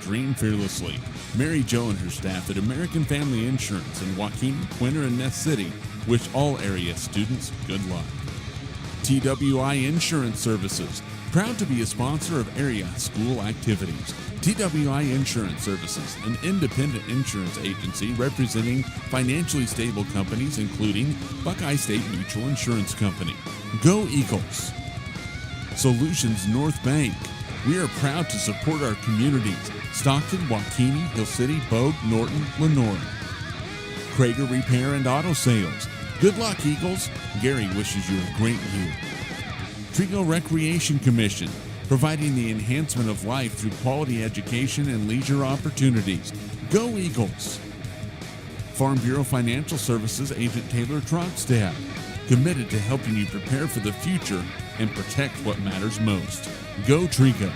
dream fearlessly. Mary Jo and her staff at American Family Insurance in Joaquin, Quinter, and Ness City wish all area students good luck. TWI Insurance Services, proud to be a sponsor of area school activities. TWI Insurance Services, an independent insurance agency representing financially stable companies including Buckeye State Mutual Insurance Company. Go Eagles! Solutions North Bank. We are proud to support our communities: Stockton, Waukene, Hill City, Bogue, Norton, Lenore. Krager Repair and Auto Sales. Good luck, Eagles. Gary wishes you a great year. Trigo Recreation Commission, providing the enhancement of life through quality education and leisure opportunities. Go Eagles! Farm Bureau Financial Services Agent Taylor Trogstad, committed to helping you prepare for the future and protect what matters most. Go Trigo!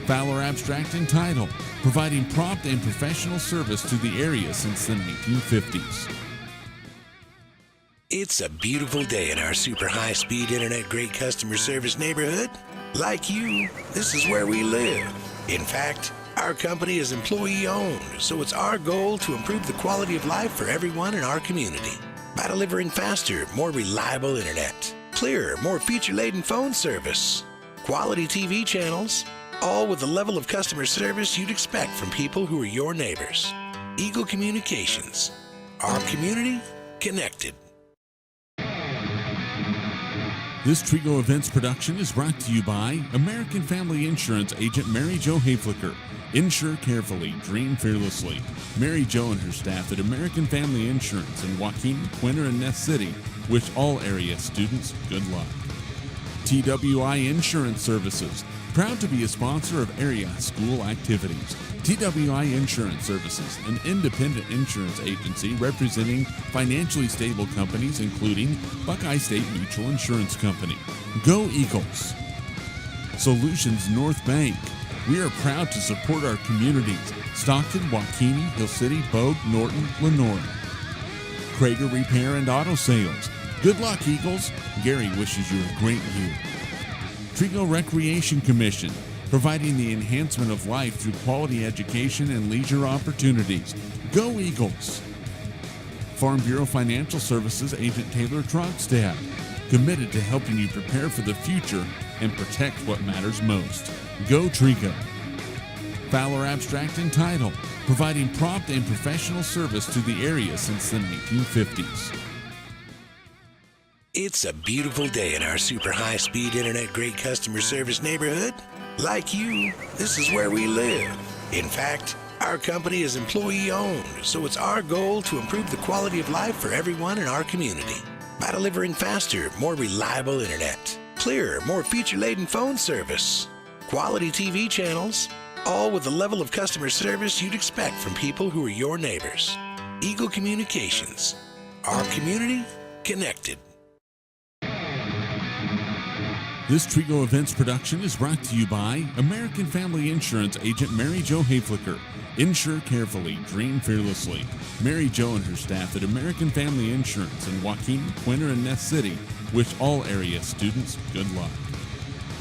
Fowler Abstract and Title, providing prompt and professional service to the area since the 1950s. It's a beautiful day in our super high-speed internet great customer service neighborhood. Like you, this is where we live. In fact, our company is employee-owned, so it's our goal to improve the quality of life for everyone in our community by delivering faster, more reliable internet, clearer, more feature-laden phone service, quality TV channels, all with the level of customer service you'd expect from people who are your neighbors. Eagle Communications. Our community connected. This Trigo Events production is brought to you by American Family Insurance Agent Mary Jo Hayflicker. Insure carefully, dream fearlessly. Mary Jo and her staff at American Family Insurance in Joaquin, Quinter, and Ness City wish all area students good luck. TWI Insurance Services, proud to be a sponsor of area school activities. TWI Insurance Services, an independent insurance agency representing financially stable companies including Buckeye State Mutual Insurance Company. Go Eagles! Solutions North Bank. We are proud to support our communities: Stockton, Waukene, Hill City, Bogue, Norton, Lenore. Krager Repair and Auto Sales. Good luck, Eagles. Gary wishes you a great year. Trigo Recreation Commission, providing the enhancement of life through quality education and leisure opportunities. Go Eagles! Farm Bureau Financial Services Agent Taylor Trogstad, committed to helping you prepare for the future and protect what matters most. Go Trigo! Fowler Abstract and Title, providing prompt and professional service to the area since the 1950s. It's a beautiful day in our super high-speed internet great customer service neighborhood. Like you, this is where we live. In fact, our company is employee-owned, so it's our goal to improve the quality of life for everyone in our community by delivering faster, more reliable internet, clearer, more feature-laden phone service, quality TV channels, all with the level of customer service you'd expect from people who are your neighbors. Eagle Communications. Our community connected. This Trigo Events production is brought to you by American Family Insurance Agent Mary Jo Hayflicker. Insure carefully, dream fearlessly. Mary Jo and her staff at American Family Insurance in Joaquin, Quinter, and Ness City wish all area students good luck.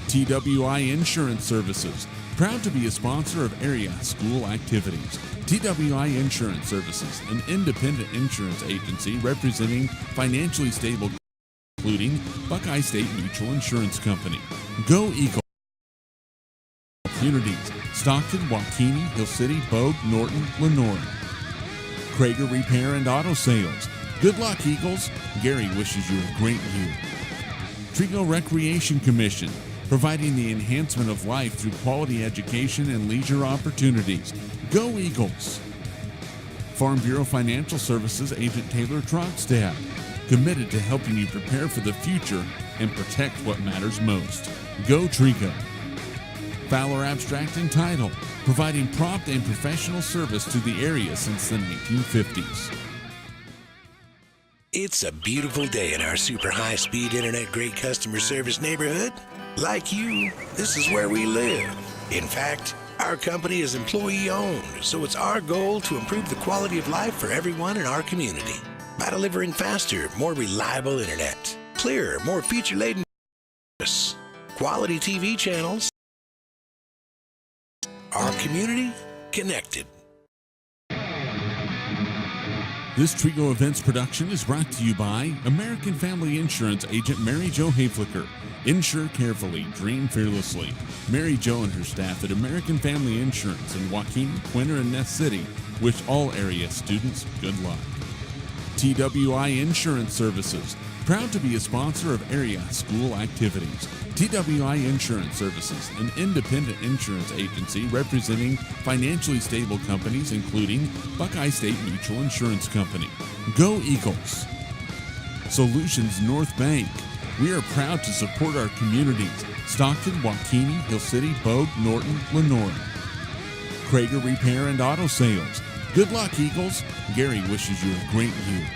TWI Insurance Services, proud to be a sponsor of area school activities. TWI Insurance Services, an independent insurance agency representing financially stable including Buckeye State Mutual Insurance Company. Go Eagles! Communities: Stockton, Waukene, Hill City, Bogue, Norton, Lenore. Krager Repair and Auto Sales. Good luck, Eagles. Gary wishes you a great year. Trigo Recreation Commission, providing the enhancement of life through quality education and leisure opportunities. Go Eagles! Farm Bureau Financial Services Agent Taylor Trogstad, committed to helping you prepare for the future and protect what matters most. Go Trigo! Fowler Abstract and Title, providing prompt and professional service to the area since the 1950s. It's a beautiful day in our super high-speed internet great customer service neighborhood. Like you, this is where we live. In fact, our company is employee-owned, so it's our goal to improve the quality of life for everyone in our community by delivering faster, more reliable internet, clearer, more feature-laden service, quality TV channels, Our community connected. This Trigo Events production is brought to you by American Family Insurance agent Mary Jo Hayflicker. Insure carefully, dream fearlessly. Mary Jo and her staff at American Family Insurance in Joaquin, Quinter, and Ness City wish all area students good luck. TWI Insurance Services, proud to be a sponsor of area school activities. TWI Insurance Services, an independent insurance agency representing financially stable companies including Buckeye State Mutual Insurance Company. Go Eagles! Solutions North Bank. We are proud to support our communities: Stockton, Waukene, Hill City, Bogue, Norton, Lenore. Krager Repair and Auto Sales. Good luck, Eagles. Gary wishes you a great year.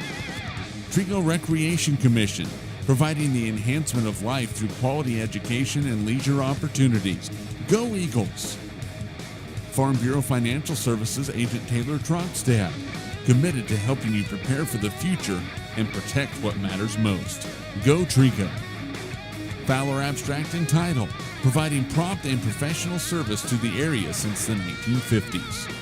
Trigo Recreation Commission, providing the enhancement of life through quality education and leisure opportunities. Go Eagles! Farm Bureau Financial Services agent Taylor Trogstad, committed to helping you prepare for the future and protect what matters most. Go Trigo! Fowler Abstract and Title, providing prompt and professional service to the area since the 1950s.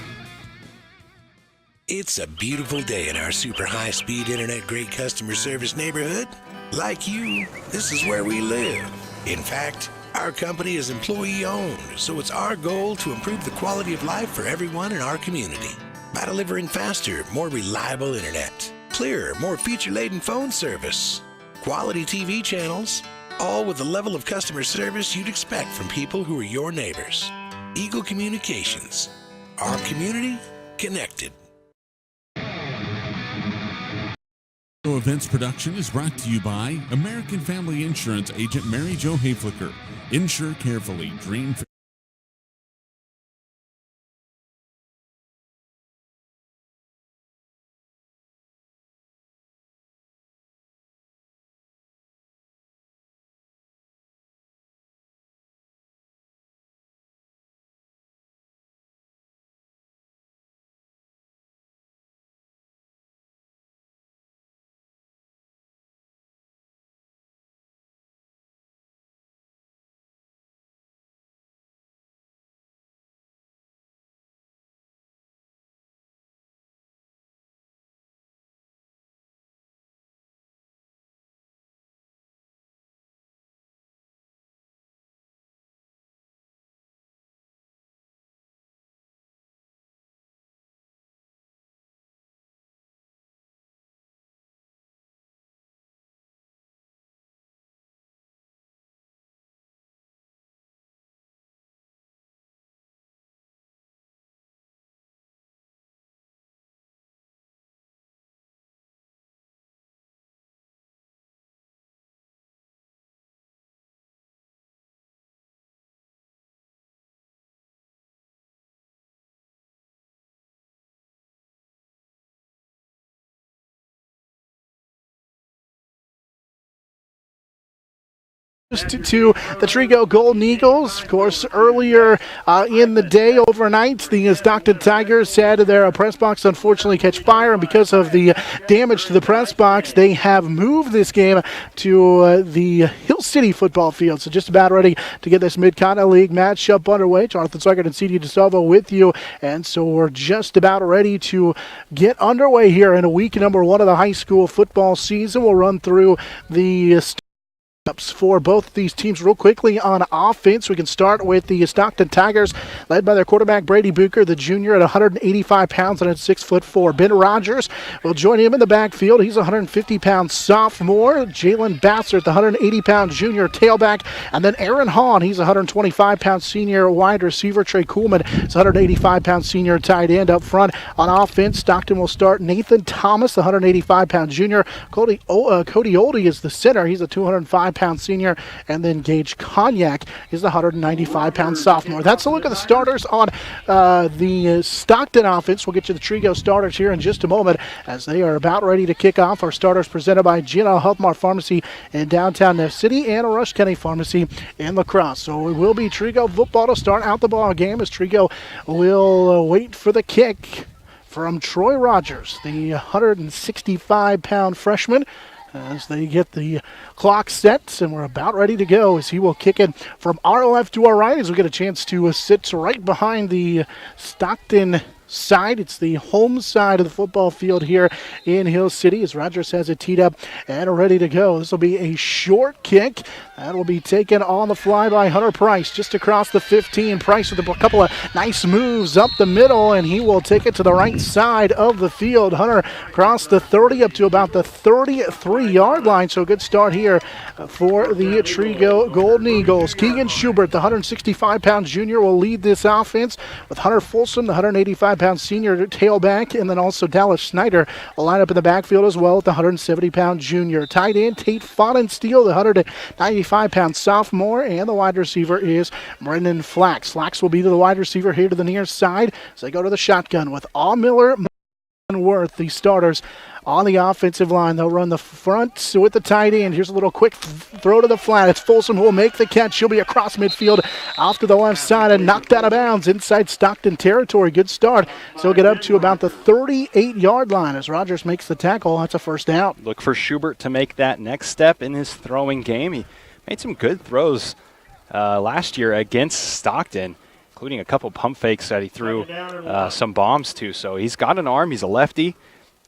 It's a beautiful day in our super high-speed internet great customer service neighborhood. Like you, this is where we live. In fact, our company is employee-owned, so it's our goal to improve the quality of life for everyone in our community by delivering faster, more reliable internet, clearer, more feature-laden phone service, quality TV channels, all with the level of customer service you'd expect from people who are your neighbors. Eagle Communications. Our community connected. Events production is brought to you by American Family Insurance agent Mary Jo Hayflicker. Insure carefully, dream. To the Trigo Golden Eagles. Of course, earlier in the day, overnight, the Stockton Tigers had their press box unfortunately catch fire, and because of the damage to the press box, they have moved this game to the Hill City football field. So just about ready to get this Mid-Continent League matchup underway. Jonathan Suckert and C.D. DeSalvo with you, and so we're just about ready to get underway here in week number 1 of the high school football season. We'll run through the for both these teams real quickly on offense. We can start with the Stockton Tigers, led by their quarterback Brady Bucher, the junior, at 185 pounds and at 6'4". Ben Rogers will join him in the backfield. He's a 150-pound sophomore. Jalen Bassert, the 180-pound junior tailback, and then Aaron Hahn, he's a 125-pound senior wide receiver. Trey Kuhlman is a 185-pound senior tight end up front. On offense, Stockton will start Nathan Thomas, the 185-pound junior. Cody Oldie is the center. He's a 205-pound senior, and then Gage Cognac is the 195-pound sophomore. That's a look at the starters on the Stockton offense. We'll get to the Trigo starters here in just a moment as they are about ready to kick off. Our starters presented by GNL Health Mart Pharmacy in downtown Neff City and Rush County Pharmacy in La Crosse. So it will be Trigo football to start out the ball game as Trigo will wait for the kick from Troy Rogers, the 165-pound freshman. as they get the clock set, and we're about ready to go as he will kick it from our left to our right as we get a chance to sit right behind the Stockton side. It's the home side of the football field here in Hill City as Rogers has it teed up and ready to go. This will be a short kick that will be taken on the fly by Hunter Price just across the 15. Price with a couple of nice moves up the middle, and he will take it to the right side of the field. Hunter across the 30 up to about the 33-yard line, so a good start here for the Trigo Golden Eagles. Keegan Schubert, the 165-pound junior, will lead this offense with Hunter Folsom, the 185-pound senior tailback, and then also Dallas Snyder will line up in the backfield as well with the 170-pound junior. Tight end Tate Fonensteel, the 195-pound sophomore, and the wide receiver is Brendan Flax. Flax will be the wide receiver here to the near side, so they go to the shotgun with All Miller and Worth, the starters on the offensive line. They'll run the front with the tight end. Here's a little quick throw to the flat. It's Folsom who will make the catch. She'll be across midfield off to the left side and knocked out of bounds inside Stockton territory. Good start. So he'll get up to about the 38-yard line as Rogers makes the tackle. That's a first down. Look for Schubert to make that next step in his throwing game. He made some good throws last year against Stockton, including a couple pump fakes that he threw some bombs to. So he's got an arm. He's a lefty.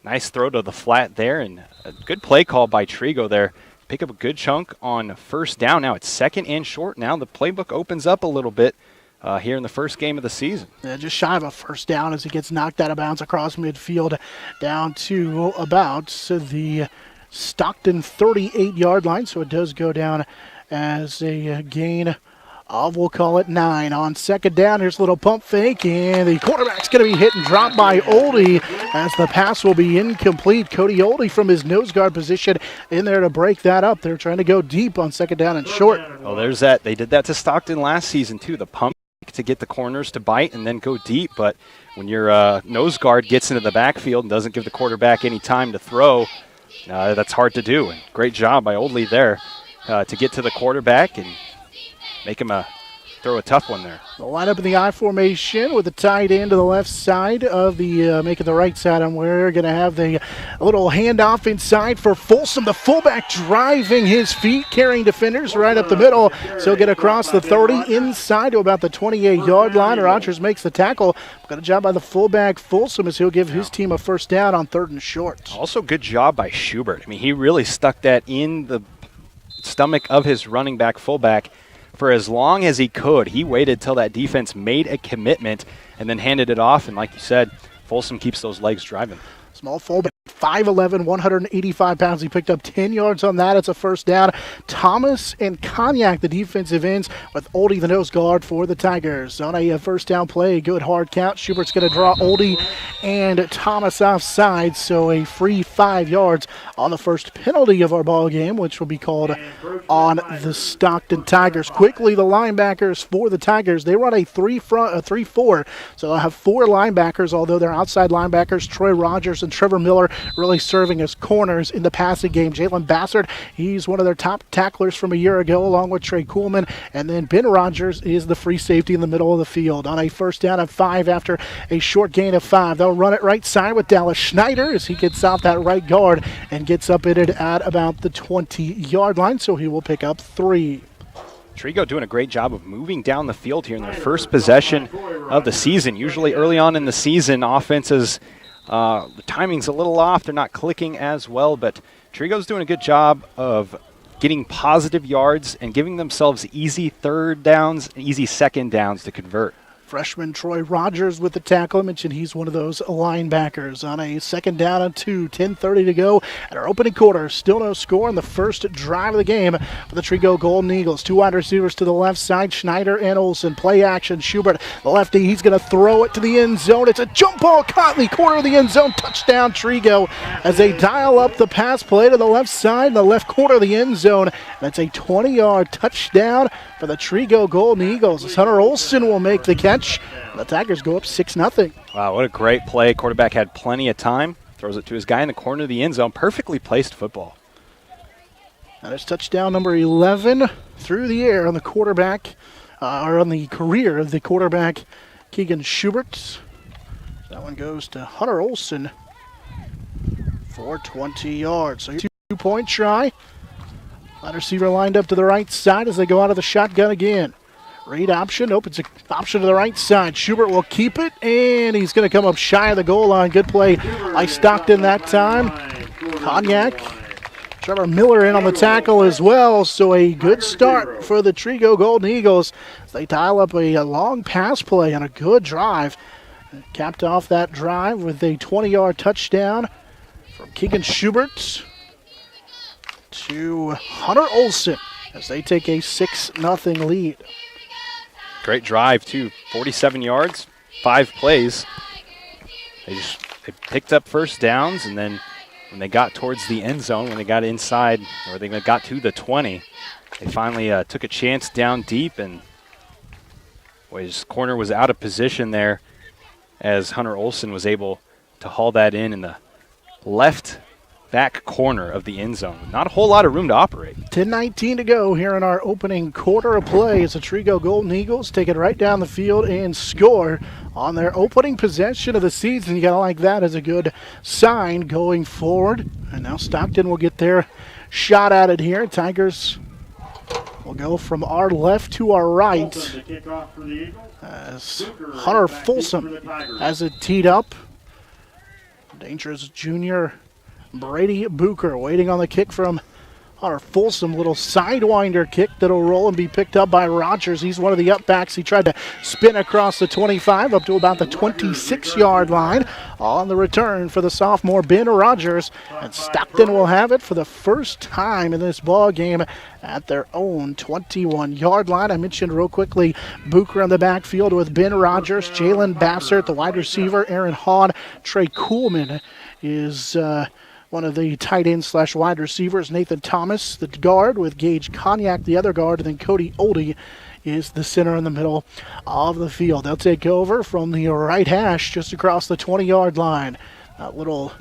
Nice throw to the flat there, and a good play call by Trigo there. Pick up a good chunk on first down. Now it's second and short. Now the playbook opens up a little bit here in the first game of the season. Yeah, just shy of a first down as he gets knocked out of bounds across midfield down to about the Stockton 38-yard line. So it does go down as a gain of, we'll call it 9. On second down, here's a little pump fake, and the quarterback's going to be hit and dropped by Oldie as the pass will be incomplete. Cody Oldie from his nose guard position in there to break that up. They're trying to go deep on second down and short. Oh, there's that. They did that to Stockton last season, too. The pump fake to get the corners to bite and then go deep. But when your nose guard gets into the backfield and doesn't give the quarterback any time to throw, that's hard to do. And great job by Oldie there to get to the quarterback and make him throw a tough one there. They'll line up in the I formation with the tight end to the left side of the, making the right side. And we're going to have the little handoff inside for Folsom, the fullback driving his feet, carrying defenders right up the middle. So he'll get across the 30 inside to about the 28-yard line. Rogers makes the tackle. Got a job by the fullback Folsom as he'll give his team a first down on third and short. Also good job by Schubert. I mean, he really stuck that in the stomach of his running back fullback for as long as he could. He waited till that defense made a commitment and then handed it off. And like you said, Folsom keeps those legs driving. Small fullback, 5'11", 185 pounds. He picked up 10 yards on that. It's a first down. Thomas and Cognac, the defensive ends, with Oldie, the nose guard for the Tigers. On a first down play, good hard count. Schubert's going to draw Oldie and Thomas offside, so a free 5 yards on the first penalty of our ball game, which will be called on the Stockton Tigers. Quickly, the linebackers for the Tigers, they run a 3-4, so they'll have 4 linebackers, although they're outside linebackers. Troy Rogers and Trevor Miller really serving as corners in the passing game. Jalen Bassard, he's one of their top tacklers from a year ago, along with Trey Kuhlman. And then Ben Rogers is the free safety in the middle of the field. On a first down of 5 after a short gain of 5, they'll run it right side with Dallas Schneider as he gets out that right guard and gets up in it at about the 20-yard line, so he will pick up 3. Trigo doing a great job of moving down the field here in their first possession of the season. Usually early on in the season, offenses, the timing's a little off. They're not clicking as well, but Trigo's doing a good job of getting positive yards and giving themselves easy third downs and easy second downs to convert. Freshman Troy Rogers with the tackle. I mentioned he's one of those linebackers. On a second down and 2, 10:30 to go at our opening quarter. Still no score in the first drive of the game for the Trigo Golden Eagles. 2 wide receivers to the left side, Schneider and Olsen. Play action, Schubert, the lefty. He's going to throw it to the end zone. It's a jump ball caught in the corner of the end zone. Touchdown, Trigo, as they dial up the pass play to the left side, the left corner of the end zone. That's a 20-yard touchdown for the Trigo Golden Eagles, as Hunter Olsen will make the catch. The Tigers go up 6-0. Wow, what a great play. Quarterback had plenty of time. Throws it to his guy in the corner of the end zone. Perfectly placed football. That is touchdown number 11 through the air on the quarterback, or on the career of the quarterback, Keegan Schubert. That one goes to Hunter Olsen for 20 yards. So 2-point try. Wide receiver lined up to the right side as they go out of the shotgun again. Read option, opens an option to the right side. Schubert will keep it, and he's going to come up shy of the goal line. Good play by Stockton that time. Cognac. Trevor Miller in on the tackle as well, so a good start for the Trigo Golden Eagles. They dial up a long pass play and a good drive. Capped off that drive with a 20-yard touchdown from Keegan Schubert to Hunter Olson as they take a 6-0 lead. Great drive, too. 47 yards, 5 plays. They picked up first downs, and then when they got towards the end zone, when they got inside, or they got to the 20, they finally took a chance down deep, and his corner was out of position there as Hunter Olson was able to haul that in the left back corner of the end zone. Not a whole lot of room to operate. 10:19 to go here in our opening quarter of play as the Trigo Golden Eagles take it right down the field and score on their opening possession of the season. You got to like that as a good sign going forward. And now Stockton will get their shot at it here. Tigers will go from our left to our right as Hunter Folsom has it teed up. Dangerous junior Brady Bucher waiting on the kick from Hunter Folsom. Little sidewinder kick that'll roll and be picked up by Rogers. He's one of the upbacks. He tried to spin across the 25 up to about the 26-yard line on the return for the sophomore Ben Rogers. And Stockton will have it for the first time in this ball game at their own 21-yard line. I mentioned real quickly Bucher in the backfield with Ben Rogers, Jalen Bassert, the wide receiver, Aaron Hahn, Trey Kuhlman is one of the tight end / wide receivers. Nathan Thomas, the guard, with Gage Cognac, the other guard, and then Cody Oldie is the center in the middle of the field. They'll take over from the right hash just across the 20-yard line. That little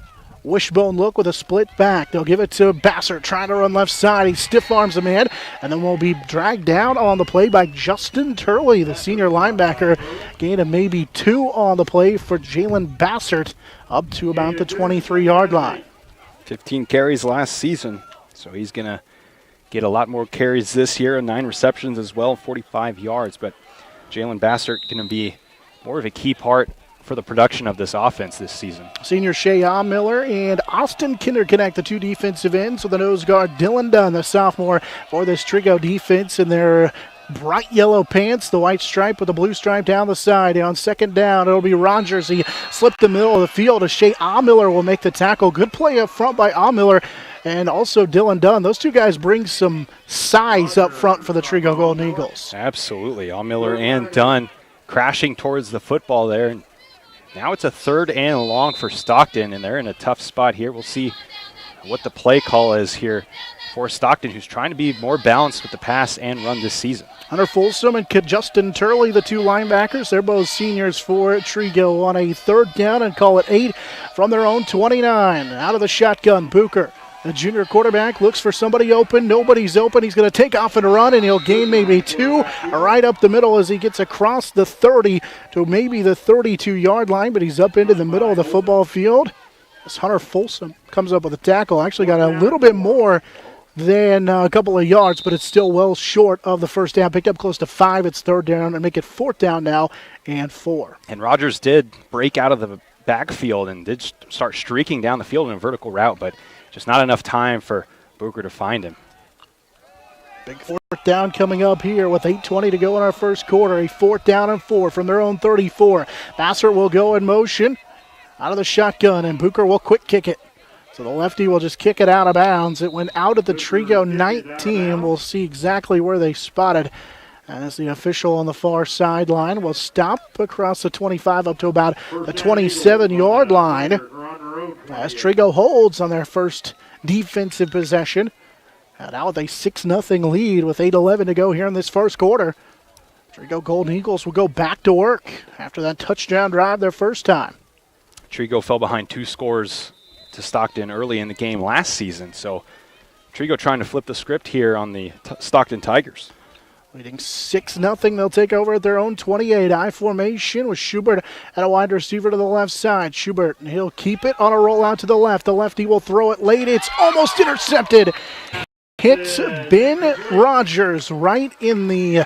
wishbone look with a split back. They'll give it to Bassert, trying to run left side. He stiff arms him in, and then will be dragged down on the play by Justin Turley, the senior linebacker. Gain of maybe 2 on the play for Jalen Bassert up to about the 23-yard line. 15 carries last season, so he's going to get a lot more carries this year, and 9 receptions as well, 45 yards. But Jalen Bassert going to be more of a key part for the production of this offense this season. Senior Shea Miller and Austin Kinderconnect, the 2 defensive ends, with the nose guard Dylan Dunn, the sophomore, for this Trigo defense in their bright yellow pants, the white stripe with the blue stripe down the side. On second down, it'll be Rogers. He slipped the middle of the field. Shea Miller will make the tackle. Good play up front by Miller and also Dylan Dunn. Those 2 guys bring some size up front for the Trigo Golden Eagles. Absolutely. Miller and Dunn crashing towards the football there. Now it's a 3rd and long for Stockton, and they're in a tough spot here. We'll see what the play call is here for Stockton, who's trying to be more balanced with the pass and run this season. Hunter Folsom and Justin Turley, the 2 linebackers. They're both seniors for Trigo on a 3rd down and call it 8 from their own 29. Out of the shotgun, Bucher, the junior quarterback, looks for somebody open. Nobody's open. He's going to take off and run, and he'll gain maybe 2 right up the middle as he gets across the 30 to maybe the 32-yard line, but he's up into the middle of the football field. As Hunter Folsom comes up with a tackle, actually got a little bit more than a couple of yards, but it's still well short of the first down. Picked up close to 5. It's 3rd down and make it 4th down now and 4. And Rogers did break out of the backfield and did start streaking down the field in a vertical route, but just not enough time for Bucher to find him. Big 4th down coming up here with 8:20 to go in our first quarter. A 4th down and 4 from their own 34. Bassert will go in motion out of the shotgun, and Bucher will quick kick it. So the lefty will just kick it out of bounds. It went out at the Trigo 19. We'll see exactly where they spotted. And as the official on the far sideline will stop across the 25 up to about the 27-yard line. As Trigo holds on their first defensive possession. And now with a 6-0 lead with 8:11 to go here in this first quarter. Trigo Golden Eagles will go back to work after that touchdown drive their first time. Trigo fell behind 2 scores to Stockton early in the game last season. So Trigo trying to flip the script here on the Stockton Tigers. Leading 6-0. They'll take over at their own 28. I formation with Schubert and a wide receiver to the left side. Schubert, he'll keep it on a rollout to the left. The lefty will throw it late. It's almost intercepted. Hits Ben Rogers right in the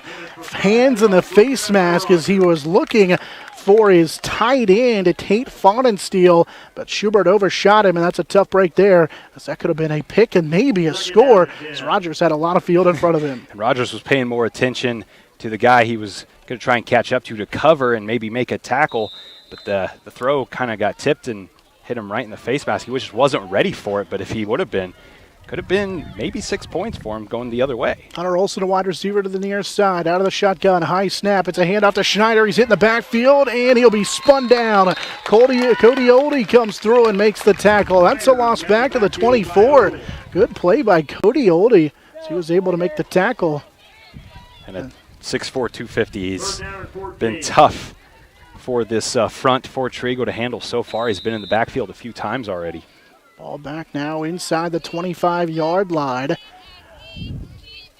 hands and the face mask as he was looking for his tight end, Tate Faunensteel, but Schubert overshot him, and that's a tough break there, as that could have been a pick and maybe a score, as Rogers had a lot of field in front of him. And Rogers was paying more attention to the guy he was going to try and catch up to cover and maybe make a tackle, but the throw kind of got tipped and hit him right in the face mask. He just wasn't ready for it, but if he would have been, could have been maybe 6 points for him going the other way. Hunter Olsen, a wide receiver to the near side. Out of the shotgun, high snap. It's a handoff to Schneider. He's hitting the backfield, and he'll be spun down. Cody Oldie comes through and makes the tackle. That's a loss back to the 24. Good play by Cody Oldie. So he was able to make the tackle. And at 6'4", 250, he's been tough for this front for Trigo to handle so far. He's been in the backfield a few times already. Ball back now inside the 25-yard line.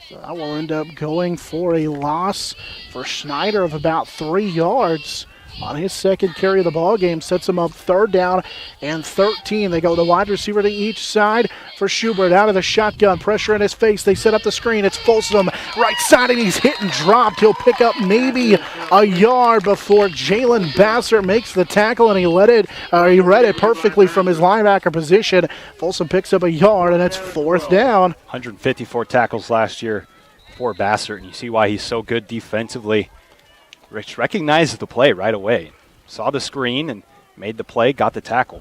So that will end up going for a loss for Schneider of about 3 yards. On his second carry of the ball game, sets him up 3rd down and 13. They go the wide receiver to each side for Schubert. Out of the shotgun, pressure in his face. They set up the screen. It's Folsom right side, and he's hit and dropped. He'll pick up maybe a yard before Jalen Bassert makes the tackle, and he read it perfectly from his linebacker position. Folsom picks up a yard, and it's 4th down. 154 tackles last year for Bassert, and you see why he's so good defensively. Rich recognized the play right away. Saw the screen and made the play, got the tackle.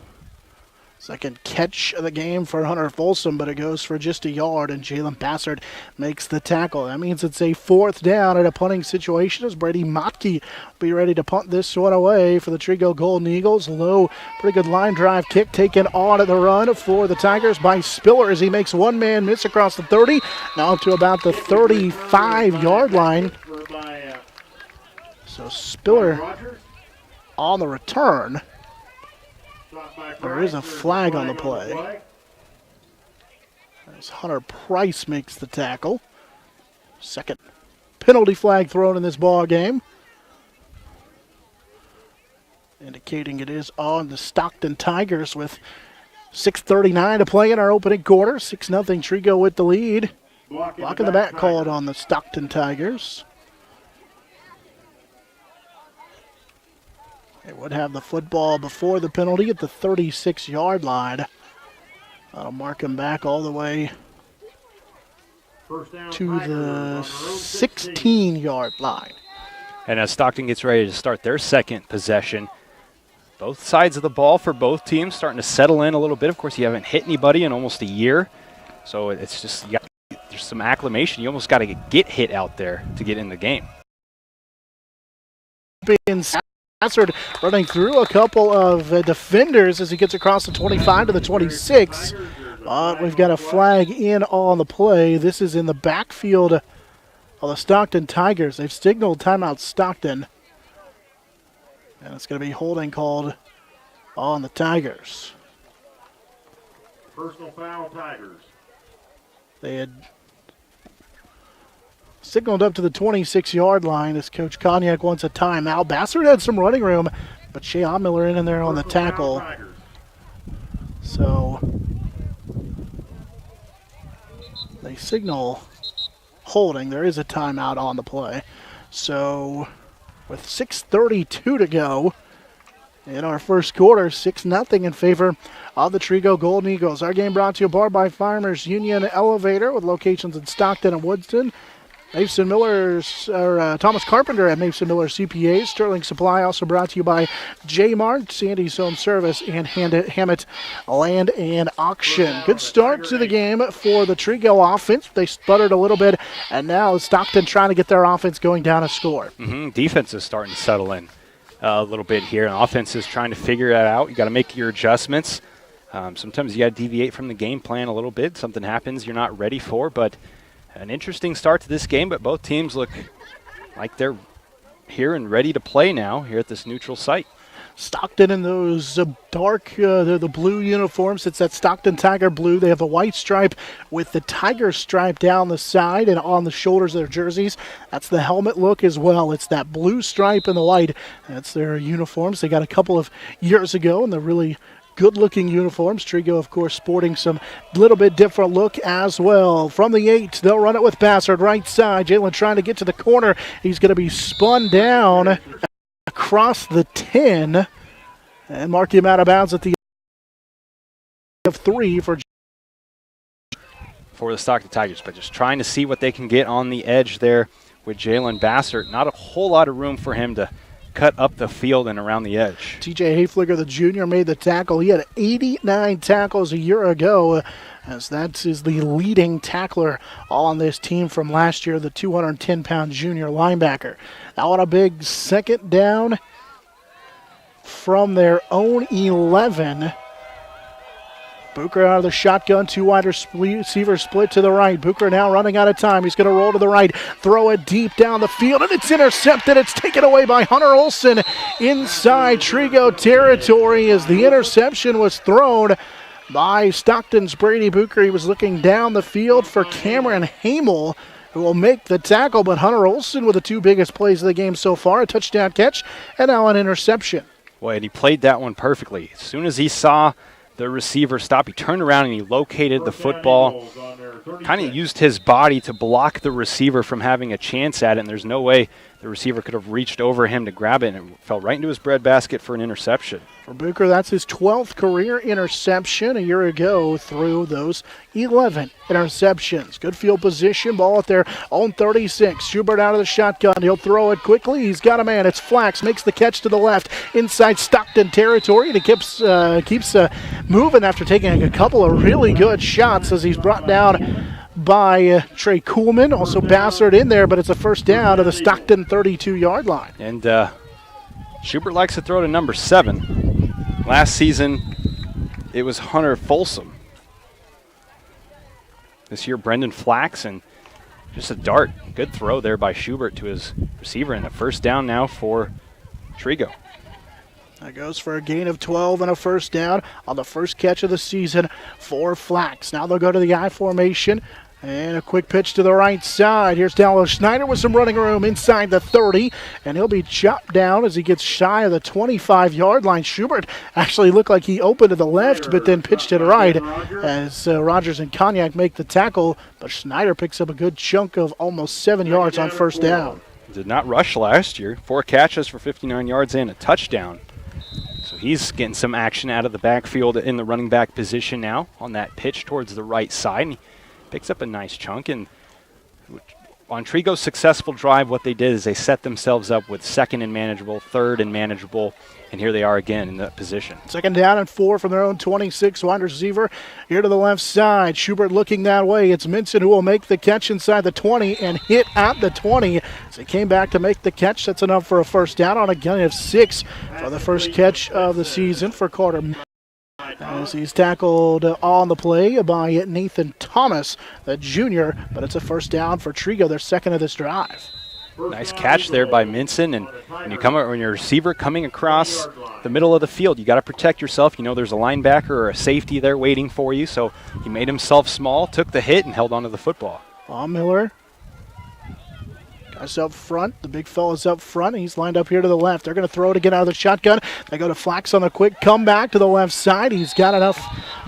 Second catch of the game for Hunter Folsom, but it goes for just a yard, and Jalen Bassert makes the tackle. That means it's a 4th down at a punting situation as Brady Motke will be ready to punt this one away for the Trigo Golden Eagles. Low, pretty good line drive kick taken on at the run for the Tigers by Spiller as he makes one man miss across the 30, now up to about the 35-yard line. So Spiller on the return. There is a flag on the play. As Hunter Price makes the tackle. Second penalty flag thrown in this ball game. Indicating it is on the Stockton Tigers with 6:39 to play in our opening quarter. 6-0 Trigo with the lead. Block in the back called on the Stockton Tigers. They would have the football before the penalty at the 36-yard line. That'll mark him back all the way to the 16-yard line. And as Stockton gets ready to start their second possession, both sides of the ball for both teams starting to settle in a little bit. Of course, you haven't hit anybody in almost a year, so it's just there's some acclimation. You almost got to get hit out there to get in the game. Bassert running through a couple of defenders as he gets across the 25 to the 26. We've got a flag in on the play. This is in the backfield of the Stockton Tigers. They've signaled timeout Stockton. And it's going to be holding called on the Tigers. Personal foul, Tigers. They had signaled up to the 26-yard line as Coach Cognac wants a timeout. Bassert had some running room, but Shea Miller in there on the tackle. So they signal holding. There is a timeout on the play. So with 6:32 to go in our first quarter, 6-0 in favor of the Trigo Golden Eagles. Our game brought to you by Farmers Union Elevator with locations in Stockton and Woodston. Mason Miller's, Thomas Carpenter at Mason Miller CPAs. Sterling Supply also brought to you by J-Mart, Sandy's Home Service, and Hammett Land and Auction. Good start to the game for the Trigo offense. They sputtered a little bit, and now Stockton trying to get their offense going down a score. Defense is starting to settle in a little bit here, and offense is trying to figure that out. You got to make your adjustments. Sometimes you got to deviate from the game plan a little bit. Something happens you're not ready for, but an interesting start to this game, but both teams look like they're here and ready to play now here at this neutral site. Stockton in those dark, they're the blue uniforms. It's that Stockton Tiger blue. They have the white stripe with the tiger stripe down the side and on the shoulders of their jerseys. That's the helmet look as well. It's that blue stripe and the white. That's their uniforms. They got a couple of years ago, and they're really good-looking uniforms. Trigo, of course, sporting some little bit different look as well. From the 8, they'll run it with Bassard right side. Jalen trying to get to the corner. He's going to be spun down across the 10 and mark him out of bounds at the of 3 for the Stockton Tigers, but just trying to see what they can get on the edge there with Jalen Bassard. Not a whole lot of room for him to cut up the field and around the edge. TJ Hayflicker, the junior, made the tackle. He had 89 tackles a year ago, as that is the leading tackler on this team from last year, the 210-pound junior linebacker. Now on a big second down from their own 11. Booker out of the shotgun, 2 wide receiver split to the right. Booker now running out of time. He's going to roll to the right, throw it deep down the field, and it's intercepted. It's taken away by Hunter Olson inside Trigo territory as the interception was thrown by Stockton's Brady Booker. He was looking down the field for Cameron Hamel, who will make the tackle, but Hunter Olson with the 2 biggest plays of the game so far, a touchdown catch and now an interception. Boy, and he played that one perfectly. As soon as he saw the receiver stop, he turned around and he located the football, kind of used his body to block the receiver from having a chance at it, and there's no way the receiver could have reached over him to grab it, and it fell right into his breadbasket for an interception. For Booker, that's his 12th career interception a year ago through those 11 interceptions. Good field position, ball at their own 36. Schubert out of the shotgun. He'll throw it quickly. He's got a man. It's Flax. Makes the catch to the left inside Stockton territory, and he keeps moving after taking a couple of really good shots as he's brought down by Trey Kuhlman. Also Bassard in there, but it's a first down to the Stockton 32-yard line. And Schubert likes to throw to number 7. Last season, it was Hunter Folsom. This year, Brendan Flax, and just a dart. Good throw there by Schubert to his receiver, and a first down now for Trigo. That goes for a gain of 12 and a first down on the first catch of the season for Flax. Now they'll go to the I formation. And a quick pitch to the right side. Here's Dallas Schneider with some running room inside the 30. And he'll be chopped down as he gets shy of the 25-yard line. Schubert actually looked like he opened to the left, but then pitched it right as Rogers and Cognac make the tackle. But Schneider picks up a good chunk of almost 7 yards on first down. Did not rush last year. 4 catches for 59 yards and a touchdown. So he's getting some action out of the backfield in the running back position now on that pitch towards the right side. And he picks up a nice chunk. And on Trigo's successful drive, what they did is they set themselves up with 2nd and manageable, 3rd and manageable, and here they are again in that position. 2nd down and 4 from their own 26 wide receiver. Here to the left side. Schubert looking that way. It's Minson who will make the catch inside the 20 and hit at the 20. As he came back to make the catch, that's enough for a first down on a gain of 6 for the first catch of the season for Carter, as he's tackled on the play by Nathan Thomas, the junior, but it's a first down for Trigo, their 2nd of this drive. Nice catch there by Minson, and when you're a receiver coming across the middle of the field, you got to protect yourself. You know there's a linebacker or a safety there waiting for you, so he made himself small, took the hit, and held onto the football. Bob Miller. Guys up front, the big fella's up front. He's lined up here to the left. They're going to throw it again out of the shotgun. They go to Flax on a quick comeback to the left side. He's got enough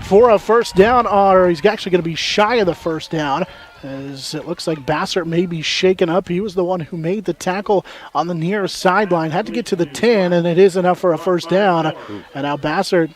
for a first down, or he's actually going to be shy of the first down, as it looks like Bassert may be shaken up. He was the one who made the tackle on the near sideline. Had to get to the 10, and it is enough for a first down. And now Bassert,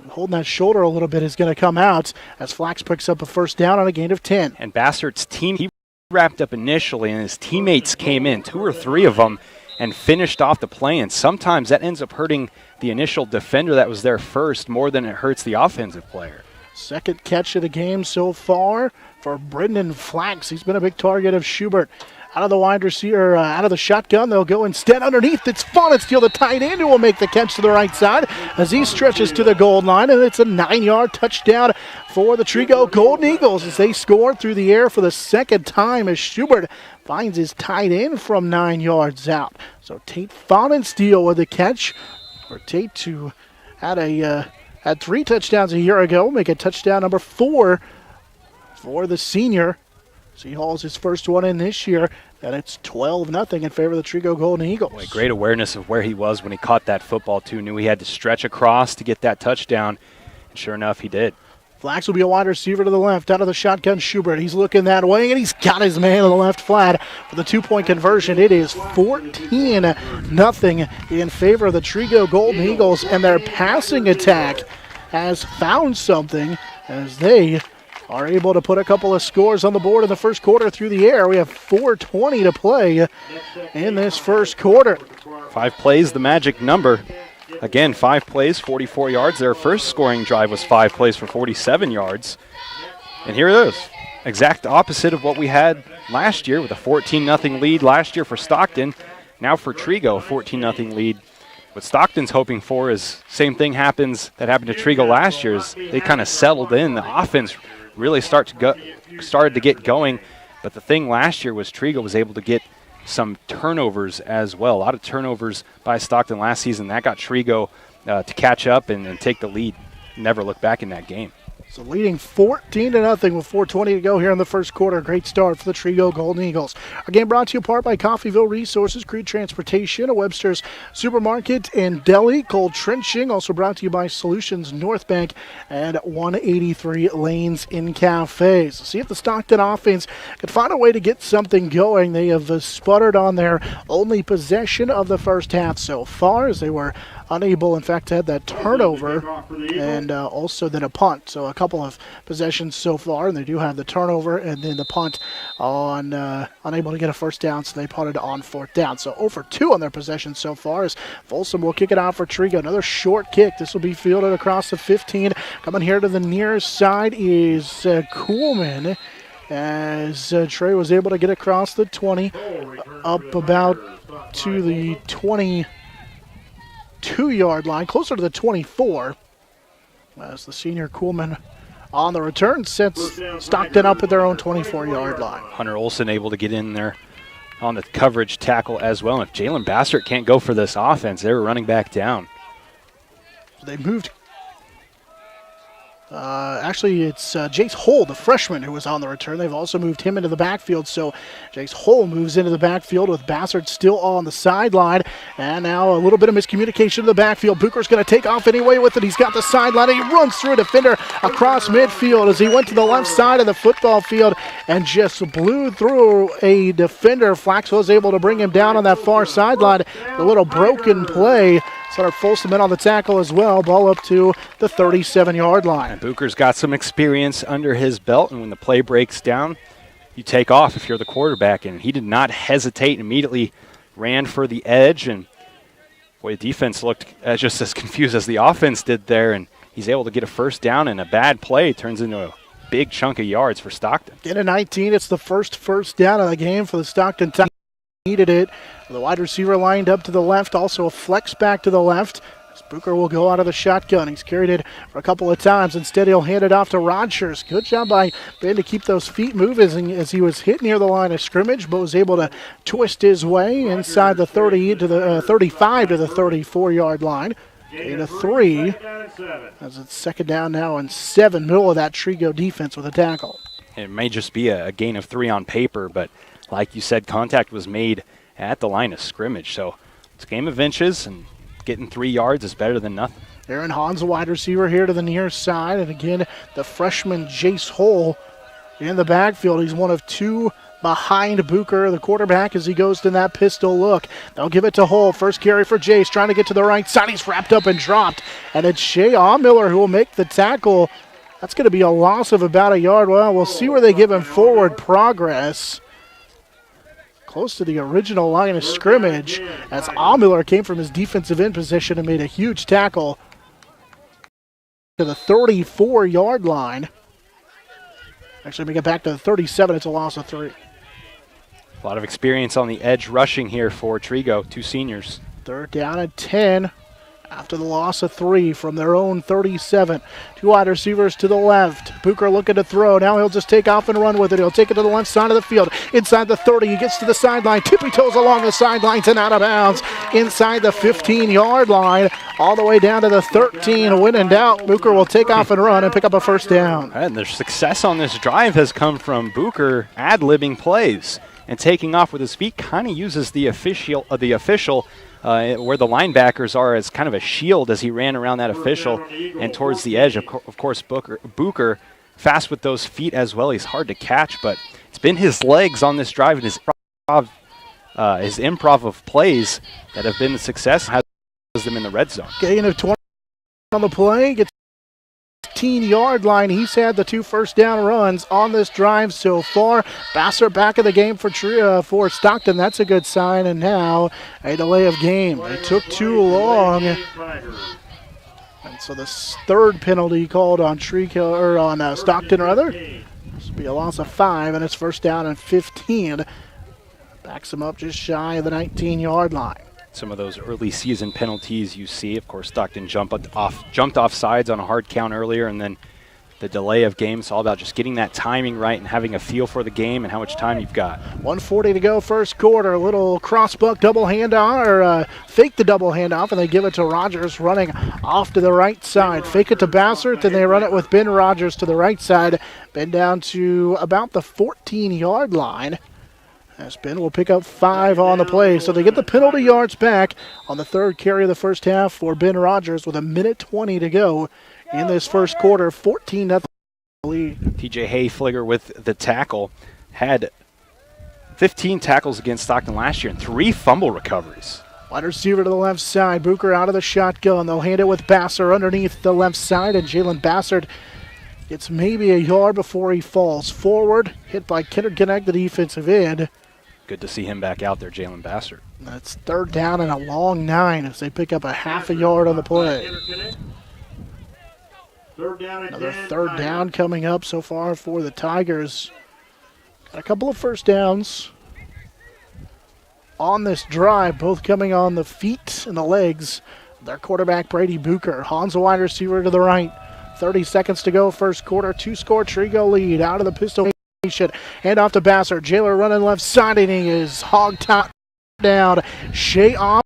holding that shoulder a little bit, is going to come out as Flax picks up a first down on a gain of 10. And Bassert's team, he wrapped up initially, and his teammates came in, 2 or 3 of them, and finished off the play. And sometimes that ends up hurting the initial defender that was there first more than it hurts the offensive player. 2nd catch of the game so far for Brendan Flax. He's been a big target of Schubert. Out of the wide receiver, out of the shotgun, they'll go instead underneath. It's Fonenstiel, the tight end, who will make the catch to the right side as he stretches to the goal line, and it's a 9-yard touchdown for the Trigo Golden Eagles as they score through the air for the 2nd time as Schubert finds his tight end from 9 yards out. So Tate Fonenstiel with the catch. for Tate to had 3 touchdowns a year ago, make it touchdown number 4 for the senior. So he hauls his first one in this year, and it's 12-0 in favor of the Trigo Golden Eagles. Boy, great awareness of where he was when he caught that football, too. Knew he had to stretch across to get that touchdown, and sure enough, he did. Flax will be a wide receiver to the left, out of the shotgun. Schubert, he's looking that way, and he's got his man on the left flat for the 2-point conversion. It is 14-0 in favor of the Trigo Golden Eagles, and their passing attack has found something as they are able to put a couple of scores on the board in the first quarter through the air. We have 4:20 to play in this first quarter. 5 plays, the magic number. Again, 5 plays, 44 yards. Their first scoring drive was 5 plays for 47 yards. And here it is. Exact opposite of what we had last year with a 14-0 lead last year for Stockton. Now for Trigo, a 14-0 lead. What Stockton's hoping for is same thing happened to Trigo last year is they kind of settled in. The offense really started to get going. But the thing last year was Trigo was able to get some turnovers as well. A lot of turnovers by Stockton last season. That got Trigo to catch up and take the lead. Never look back in that game. So leading 14-0 with 4:20 to go here in the first quarter. Great start for the Trigo Golden Eagles. Our game brought to you in part by Coffeyville Resources, Creed Transportation, a Webster's Supermarket and Deli, Cold Trenching. Also brought to you by Solutions North Bank and 183 Lanes in Cafes. See if the Stockton offense could find a way to get something going. They have sputtered on their only possession of the first half so far, as they were unable, in fact, to have that turnover and also then a punt. So a couple of possessions so far, and they do have the turnover and then the punt on unable to get a first down, so they punted on 4th down. So 0 for 2 on their possession so far, as Folsom will kick it out for Trigo. Another short kick. This will be fielded across the 15. Coming here to the near side is Kuhlman, as Trey was able to get across the 20, up about to the 22-yard line, closer to the 24, as the senior Kuhlman on the return sets Stockton up at their own 24-yard line. Hunter Olson able to get in there on the coverage tackle as well. And if Jalen Bassert can't go for this offense, they're running back down. So they moved. Actually, it's Jace Hull, the freshman, who was on the return. They've also moved him into the backfield, so Jace Hull moves into the backfield with Bassert still on the sideline. And now a little bit of miscommunication in the backfield. Booker's going to take off anyway with it. He's got the sideline, and he runs through a defender across midfield as he went to the left side of the football field and just blew through a defender. Flax was able to bring him down on that far sideline. A little broken play. Sutter Folsom in on the tackle as well. Ball up to the 37-yard line. And Booker's got some experience under his belt, and when the play breaks down, you take off if you're the quarterback. And he did not hesitate, immediately ran for the edge. And boy, the defense looked just as confused as the offense did there. And he's able to get a first down, and a bad play turns into a big chunk of yards for Stockton. Get a 19. It's the first down of the game for the Stockton Tigers. Needed it. The wide receiver lined up to the left, also a flex back to the left. Booker will go out of the shotgun. He's carried it for a couple of times. Instead, he'll hand it off to Rogers. Good job by Ben to keep those feet moving as he was hit near the line of scrimmage, but was able to twist his way inside the 30 to the 35 to the 34-yard line. Gain of 3. As it's second down now and 7. Middle of that Trigo defense with a tackle. It may just be a gain of 3 on paper, but like you said, contact was made at the line of scrimmage. So it's a game of inches, and getting 3 yards is better than nothing. Aaron Hahn's a wide receiver here to the near side. And again, the freshman Jace Hull in the backfield. He's one of 2 behind Booker, the quarterback, as he goes to that pistol look. They'll give it to Hull. First carry for Jace, trying to get to the right side. He's wrapped up and dropped. And it's Shea Miller who will make the tackle. That's going to be a loss of about a yard. Well, we'll see where they give him forward progress. Close to the original line of scrimmage, as Miller came from his defensive end position and made a huge tackle to the 34-yard line. Actually, we get back to the 37. It's a loss of 3. A lot of experience on the edge rushing here for Trigo, 2 seniors. Third down and 10 after the loss of 3 from their own 37. 2 wide receivers to the left. Booker looking to throw. Now he'll just take off and run with it. He'll take it to the left side of the field. Inside the 30, he gets to the sideline. Tippy toes along the sidelines and out of bounds. Inside the 15-yard line, all the way down to the 13. When in doubt, Booker will take off and run and pick up a first down. And their success on this drive has come from Booker ad-libbing plays and taking off with his feet. Kind of uses the official where the linebackers are as kind of a shield as he ran around that official and towards the edge. Of course, Booker fast with those feet as well. He's hard to catch, but it's been his legs on this drive and his improv of plays that have been the success and has them in the red zone. Gain of 20 on the play. Gets 15-yard line. He's had the 2 first down runs on this drive so far. Bassett back in the game for Stockton. That's a good sign. And now a delay of game. It took too long. And so the third penalty called on Stockton rather. This will be a loss of 5, and it's first down and 15. Backs him up just shy of the 19-yard line. Some of those early season penalties you see. Of course, Stockton jumped off sides on a hard count earlier, and then the delay of game. It's all about just getting that timing right and having a feel for the game and how much time you've got. 1:40 to go first quarter. A little cross-buck double handoff, or fake the double handoff, and they give it to Rogers running off to the right side. Fake it to Bassett, then they run it with Ben Rogers to the right side. Ben down to about the 14-yard line. As Ben will pick up 5 on the play. So they get the penalty yards back on the third carry of the first half for Ben Rogers with 1:20 to go in this first quarter. 14-0 lead. TJ Hayfliger with the tackle. Had 15 tackles against Stockton last year and 3 fumble recoveries. Wide receiver to the left side. Booker out of the shotgun. They'll hand it with Bassett underneath the left side, and Jalen Bassett gets maybe a yard before he falls forward. Hit by Kinnick, the defensive end. Good to see him back out there, Jalen Bassett. That's third down and a long 9 as they pick up a half a yard on the play. Another third down coming up so far for the Tigers. Got a couple of first downs on this drive, both coming on the feet and the legs. Their quarterback, Brady Booker. Hans, a wide receiver to the right. 30 seconds to go, first quarter. 2-score Trigo lead out of the pistol. Hand off to Bassett. Jailer running left side, and he is hog-top down. Shea off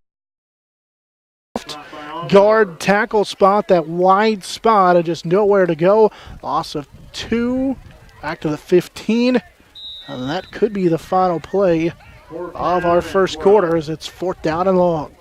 guard tackle spot, that wide spot, and just nowhere to go. Loss of 2, back to the 15, and that could be the final play of our first quarter as it's 4th down and long.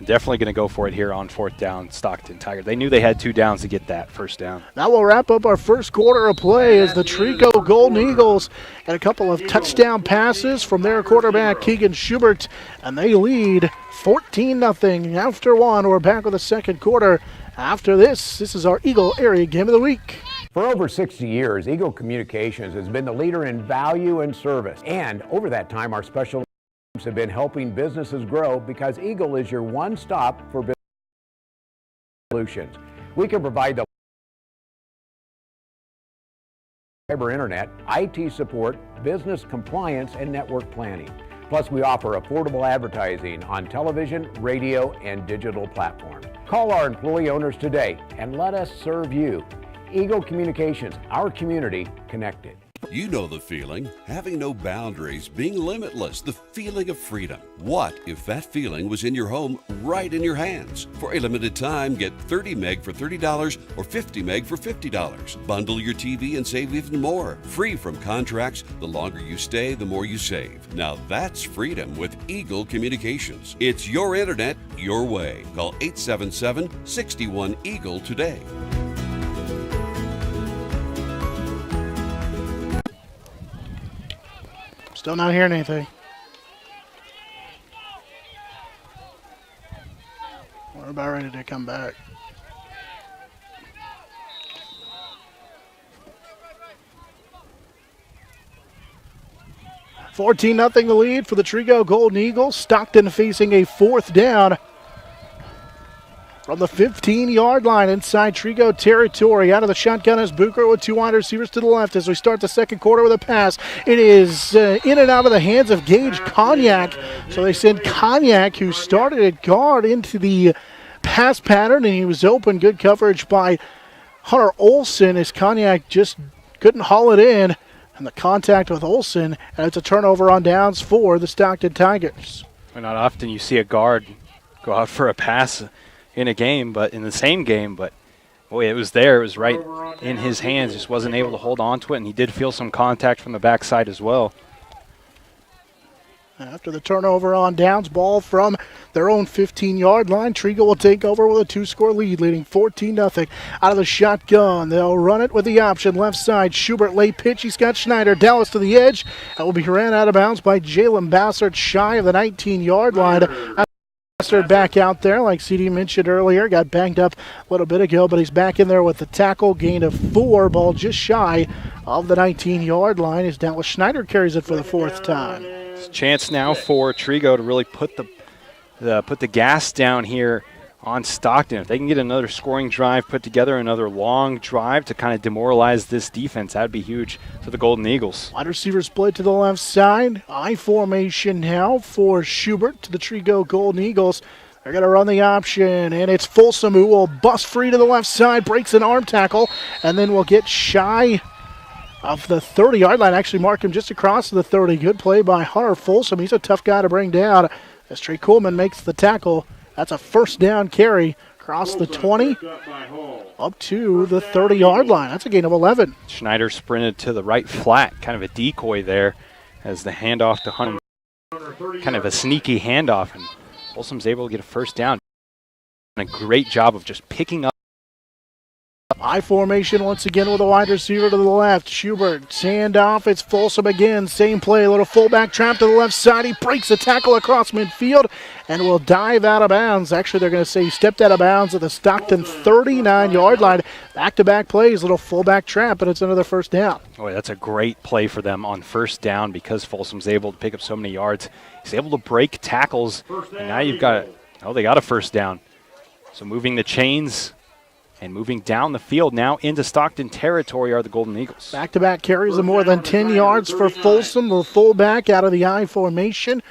Definitely going to go for it here on 4th down, Stockton Tiger. They knew they had 2 downs to get that first down. That will wrap up our first quarter of play as the Trico Golden Eagles had a couple of touchdown passes from their quarterback, Keegan Schubert, and they lead 14-0 after 1. We're back with the second quarter. After this is our Eagle Area Game of the Week. For over 60 years, Eagle Communications has been the leader in value and service. And over that time, our special have been helping businesses grow because Eagle is your one-stop for business solutions. We can provide the fiber internet, IT support, business compliance, and network planning. Plus, we offer affordable advertising on television, radio, and digital platforms. Call our employee owners today and let us serve you. Eagle Communications, our community connected. You know the feeling, having no boundaries, being limitless, the feeling of freedom. What if that feeling was in your home, right in your hands? For a limited time, get 30 meg for $30 or 50 meg for $50. Bundle your TV and save even more. Free from contracts, the longer you stay, the more you save. Now that's freedom with Eagle Communications. It's your internet, your way. Call 877-61-EAGLE today. Still not hearing anything. We're about ready to come back. $14-0 the lead for the Trigo Golden Eagles. Stockton facing a 4th down. from the 15-yard line inside Trigo territory. Out of the shotgun is Bucher with two wide receivers to the left as we start the second quarter with a pass. It is in and out of the hands of Gage Cognac. So they send Cognac, who started at guard, into the pass pattern, and he was open. Good coverage by Hunter Olson as Cognac just couldn't haul it in. And the contact with Olson, and it's a turnover on downs for the Stockton Tigers. Not often you see a guard go out for a pass in a game, but in the same game, but boy, it was there. It was right in his hands. Just wasn't able to hold on to it, and he did feel some contact from the backside as well. After the turnover on downs, ball from their own 15-yard line. Trigo will take over with a two-score lead, leading 14-0. Out of the shotgun, they'll run it with the option. Left side, Schubert late pitch. He's got Schneider. Dallas to the edge. That will be ran out of bounds by Jalen Bassert, shy of the 19-yard line. Bassert back out there, like CD mentioned earlier. Got banged up a little bit ago, but he's back in there with the tackle. Gain of 4. Ball just shy of the 19-yard line as Dallas Schneider carries it for the fourth time. Chance now for Trigo to really put the gas down here on Stockton. If they can get another scoring drive put together, another long drive to kind of demoralize this defense, that would be huge for the Golden Eagles. Wide receiver split to the left side. I formation now for Schubert to the Trigo Golden Eagles. They're going to run the option, and it's Folsom who will bust free to the left side, breaks an arm tackle, and then will get shy of the 30-yard line. Actually mark him just across the 30. Good play by Hunter Folsom. He's a tough guy to bring down as Trey Coleman makes the tackle. That's a first down carry across the 20 up to the 30-yard line. That's a gain of 11. Schneider sprinted to the right flat, kind of a decoy there as the handoff to Hunter, kind of a sneaky handoff, and Folsom's able to get a first down. And a great job of just picking up. I formation once again with a wide receiver to the left. Schubert, handoff. It's Folsom again. Same play. A little fullback trap to the left side. He breaks a tackle across midfield and will dive out of bounds. Actually, they're going to say he stepped out of bounds at the Stockton 39-yard line. Back-to-back plays. Little fullback trap, and it's another first down. Boy, that's a great play for them on first down because Folsom's able to pick up so many yards. He's able to break tackles, and now you've got they got a first down. So moving the chains and moving down the field now into Stockton territory are the Golden Eagles. Back-to-back carries of more than 10 yards for Folsom, the fullback out of the I formation.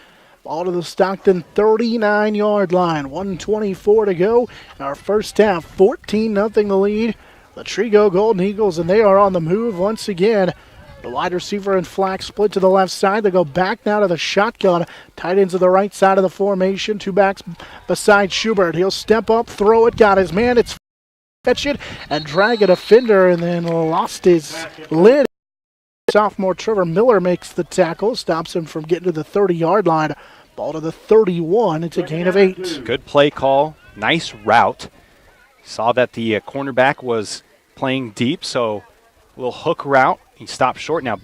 Ball to the Stockton 39-yard line. 1:24 to go. In our first half, 14-0 the lead. The Trigo Golden Eagles, and they are on the move once again. The wide receiver and flag split to the left side. They go back now to the shotgun. Tight ends to the right side of the formation. Two backs beside Schubert. He'll step up, throw it, got his man. It's catch it and drag a defender, and then lost his lid. Sophomore Trevor Miller makes the tackle, stops him from getting to the 30-yard line. Ball to the 31. It's a gain of 8. Good play call. Nice route. Saw that the cornerback was playing deep, so little hook route. He stopped short. Now,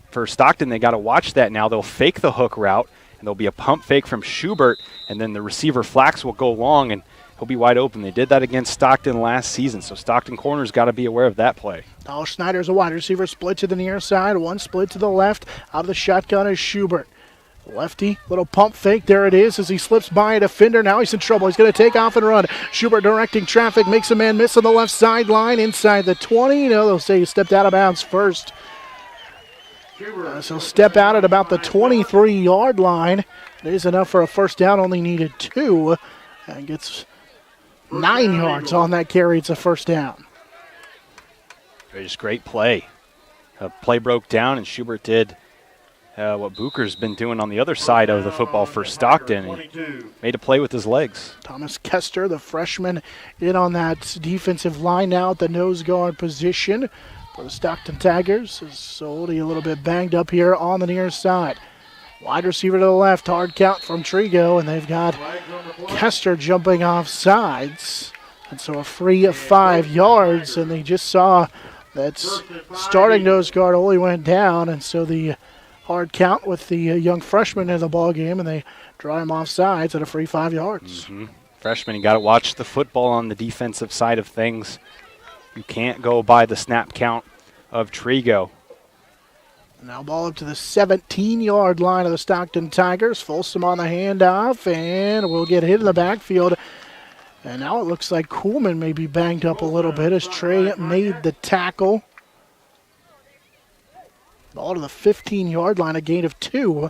for Stockton, they got to watch that now. They'll fake the hook route, and there'll be a pump fake from Schubert, and then the receiver Flax will go long, and he'll be wide open. They did that against Stockton last season, so Stockton corners got to be aware of that play. Now Schneider's a wide receiver, split to the near side, one split to the left. Out of the shotgun is Schubert. Lefty, little pump fake, there it is as he slips by a defender. Now he's in trouble. He's going to take off and run. Schubert directing traffic, makes a man miss on the left sideline inside the 20. No, they'll say he stepped out of bounds first. So he'll step out at about the 23-yard line. It is enough for a first down, only needed 2. And gets 9 yards on that carry. It's a first down. Just great play. Play broke down, and Schubert did what Bucher's been doing on the other side of the football for Stockton. He made a play with his legs. Thomas Kester, the freshman, in on that defensive line now at the nose guard position for the Stockton Tigers. So a little bit banged up here on the near side. Wide receiver to the left, hard count from Trigo, and they've got Kester jumping off sides. And so a free of 5 yards, and they just saw that starting nose guard only went down, and so the hard count with the young freshman in the ball game, and they draw him off sides at a free 5 yards. Freshman, you got to watch the football on the defensive side of things. You can't go by the snap count of Trigo. Now ball up to the 17-yard line of the Stockton Tigers. Folsom on the handoff, and will get hit in the backfield And now it looks like Kuhlman may be banged up a little bit as Trey made the tackle. Ball to the 15-yard line, a gain of 2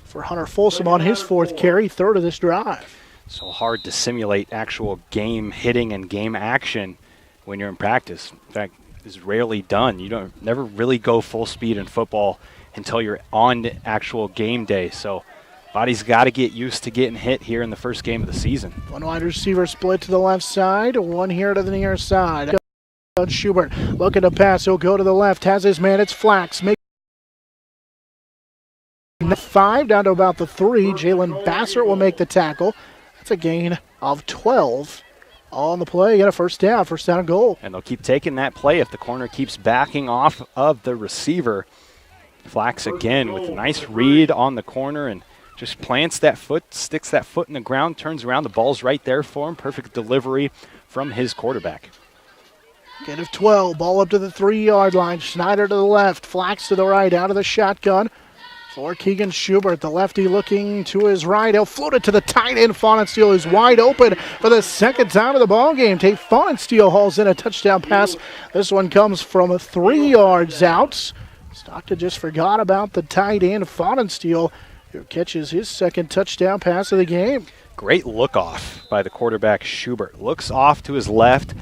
for Hunter Folsom on his 4th carry, 3rd of this drive. So hard to simulate actual game hitting and game action when you're in practice. In fact, it's rarely done. You never really go full speed in football until you're on the actual game day. So body's got to get used to getting hit here in the first game of the season. One wide receiver split to the left side, one here to the near side. Schubert looking to pass. He'll go to the left, has his man. It's Flax. 5 down to about the 3. Jalen Bassert will make the tackle. That's a gain of 12 on the play. And a first down and goal. And they'll keep taking that play if the corner keeps backing off of the receiver. Flax again with a nice read on the corner and just plants that foot, sticks that foot in the ground, turns around. The ball's right there for him. Perfect delivery from his quarterback. Gain of 12. Ball up to the 3-yard line. Schneider to the left. Flax to the right. Out of the shotgun for Keegan Schubert. The lefty looking to his right. He'll float it to the tight end. Faunensteel is wide open for the second time of the ball game. Tate Faunensteel hauls in a touchdown pass. This one comes from 3 yards out. Stockton just forgot about the tight end, Faunensteel, who catches his second touchdown pass of the game. Great look off by the quarterback, Schubert. Looks off to his left,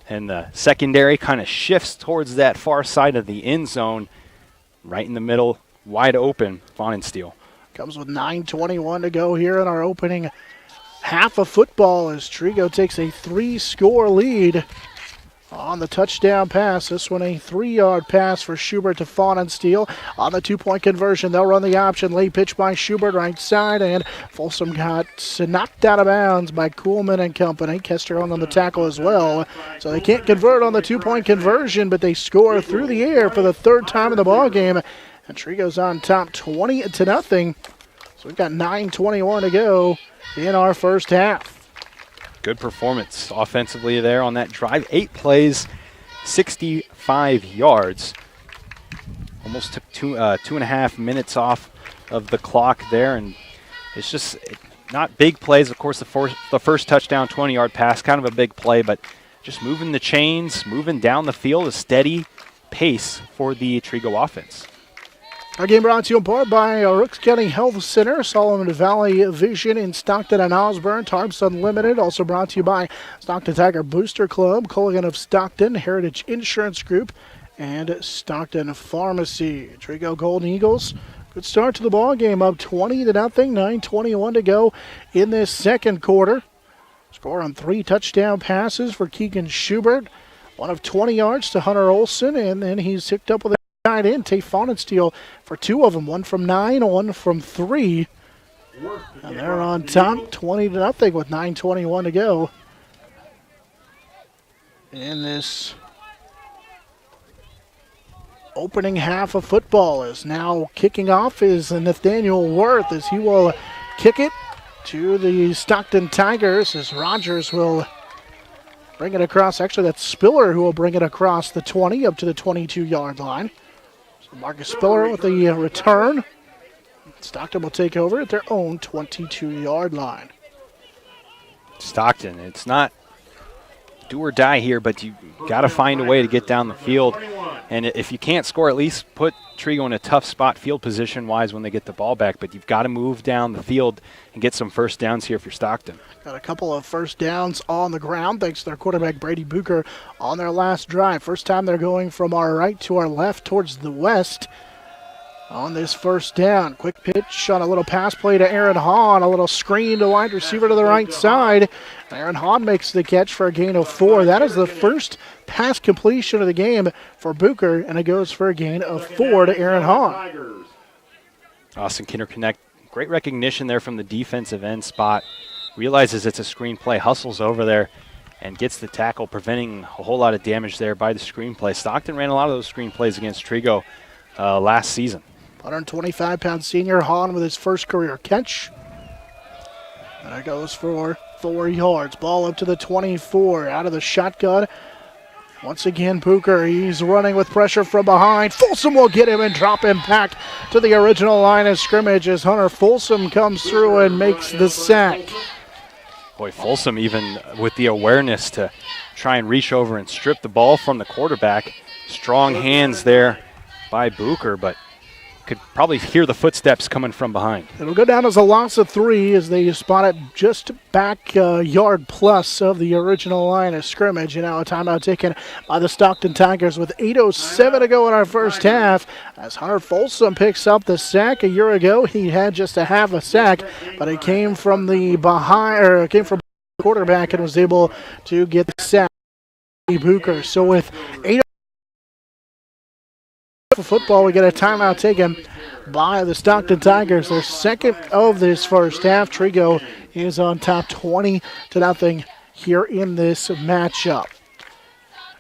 and the secondary kind of shifts towards that far side of the end zone. Right in the middle, wide open, Faunensteel. Comes with 9:21 to go here in our opening half of football as Trigo takes a 3-score lead on the touchdown pass. This one a 3-yard pass for Schubert to Faunensteel. On the 2-point conversion, they'll run the option. Late pitch by Schubert, right side, and Folsom got knocked out of bounds by Kuhlman and company. Kester on the tackle as well. So they can't convert on the 2-point conversion, but they score through the air for the 3rd time in the ball game. And Trigo's on top 20-0. So we've got 9:21 to go in our first half. Good performance offensively there on that drive. 8 plays, 65 yards. Almost took 2.5 minutes off of the clock there, and it's just not big plays. Of course, the first touchdown, 20-yard pass, kind of a big play, but just moving the chains, moving down the field, a steady pace for the Trigo offense. Our game brought to you in part by Rooks County Health Center, Solomon Valley Vision in Stockton and Osborne, Tarps Unlimited. Also brought to you by Stockton Tiger Booster Club, Culligan of Stockton, Heritage Insurance Group, and Stockton Pharmacy. Trigo Golden Eagles, good start to the ball game, up 20-0, 9:21 to go in this second quarter. Score on 3 touchdown passes for Keegan Schubert, one of 20 yards to Hunter Olson, and then he's hooked up with a tight end, Tate Faunensteel, for 2 of them, one from 9, one from 3. And they're on top, 20-0 with 9:21 to go. In this opening half of football is now kicking off is Nathaniel Worth as he will kick it to the Stockton Tigers as Rogers will bring it across. Actually, that's Spiller who will bring it across the 20 up to the 22-yard line. Marcus Spiller with the return. Stockton will take over at their own 22-yard line. Stockton, it's not do or die here, but you got to find a way to get down the field. And if you can't score, at least put Trigo in a tough spot field position-wise when they get the ball back. But you've got to move down the field and get some first downs here for Stockton. Got a couple of first downs on the ground thanks to their quarterback Brady Bucher on their last drive. First time they're going from our right to our left towards the west on this first down. Quick pitch on a little pass play to Aaron Hahn. A little screen to wide receiver to the right side. Aaron Hahn makes the catch for a gain of 4. That is the first pass completion of the game for Bucher, and it goes for a gain of 4 to Aaron Hahn. Austin Kinder Connect, great recognition there from the defensive end spot. Realizes it's a screen play, hustles over there, and gets the tackle, preventing a whole lot of damage there by the screen play. Stockton ran a lot of those screen plays against Trigo last season. 125-pound senior Hahn with his first career catch. And it goes for 4 yards. Ball up to the 24, out of the shotgun. Once again, Bucher, he's running with pressure from behind. Folsom will get him and drop him back to the original line of scrimmage as Hunter Folsom comes through and makes the sack. Boy, Folsom even with the awareness to try and reach over and strip the ball from the quarterback. Strong hands there by Bucher, but could probably hear the footsteps coming from behind. It'll go down as a loss of 3 as they spot it just back yard plus of the original line of scrimmage. And now a timeout taken by the Stockton Tigers with 8:07 to go in our first half. As Hunter Folsom picks up the sack. A year ago, he had just a half a sack, but it came from the quarterback and was able to get the sack. Bucher. So with 8 for football, we get a timeout taken by the Stockton Tigers. Their second of this first half. Trigo is on top 20-0 here in this matchup.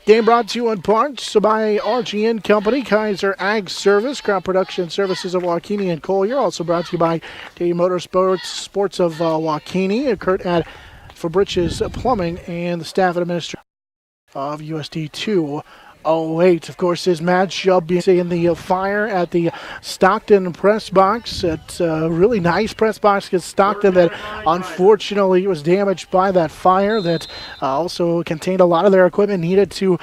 Game brought to you in part by RGN Company, Kaiser Ag Service, Crop Production Services of Waukene and Collier. Also brought to you by Day Motorsports Sports of Waukene, Kurt at Fabrich's Plumbing, and the staff and administration of USD 208. Of course, this matchup is in the fire at the Stockton press box. It's a really nice press box against Stockton that unfortunately was damaged by that fire that also contained a lot of their equipment needed to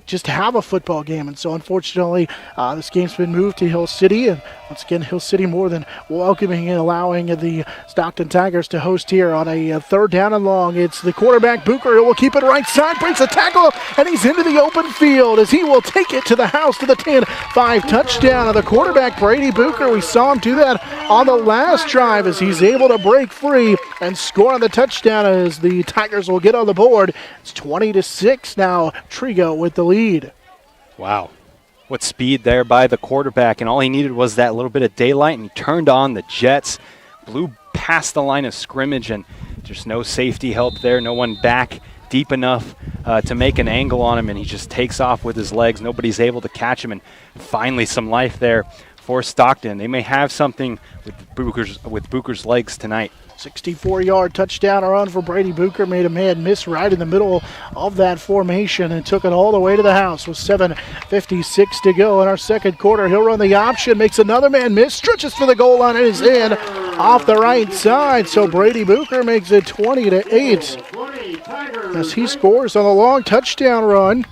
just have a football game. And so unfortunately, this game's been moved to Hill City. And once again, Hill City more than welcoming and allowing the Stockton Tigers to host here on a third down and long. It's the quarterback, Bucher, who will keep it right side, breaks the tackle, and he's into the open field as he will take it to the house to the 10-5 touchdown of the quarterback, Brady Bucher. We saw him do that on the last drive as he's able to break free and score on the touchdown as the Tigers will get on the board. It's 20-6 now. Trigo with the lead. Wow. What speed there by the quarterback, and all he needed was that little bit of daylight, and he turned on the jets, blew past the line of scrimmage, and just no safety help there, no one back deep enough to make an angle on him, and he just takes off with his legs. Nobody's able to catch him, and finally some life there for Stockton. They may have something with Bucher's legs tonight. 64-yard touchdown run for Brady Bucher. Made a man miss right in the middle of that formation and took it all the way to the house with 7:56 to go in our second quarter. He'll run the option, makes another man miss, stretches for the goal line and is in off the right side. So Brady Bucher makes it 20-8 as he scores on a long touchdown run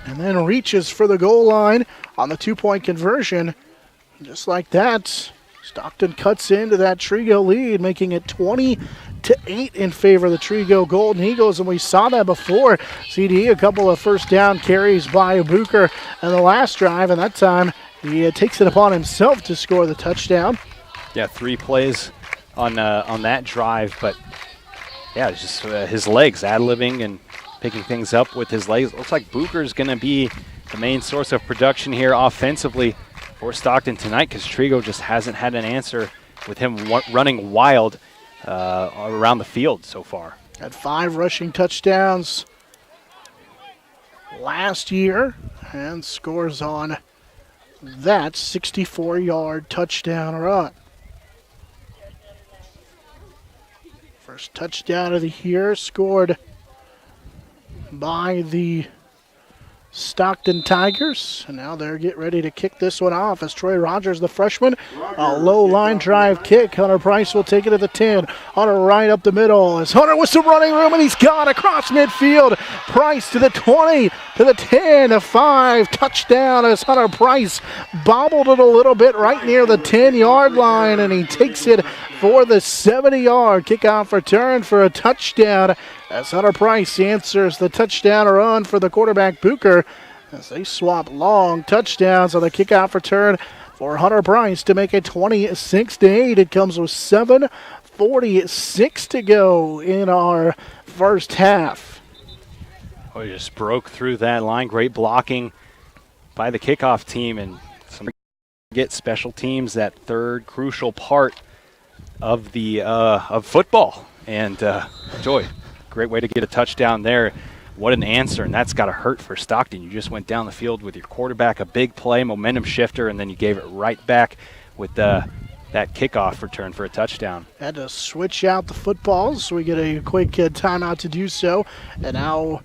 and then reaches for the goal line on the two-point conversion. Just like that, Stockton cuts into that Trigo lead, making it 20-8 in favor of the Trigo Golden Eagles. And we saw that before. CD, a couple of first down carries by Bucher in the last drive, and that time he takes it upon himself to score the touchdown. Yeah, 3 plays on that drive, but yeah, it's just his legs, ad-libbing and picking things up with his legs. Looks like Bucher's going to be the main source of production here offensively for Stockton tonight, because Trigo just hasn't had an answer with him running wild around the field so far. Had 5 rushing touchdowns last year and scores on that 64-yard touchdown run. First touchdown of the year scored by the Stockton Tigers, and now they're getting ready to kick this one off as Troy Rogers, the freshman, a low line drive kick. Hunter Price will take it at the 10. Hunter right up the middle as Hunter with some running room, and he's gone across midfield. Price to the 20, to the 10, a 5 touchdown as Hunter Price bobbled it a little bit right near the 10-yard line, and he takes it for the 70-yard kickoff return for a touchdown as Hunter Price answers the touchdown run for the quarterback Bucher as they swap long touchdowns on the kickoff return for Hunter Price to make it 26-8. It comes with 7:46 to go in our first half. Oh, he just broke through that line. Great blocking by the kickoff team, and get special teams, that third crucial part of the of football. And Joy, great way to get a touchdown there. What an answer, and that's got to hurt for Stockton. You just went down the field with your quarterback, a big play, momentum shifter, and then you gave it right back with that kickoff return for a touchdown. Had to switch out the footballs, so we get a quick timeout to do so. And now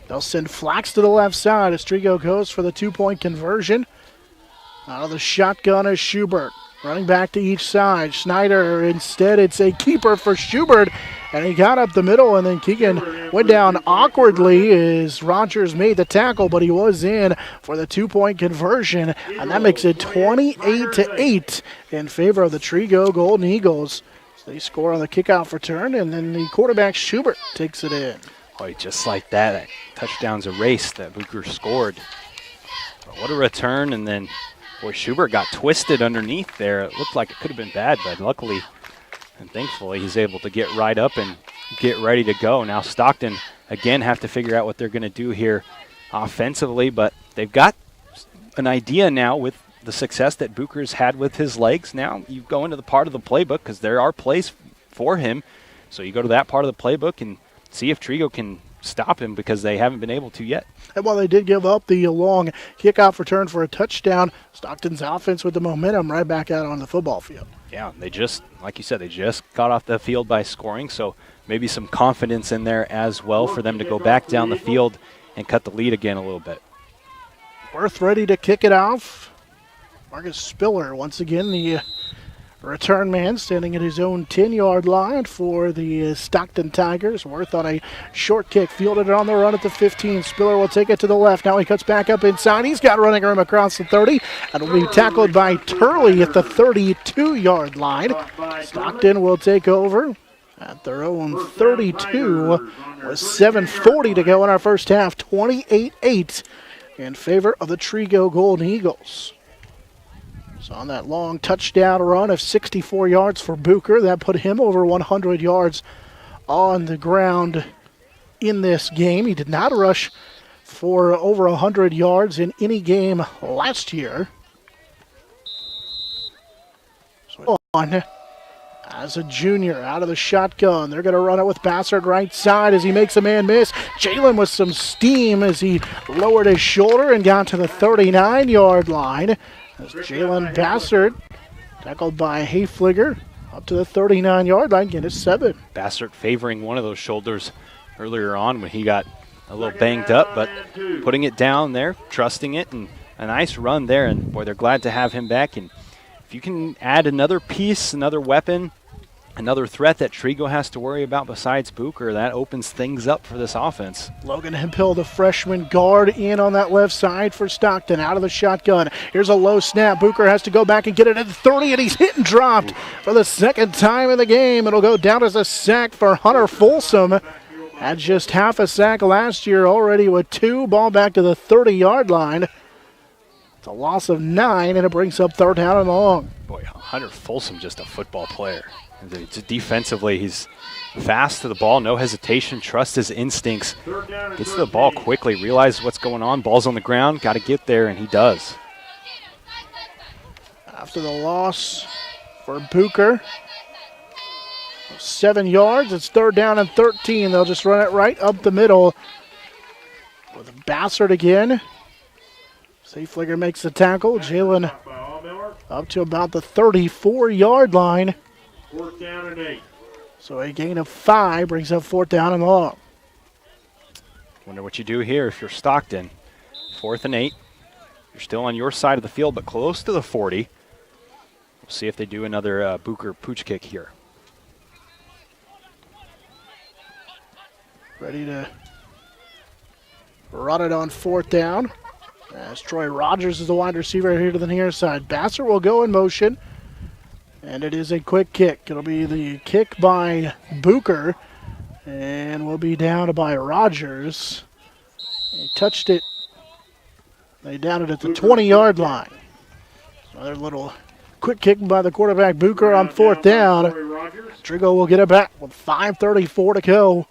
they'll send Flax to the left side as Trigo goes for the 2-point conversion. Out of the shotgun is Schubert. Running back to each side. Schneider, instead it's a keeper for Schubert. and he got up the middle, and then Keegan went down awkwardly as Rogers made the tackle, but he was in for the 2-point conversion, and that makes it 28-8 in favor of the Trigo Golden Eagles. So they score on the kickoff return, and then the quarterback Schubert takes it in. Boy, just like that touchdown's erased that Booker scored. But what a return, and then, boy, Schubert got twisted underneath there. It looked like it could have been bad, but luckily and thankfully he's able to get right up and get ready to go. Now Stockton, again, have to figure out what they're going to do here offensively, but they've got an idea now with the success that Booker's had with his legs. Now you go into the part of the playbook because there are plays for him. So you go to that part of the playbook and see if Trigo can stop him because they haven't been able to yet. And while they did give up the long kickoff return for a touchdown, Stockton's offense with the momentum right back out on the football field. Yeah, they just, like you said, they just got off the field by scoring, so maybe some confidence in there as well for them to go back down the field and cut the lead again a little bit. Worth ready to kick it off. Marcus Spiller, once again, the return man, standing at his own 10-yard line for the Stockton Tigers. Worth on a short kick, fielded it on the run at the 15. Spiller will take it to the left. Now he cuts back up inside. He's got running room across the 30, and will be tackled by Turley at the 32-yard line. Stockton will take over at their own 32 with 7:40 to go in our first half. 28-8 in favor of the Trigo Golden Eagles. So on that long touchdown run of 64 yards for Booker, that put him over 100 yards on the ground in this game. He did not rush for over 100 yards in any game last year. So on as a junior out of the shotgun. They're going to run it with Bassard right side as he makes a man miss. Jalen with some steam as he lowered his shoulder and got to the 39-yard line. As Jalen Bassert, tackled by Hayfliger, up to the 39-yard line, get a 7. Bassert favoring one of those shoulders earlier on when he got a little banged up, but putting it down there, trusting it, and a nice run there. And, boy, they're glad to have him back. And if you can add another piece, another weapon, another threat that Trigo has to worry about besides Booker, that opens things up for this offense. Logan Hemphill, the freshman guard, in on that left side for Stockton, out of the shotgun. Here's a low snap. Booker has to go back and get it at the 30, and he's hit and dropped for the second time in the game. It'll go down as a sack for Hunter Folsom. Had just half a sack last year, already with 2. Ball back to the 30-yard line. It's a loss of 9, and it brings up third down and long. Boy, Hunter Folsom, just a football player. Defensively, he's fast to the ball, no hesitation, trusts his instincts, gets to the ball quickly, realizes what's going on, ball's on the ground, got to get there, and he does. After the loss for Booker, 7 yards, it's third down and 13. They'll just run it right up the middle with Bassert again. Seaflicker makes the tackle. Jalen up to about the 34-yard line. Fourth down and 8. So a gain of 5 brings up fourth down and long. Wonder what you do here if you're Stockton. 4th and 8. You're still on your side of the field, but close to the 40. We'll see if they do another Booker pooch kick here. Ready to run it on fourth down. As Troy Rogers is the wide receiver here to the near side. Bassert will go in motion. And it is a quick kick. It'll be the kick by Booker. And will be down by Rogers. He touched it. They downed it at the 20-yard line. Another little quick kick by the quarterback Booker on fourth down. Trigo will get it back with 5:34 to go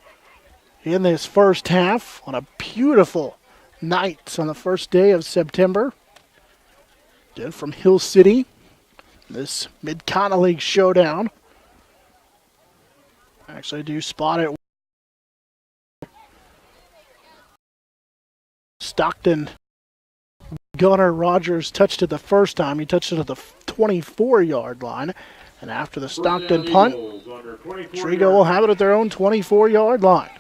in this first half on a beautiful night on the first day of September. Then from Hill City. This Mid-Continent League showdown. Actually, do spot it. Stockton Gunnar Rogers touched it the first time. He touched it at the 24-yard line. And after the Stockton punt, Trigo will have it at their own 24-yard line.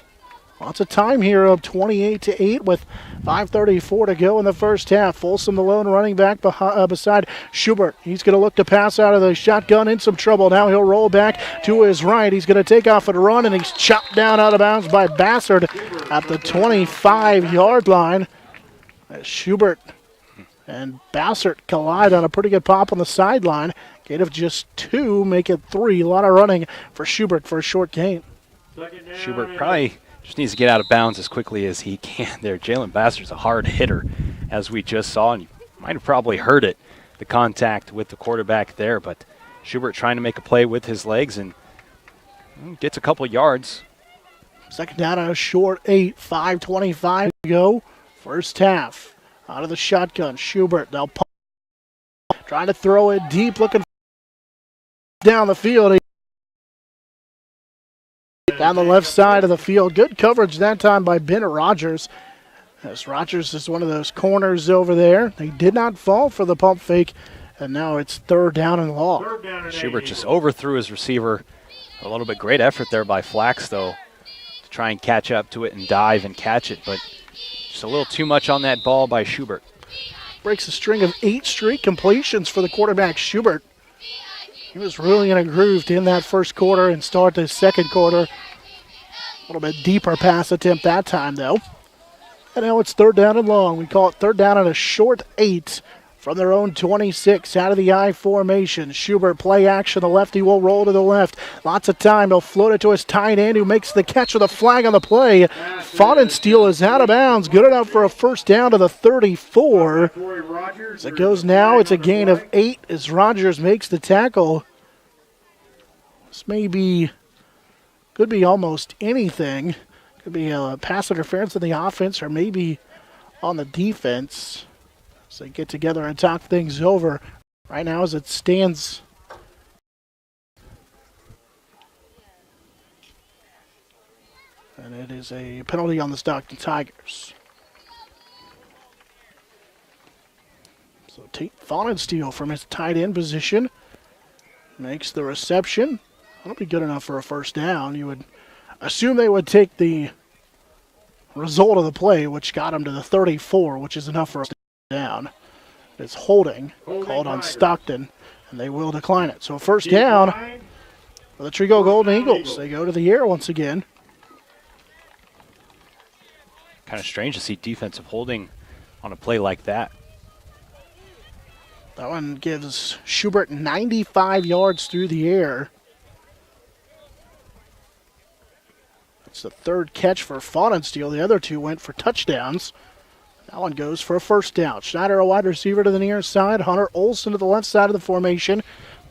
Lots of time here of 28-8 with 5:34 to go in the first half. Folsom, the lone running back beside Schubert. He's going to look to pass out of the shotgun, in some trouble. Now he'll roll back to his right. He's going to take off and run, and he's chopped down out of bounds by Bassard at the 25-yard line. As Schubert and Bassard collide on a pretty good pop on the sideline. Gain of just 2, make it 3. A lot of running for Schubert for a short gain. Schubert probably just needs to get out of bounds as quickly as he can there. Jalen Bassard's a hard hitter, as we just saw, and you might have probably heard it, the contact with the quarterback there, but Schubert trying to make a play with his legs and gets a couple yards. Second down on a short 8, 5:25 to go. First half. Out of the shotgun, Schubert. They'll pump. Trying to throw it deep, looking down the field. Down the left side of the field. Good coverage that time by Ben Rogers. As Rogers is one of those corners over there. They did not fall for the pump fake, and now it's third down and long. Schubert just overthrew his receiver a little bit. Great effort there by Flax, though, to try and catch up to it and dive and catch it, but just a little too much on that ball by Schubert. Breaks a string of 8 straight completions for the quarterback, Schubert. He was really in a groove in that first quarter and start the second quarter. A little bit deeper pass attempt that time, though. And now it's third down and long. We call it third down on a short 8 from their own 26 out of the I formation. Schubert play action. The lefty will roll to the left. Lots of time. He'll float it to his tight end who makes the catch with a flag on the play. Faunensteel is out of bounds. Good enough for a first down to the 34. As it goes now, it's a gain of 8 as Rogers makes the tackle. This could be almost anything. Could be a pass interference in the offense or maybe on the defense. So they get together and talk things over. Right now as it stands, and it is a penalty on the Stockton Tigers. So Tate Faunensteel from his tight end position makes the reception. That'll be good enough for a first down. You would assume they would take the result of the play, which got him to the 34, which is enough for a down. It's holding called on Stockton, and they will decline it. So first down for the Trigo Golden Eagles. They go to the air once again. Kind of strange to see defensive holding on a play like that. That one gives Schubert 95 yards through the air. It's the third catch for Faunensteel. The other 2 went for touchdowns. That one goes for a first down. Schneider, a wide receiver to the near side. Hunter Olson to the left side of the formation.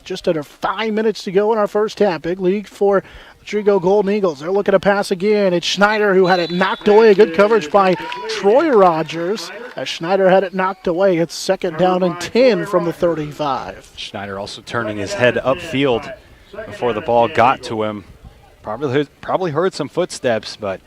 Just under 5 minutes to go in our first half. Big lead for the Trigo Golden Eagles. They're looking to pass again. It's Schneider who had it knocked away. Good coverage by Troy Rogers. As Schneider had it knocked away, it's second down and 10 from the 35. Schneider also turning his head upfield before the ball got to him. Probably heard some footsteps, but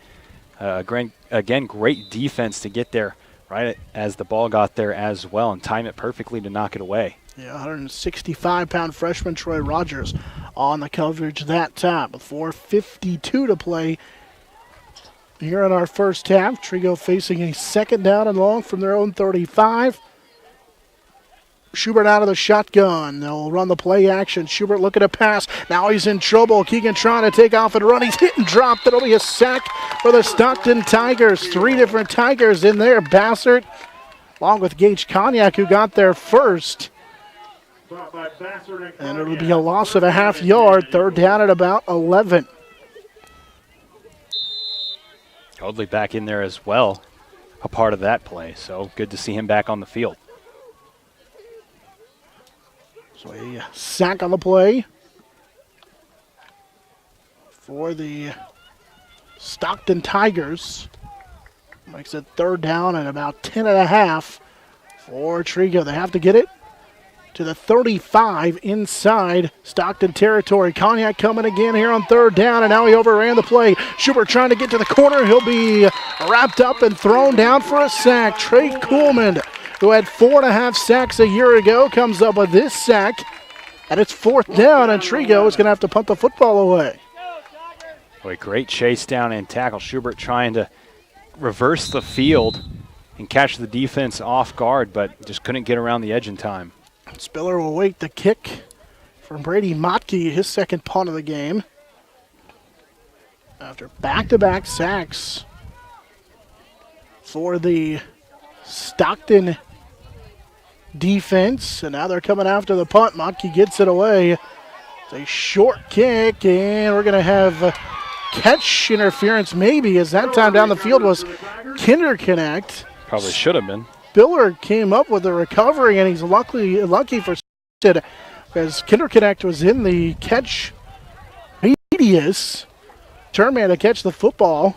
again, great defense to get there right as the ball got there as well and time it perfectly to knock it away. Yeah, 165-pound freshman Troy Rogers on the coverage that time. With 4:52 to play here in our first half. Trigo facing a second down and long from their own 35. Schubert out of the shotgun. They'll run the play action. Schubert looking to pass. Now he's in trouble. Keegan trying to take off and run. He's hit and dropped. That'll be a sack for the Stockton Tigers. 3 different Tigers in there. Bassard, along with Gage Cognac, who got there first. And it'll be a loss of a half yard. Third down at about 11. Hoadley back in there as well, a part of that play. So good to see him back on the field. So a sack on the play for the Stockton Tigers. Makes it third down and about 10.5 for Trigo. They have to get it to the 35 inside Stockton territory. Cognac coming again here on third down, and now he overran the play. Schubert trying to get to the corner. He'll be wrapped up and thrown down for a sack. Trey Kuhlman, who had 4.5 sacks a year ago, comes up with this sack. And it's fourth down, and Trigo is going to have to punt the football away. Boy, great chase down and tackle. Schubert trying to reverse the field and catch the defense off guard, but just couldn't get around the edge in time. Spiller will wait the kick from Brady Motke, his second punt of the game. After back-to-back sacks for the Stockton defense, and now they're coming after the punt. Motke gets it away. It's a short kick, and we're going to have catch interference maybe, as that time down the field was Kinderconnect. Probably should have been. Spiller came up with the recovery, and he's lucky for it, as Kinderconnect was in the catch radius. Turnman to catch the football.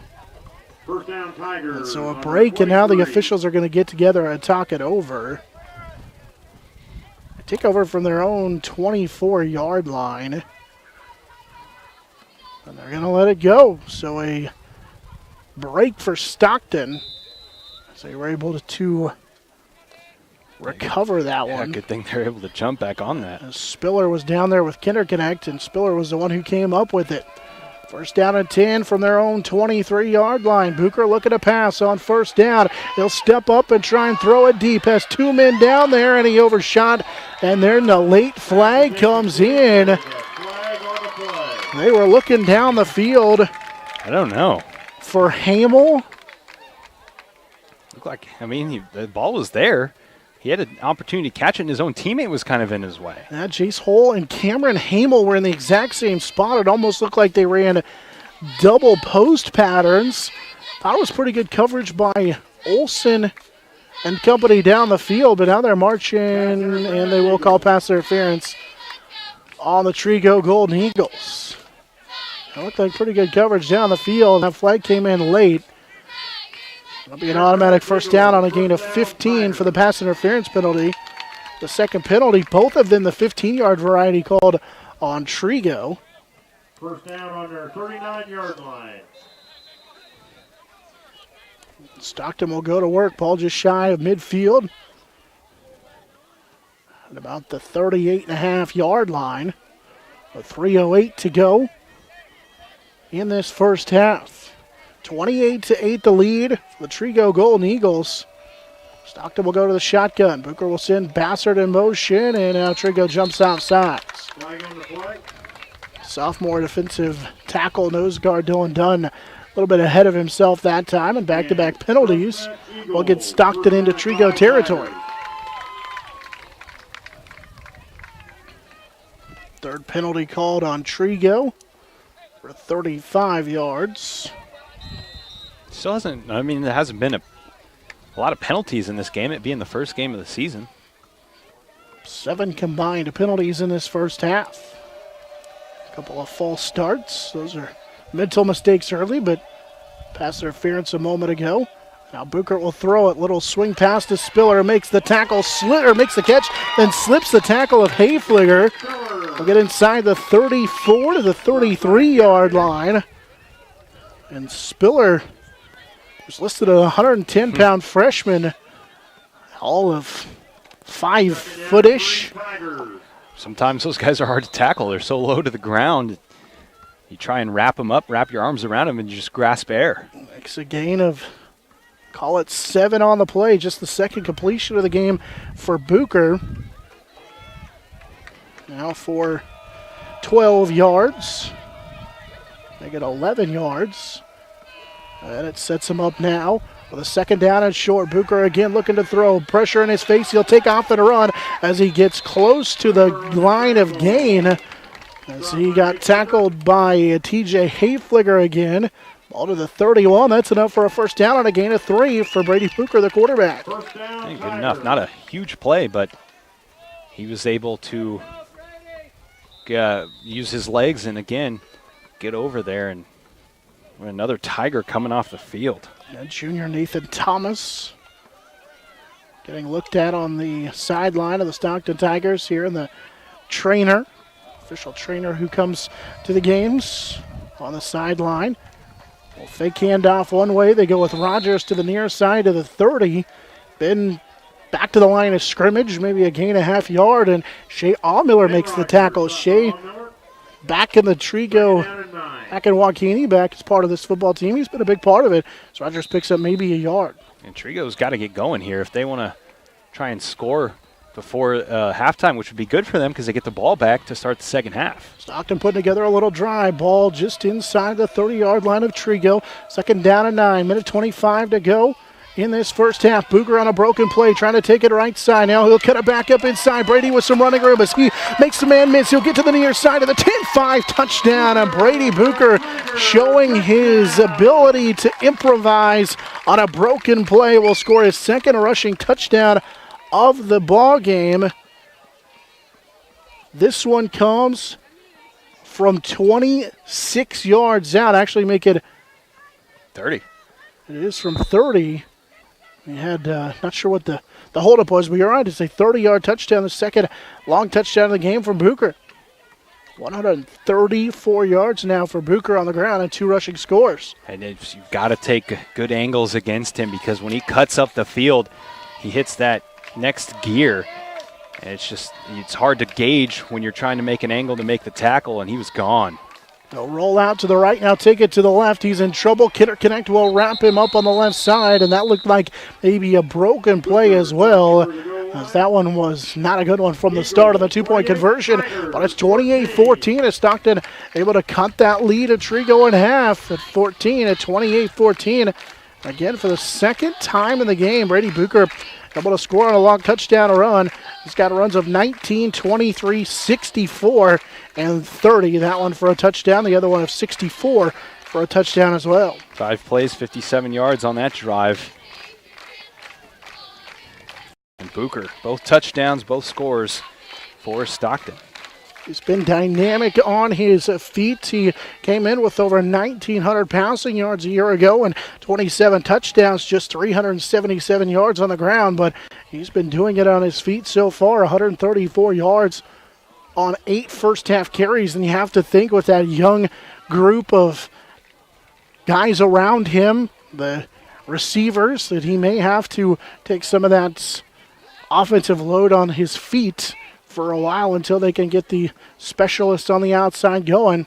First down, Tigers. And so a break, and now the officials are going to get together and talk it over. They take over from their own 24-yard line. And they're going to let it go. So a break for Stockton. So they were able to recover that one. Good thing they're able to jump back on that. As Spiller was down there with Kinderconnect, and Spiller was the one who came up with it. First down and 10 from their own 23-yard line. Bucher looking to pass on first down. He'll step up and try and throw it deep. Has two men down there, and he overshot. And then the late flag comes in. They were looking down the field. I don't know. For Hamel. Looked like, the ball was there. He had an opportunity to catch it, and his own teammate was kind of in his way. Yeah, Jace Hull and Cameron Hamel were in the exact same spot. It almost looked like they ran double post patterns. Thought it was pretty good coverage by Olsen and company down the field, but now they're marching, and they will call pass interference on the Trigo Golden Eagles. It looked like pretty good coverage down the field. That flag came in late. It'll be an automatic first down on a gain of 15 for the pass interference penalty. The second penalty, both of them the 15-yard variety, called on Trigo. First down on their 39-yard line. Stockton will go to work. Ball just shy of midfield. At about the 38.5-yard line. With 3:08 to go in this first half. 28-8 the lead for the Trigo Golden Eagles. Stockton will go to the shotgun. Booker will send Bassard in motion, and now Trigo jumps outside. Flag on the play. Sophomore defensive tackle, nose guard Dylan Dunn, a little bit ahead of himself that time, and back-to-back penalties will get Stockton into Trigo territory. Third penalty called on Trigo for 35 yards. Still hasn't, there hasn't been a lot of penalties in this game, it being the first game of the season. 7 combined penalties in this first half. A couple of false starts. Those are mental mistakes early, but pass interference a moment ago. Now Bucher will throw it. Little swing pass to Spiller. Makes the tackle, makes the catch, then slips the tackle of Hayfliger. We'll get inside the 34 to the 33-yard line. And Spiller was listed at a 110-pound freshman, all of 5-foot-ish. Sometimes those guys are hard to tackle. They're so low to the ground. You try and wrap them up, wrap your arms around them, and you just grasp air. Makes a gain of, call it 7 on the play, just the second completion of the game for Bucher. Now for 12 yards. They get 11 yards. And it sets him up now with a second down and short. Bucher again looking to throw. Pressure in his face. He'll take off and run as he gets close to the line of gain. As he got tackled by TJ Hayfliger again. Ball to the 31. That's enough for a first down and a gain of 3 for Brady Bucher, the quarterback. Good enough. Not a huge play, but he was able to use his legs and again get over there, and another Tiger coming off the field. And junior Nathan Thomas getting looked at on the sideline of the Stockton Tigers here in the trainer, official trainer who comes to the games on the sideline. Well, fake handoff one way. They go with Rogers to the near side of the 30. Then back to the line of scrimmage, maybe a gain a half yard, and Shea Allmiller makes the tackle. Shea back in the Trigo Back in Joaquini, back as part of this football team. He's been a big part of it. So Rogers picks up maybe a yard. And Trigo's got to get going here if they want to try and score before halftime, which would be good for them because they get the ball back to start the second half. Stockton putting together a little drive. Ball just inside the 30-yard line of Trigo. Second down and 9. Minute 25 to go in this first half. Booger on a broken play, trying to take it right side. Now he'll cut it back up inside. Brady with some running room as he makes the man miss. He'll get to the near side of the 10-5 touchdown. And Brady Booger showing his ability to improvise on a broken play will score his second rushing touchdown of the ball game. This one comes from 26 yards out. Actually make it 30. It is from 30. We had, not sure what the holdup was, but you're right. It's a 30-yard touchdown, the second long touchdown of the game from Booker. 134 yards now for Booker on the ground and 2 rushing scores. And you've got to take good angles against him because when he cuts up the field, he hits that next gear. And it's hard to gauge when you're trying to make an angle to make the tackle, and he was gone. They'll roll out to the right, now take it to the left. He's in trouble. Kidder Connect will wrap him up on the left side, and that looked like maybe a broken play as well, as that one was not a good one from the start of the 2-point conversion. But it's 28-14 as Stockton able to cut that lead at Trigo in half at 14 at 28-14. Again, for the second time in the game, Brady Booker able to score on a long touchdown run. He's got runs of 19, 23, 64, and 30. That one for a touchdown. The other one of 64 for a touchdown as well. 5 plays, 57 yards on that drive. And Booker, both touchdowns, both scores for Stockton. He's been dynamic on his feet. He came in with over 1,900 passing yards a year ago and 27 touchdowns, just 377 yards on the ground. But he's been doing it on his feet so far, 134 yards on 8 first-half carries. And you have to think with that young group of guys around him, the receivers, that he may have to take some of that offensive load on his feet for a while until they can get the specialists on the outside going.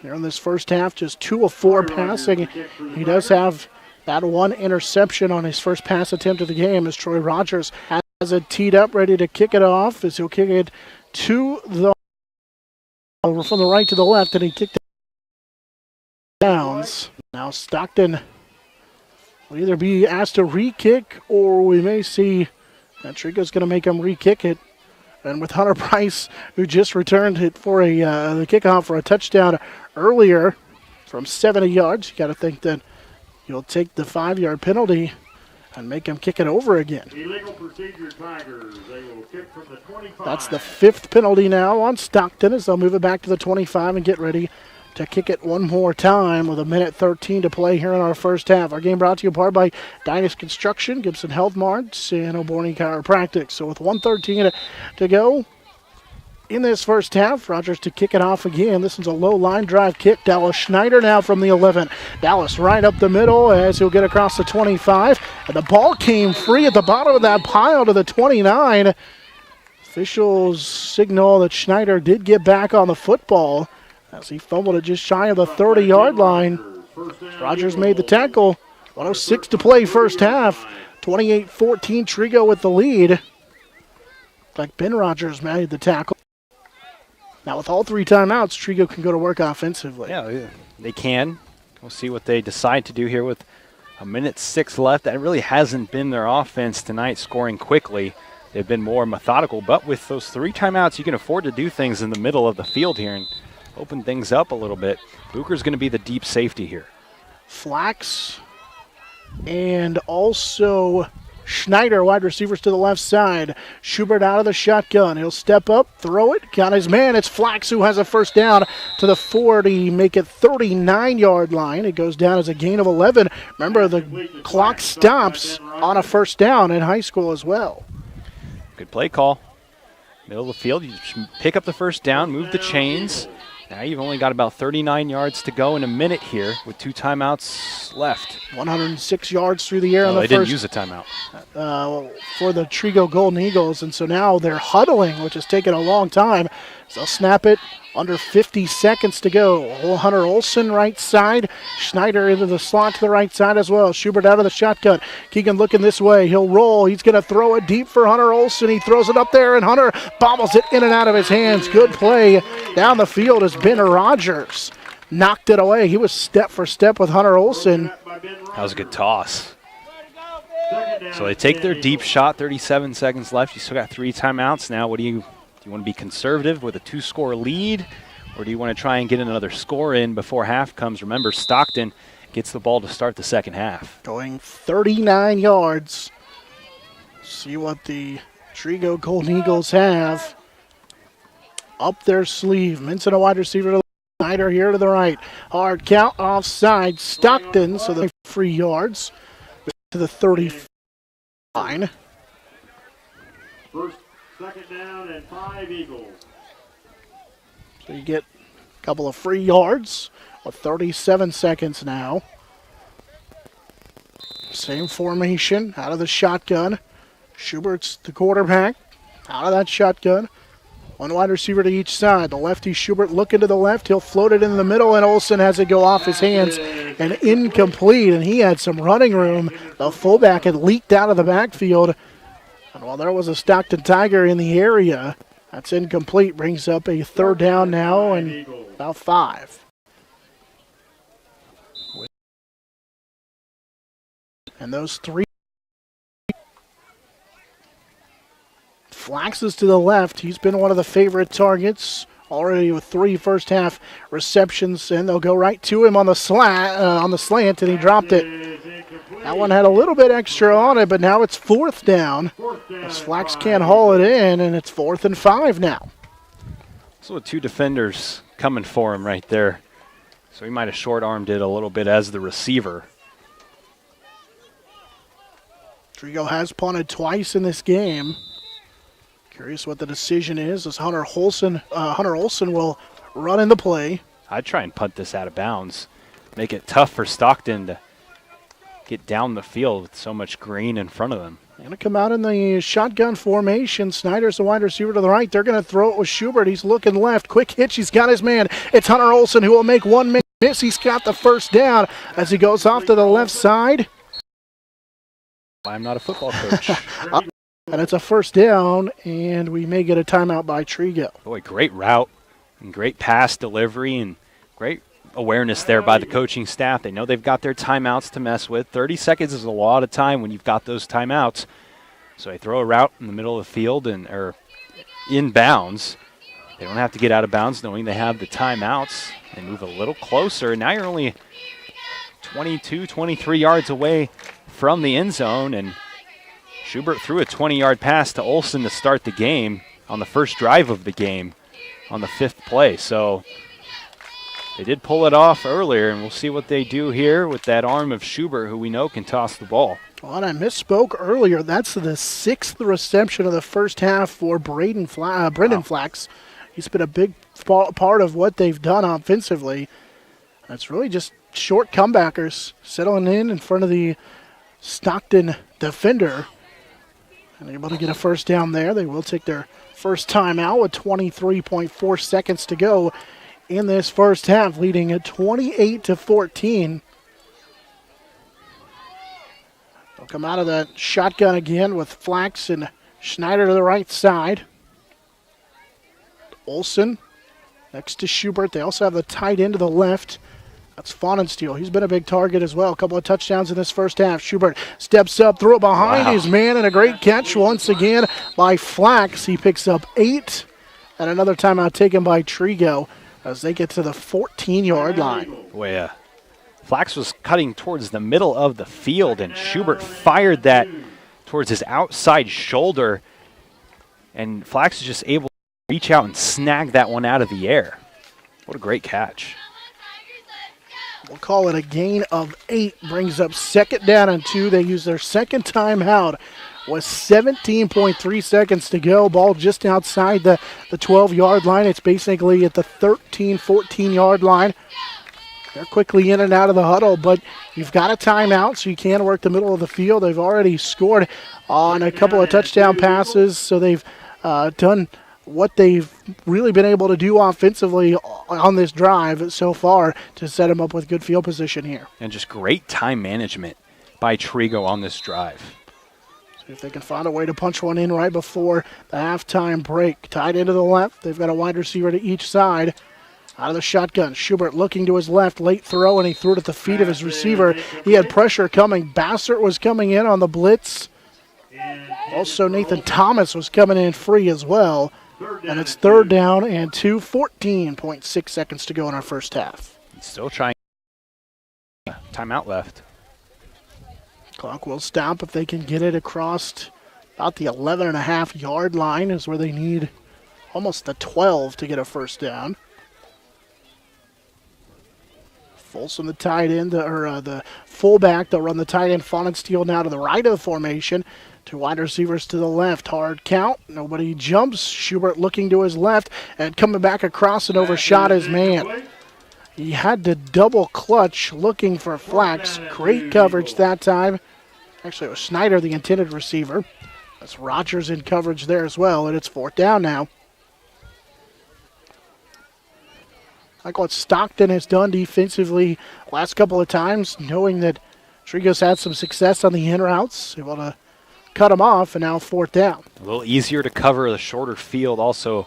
Here in this first half, just 2 of 4 passing. He does have that one interception on his first pass attempt of the game as Troy Rogers has it teed up, ready to kick it off as he'll kick it to the from the right to the left, and he kicked it downs. Now Stockton will either be asked to re-kick, or we may see that Trigo's going to make him re-kick it. And with Hunter Price, who just returned it for the kickoff for a touchdown earlier from 70 yards, you got to think that you'll take the 5-yard penalty and make him kick it over again. Illegal procedure, Tigers. They will kick from the 25. That's the 5th penalty now on Stockton as they'll move it back to the 25 and get ready to kick it one more time with 1:13 to play here in our first half. Our game brought to you in part by Dynas Construction, Gibson Health Marts, and O'Borney Chiropractic. So with 1:13 to go in this first half, Rogers to kick it off again. This one's a low line drive kick. Dallas Schneider now from the 11. Dallas right up the middle as he'll get across the 25. And the ball came free at the bottom of that pile to the 29. Officials signal that Schneider did get back on the football as he fumbled it just shy of the 30-yard line. Rogers made the tackle. 1:06 to play first half. 28-14, Trigo with the lead. Like Ben Rogers made the tackle. Now with all 3 timeouts, Trigo can go to work offensively. Yeah, they can. We'll see what they decide to do here with 1:06 left. That really hasn't been their offense tonight, scoring quickly. They've been more methodical, but with those 3 timeouts, you can afford to do things in the middle of the field here and open things up a little bit. Booker's going to be the deep safety here. Flax and also Schneider, wide receivers to the left side. Schubert out of the shotgun. He'll step up, throw it, got his man. It's Flax who has a first down to the 40, make it 39-yard line. It goes down as a gain of 11. Remember, the clock stops on a first down in high school as well. Good play call. Middle of the field, you just pick up the first down, move the chains. Now you've only got about 39 yards to go in a minute here with 2 timeouts left. 106 yards through the air on the first. They didn't use a timeout. For the Trigo Golden Eagles, and so now they're huddling, which has taken a long time. They'll snap it. Under 50 seconds to go. Hunter Olson right side. Schneider into the slot to the right side as well. Schubert out of the shotgun. Keegan looking this way. He'll roll. He's going to throw it deep for Hunter Olson. He throws it up there, and Hunter bobbles it in and out of his hands. Good play down the field as Ben Rogers knocked it away. He was step for step with Hunter Olson. That was a good toss. So they take their deep shot, 37 seconds left. You still got 3 timeouts now. Do you want to be conservative with a 2-score lead, or do you want to try and get another score in before half comes? Remember, Stockton gets the ball to start the second half. Going 39 yards. See what the Trigo Golden Eagles have up their sleeve. Minson, a wide receiver to the Snyder here to the right. Hard count offside. Stockton, so the 3 yards to the 39. First, second down, and 5 Eagles. So you get a couple of free yards with 37 seconds now. Same formation, out of the shotgun. Schubert's the quarterback, out of that shotgun. One wide receiver to each side. The lefty Schubert looking to the left. He'll float it in the middle, and Olson has it go off his hands and incomplete. And he had some running room. The fullback had leaked out of the backfield. And while there was a Stockton Tiger in the area, that's incomplete. Brings up a third down now and about 5. And those 3. Flax is to the left. He's been one of the favorite targets already with 3 first-half receptions, and they'll go right to him on the slant, and he dropped it. That one had a little bit extra on it, but now it's 4th down. As Flax can't haul it in, and it's 4th and 5 now. So 2 defenders coming for him right there. So he might have short-armed it a little bit as the receiver. Trigo has punted twice in this game. Curious what the decision is as Hunter Olson will run in the play. I'd try and punt this out of bounds. Make it tough for Stockton to get down the field with so much green in front of them. They're going to come out in the shotgun formation. Snyder's the wide receiver to the right. They're going to throw it with Schubert. He's looking left. Quick hitch. He's got his man. It's Hunter Olson who will make one miss. He's got the first down as he goes off to the left side. I'm not a football coach. And it's a first down, and we may get a timeout by Trigo. Boy, great route and great pass delivery and great awareness there by the coaching staff. They know they've got their timeouts to mess with. 30 seconds is a lot of time when you've got those timeouts. So they throw a route in the middle of the field or in bounds. They don't have to get out of bounds knowing they have the timeouts. They move a little closer. Now you're only 22, 23 yards away from the end zone, and Schubert threw a 20-yard pass to Olson to start the game on the first drive of the game on the 5th play. So they did pull it off earlier, and we'll see what they do here with that arm of Schubert, who we know can toss the ball. Well, and I misspoke earlier. That's the 6th reception of the first half for Brendan Flax. He's been a big part of what they've done offensively. It's really just short comebackers settling in front of the Stockton defender. And able to get a first down there. They will take their first time out with 23.4 seconds to go in this first half, leading at 28-14. They'll come out of that shotgun again with Flax and Schneider to the right side. Olson next to Schubert. They also have the tight end to the left. That's Fahnensteel. He's been a big target as well. A couple of touchdowns in this first half. Schubert steps up, threw it behind his man, and a great catch once again by Flax. He picks up 8, and another timeout taken by Trigo as they get to the 14-yard line. Boy, Flax was cutting towards the middle of the field, and Schubert fired that towards his outside shoulder, and Flax is just able to reach out and snag that one out of the air. What a great catch. We'll call it a gain of 8. Brings up 2nd down and 2. They use their second timeout with 17.3 seconds to go. Ball just outside the 12-yard line. It's basically at the 13, 14-yard line. They're quickly in and out of the huddle, but you've got a timeout, so you can work the middle of the field. They've already scored on a couple of touchdown passes, so they've done what they've really been able to do offensively on this drive so far to set them up with good field position here. And just great time management by Trigo on this drive. See if they can find a way to punch one in right before the halftime break. Tied into the left. They've got a wide receiver to each side. Out of the shotgun, Schubert looking to his left, late throw, and he threw it at the feet of his receiver. He had pressure coming. Bassert was coming in on the blitz. Also, Nathan Thomas was coming in free as well. And it's third down and 14.6 seconds to go in our first half. Still trying. Timeout left. Clock will stop if they can get it across about the 11.5-yard line is where they need almost the 12 to get a first down. Folsom, the tight end, or the fullback, they'll run the tight end. Fawn and Steele now to the right of the formation. Two wide receivers to the left. Hard count. Nobody jumps. Schubert looking to his left and coming back across and overshot his man. He had to double clutch looking for Flax. Great coverage that time. Actually, it was Snyder, the intended receiver. That's Rogers in coverage there as well, and it's fourth down now. Like what Stockton has done defensively last couple of times, knowing that Trigo's had some success on the in routes, able to cut him off, and now fourth down. A little easier to cover the shorter field also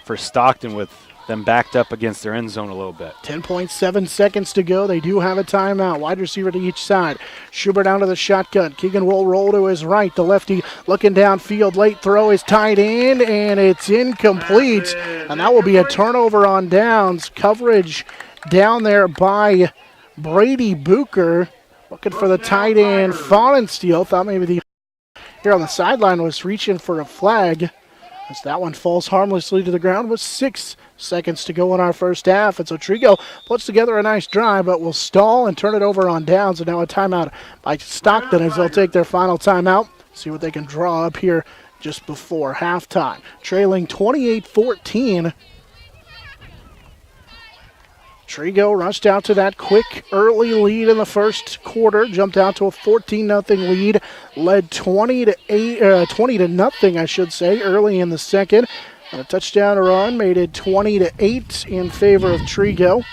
for Stockton with them backed up against their end zone a little bit. 10.7 seconds to go. They do have a timeout. Wide receiver to each side. Schubert down to the shotgun. Keegan will roll to his right. The lefty looking downfield. Late throw is tight end, and it's incomplete. And that will be a turnover on downs. Coverage down there by Brady Bucher. Looking for the tight end. Fawnensteel thought maybe the here on the sideline was reaching for a flag. As that one falls harmlessly to the ground with 6 seconds to go in our first half. And so Trigo puts together a nice drive, but will stall and turn it over on downs. And now a timeout by Stockton as they'll take their final timeout. See what they can draw up here just before halftime. Trailing 28-14. Trigo rushed out to that quick early lead in the first quarter, jumped out to a 14-0 lead, led 20-0, I should say, early in the second. And a touchdown run made it 20-8 in favor of Trigo.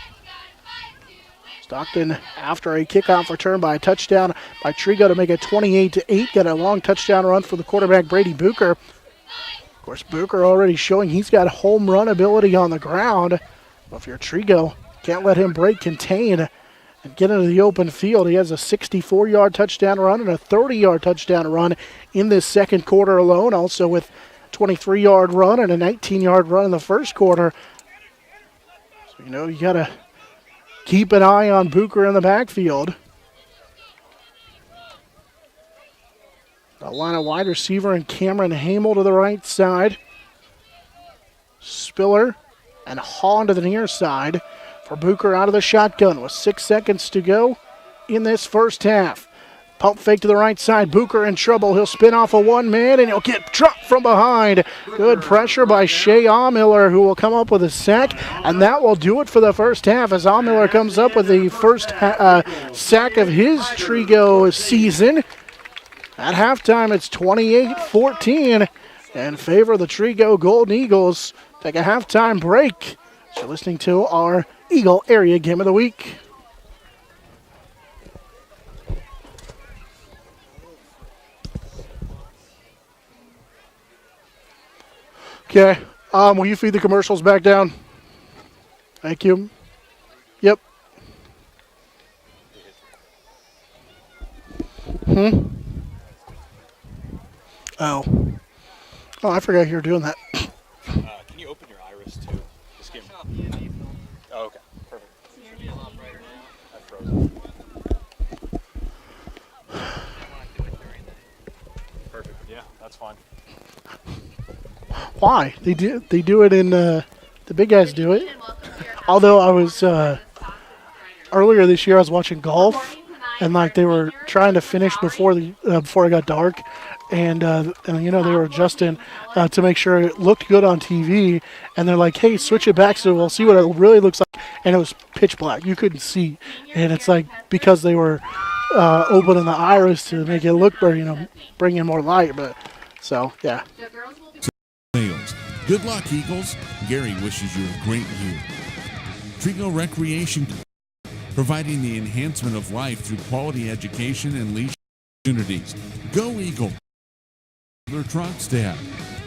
Stockton, after a kickoff return by a touchdown by Trigo to make it 28-8, got a long touchdown run for the quarterback Brady Bucher. Of course, Bucher already showing he's got home run ability on the ground. But if you're Trigo, can't let him break contain and get into the open field. He has a 64-yard touchdown run and a 30-yard touchdown run in this second quarter alone. Also with a 23-yard run and a 19-yard run in the first quarter. So, you got to keep an eye on Bucher in the backfield. A line of wide receiver and Cameron Hamel to the right side. Spiller and Hahn to the near side. For Bucher out of the shotgun with 6 seconds to go in this first half. Pump fake to the right side. Bucher in trouble. He'll spin off a one-man, and he'll get dropped from behind. Good pressure by Shea Ahmiller, who will come up with a sack, and that will do it for the first half as Ahmiller comes up with the first sack of his Trigo season. At halftime, it's 28-14 in favor of the Trigo Golden Eagles. Take a halftime break. So you're listening to our Eagle Area Game of the Week. Okay, will you feed the commercials back down? Thank you. Yep. Oh, I forgot you were doing that. Can you open your iris too? Just give me. Oh, okay. Perfect. I froze. Perfect. Yeah, that's fine. Why? They do it in the big guys do it. Although I was earlier this year I was watching golf and like they were trying to finish before it got dark and they were adjusting to make sure it looked good on TV and they're like, hey, switch it back so we'll see what it really looks like, and it was pitch black. You couldn't see, and it's like because they were opening the iris to make it look better, bring in more light, but so yeah. Sales. Good luck, Eagles. Gary wishes you a great year. Trigo Recreation, providing the enhancement of life through quality education and leisure opportunities. Go Eagles. Trotstad,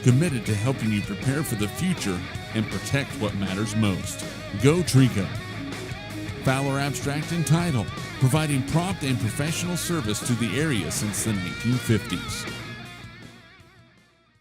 committed to helping you prepare for the future and protect what matters most. Go Trigo. Fowler Abstract and Title, providing prompt and professional service to the area since the 1950s.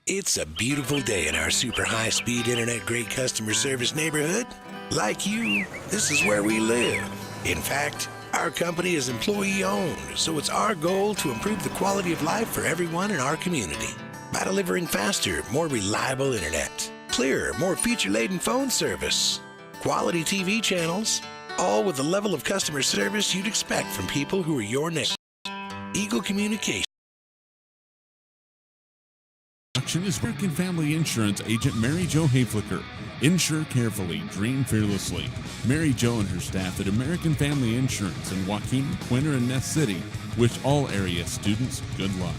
It's a beautiful day in our super high-speed internet great customer service neighborhood. Like you, this is where we live. In fact, our company is employee-owned, so it's our goal to improve the quality of life for everyone in our community by delivering faster, more reliable internet, clearer, more feature-laden phone service, quality TV channels, all with the level of customer service you'd expect from people who are your neighbors. Eagle Communications Is American Family Insurance agent Mary Jo Hayflicker. Insure carefully, dream fearlessly. Mary Jo and her staff at American Family Insurance in Joaquin, Quinter, and Ness City wish all area students good luck.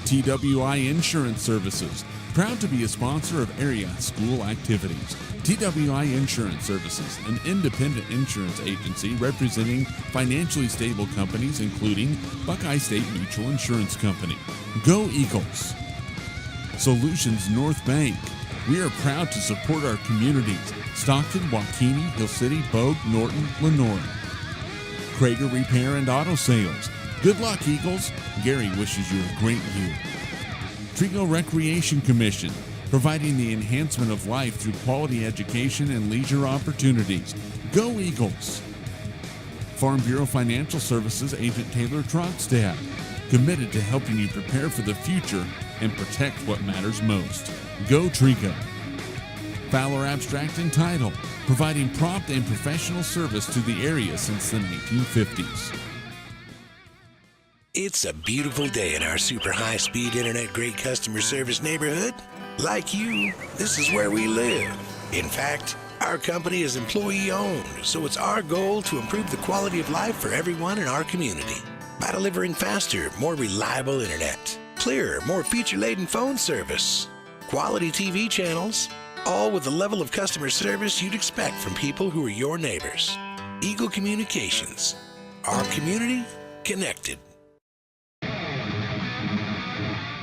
TWI Insurance Services, proud to be a sponsor of area school activities. TWI Insurance Services, an independent insurance agency representing financially stable companies including Buckeye State Mutual Insurance Company. Go Eagles! Solutions North Bank. We are proud to support our communities: Stockton, Waukene, Hill City, Bogue, Norton, Lenore. Krager Repair and Auto Sales. Good luck, Eagles. Gary wishes you a great year. Trigo Recreation Commission, providing the enhancement of life through quality education and leisure opportunities. Go Eagles. Farm Bureau Financial Services agent Taylor Trotstad, committed to helping you prepare for the future and protect what matters most. Go Trigo. Fowler Abstract and Title, providing prompt and professional service to the area since the 1950s. It's a beautiful day in our super high-speed internet great customer service neighborhood. Like you, this is where we live. In fact, our company is employee-owned, so it's our goal to improve the quality of life for everyone in our community by delivering faster, more reliable internet, clearer, more feature-laden phone service, quality TV channels, all with the level of customer service you'd expect from people who are your neighbors. Eagle Communications. Our community connected.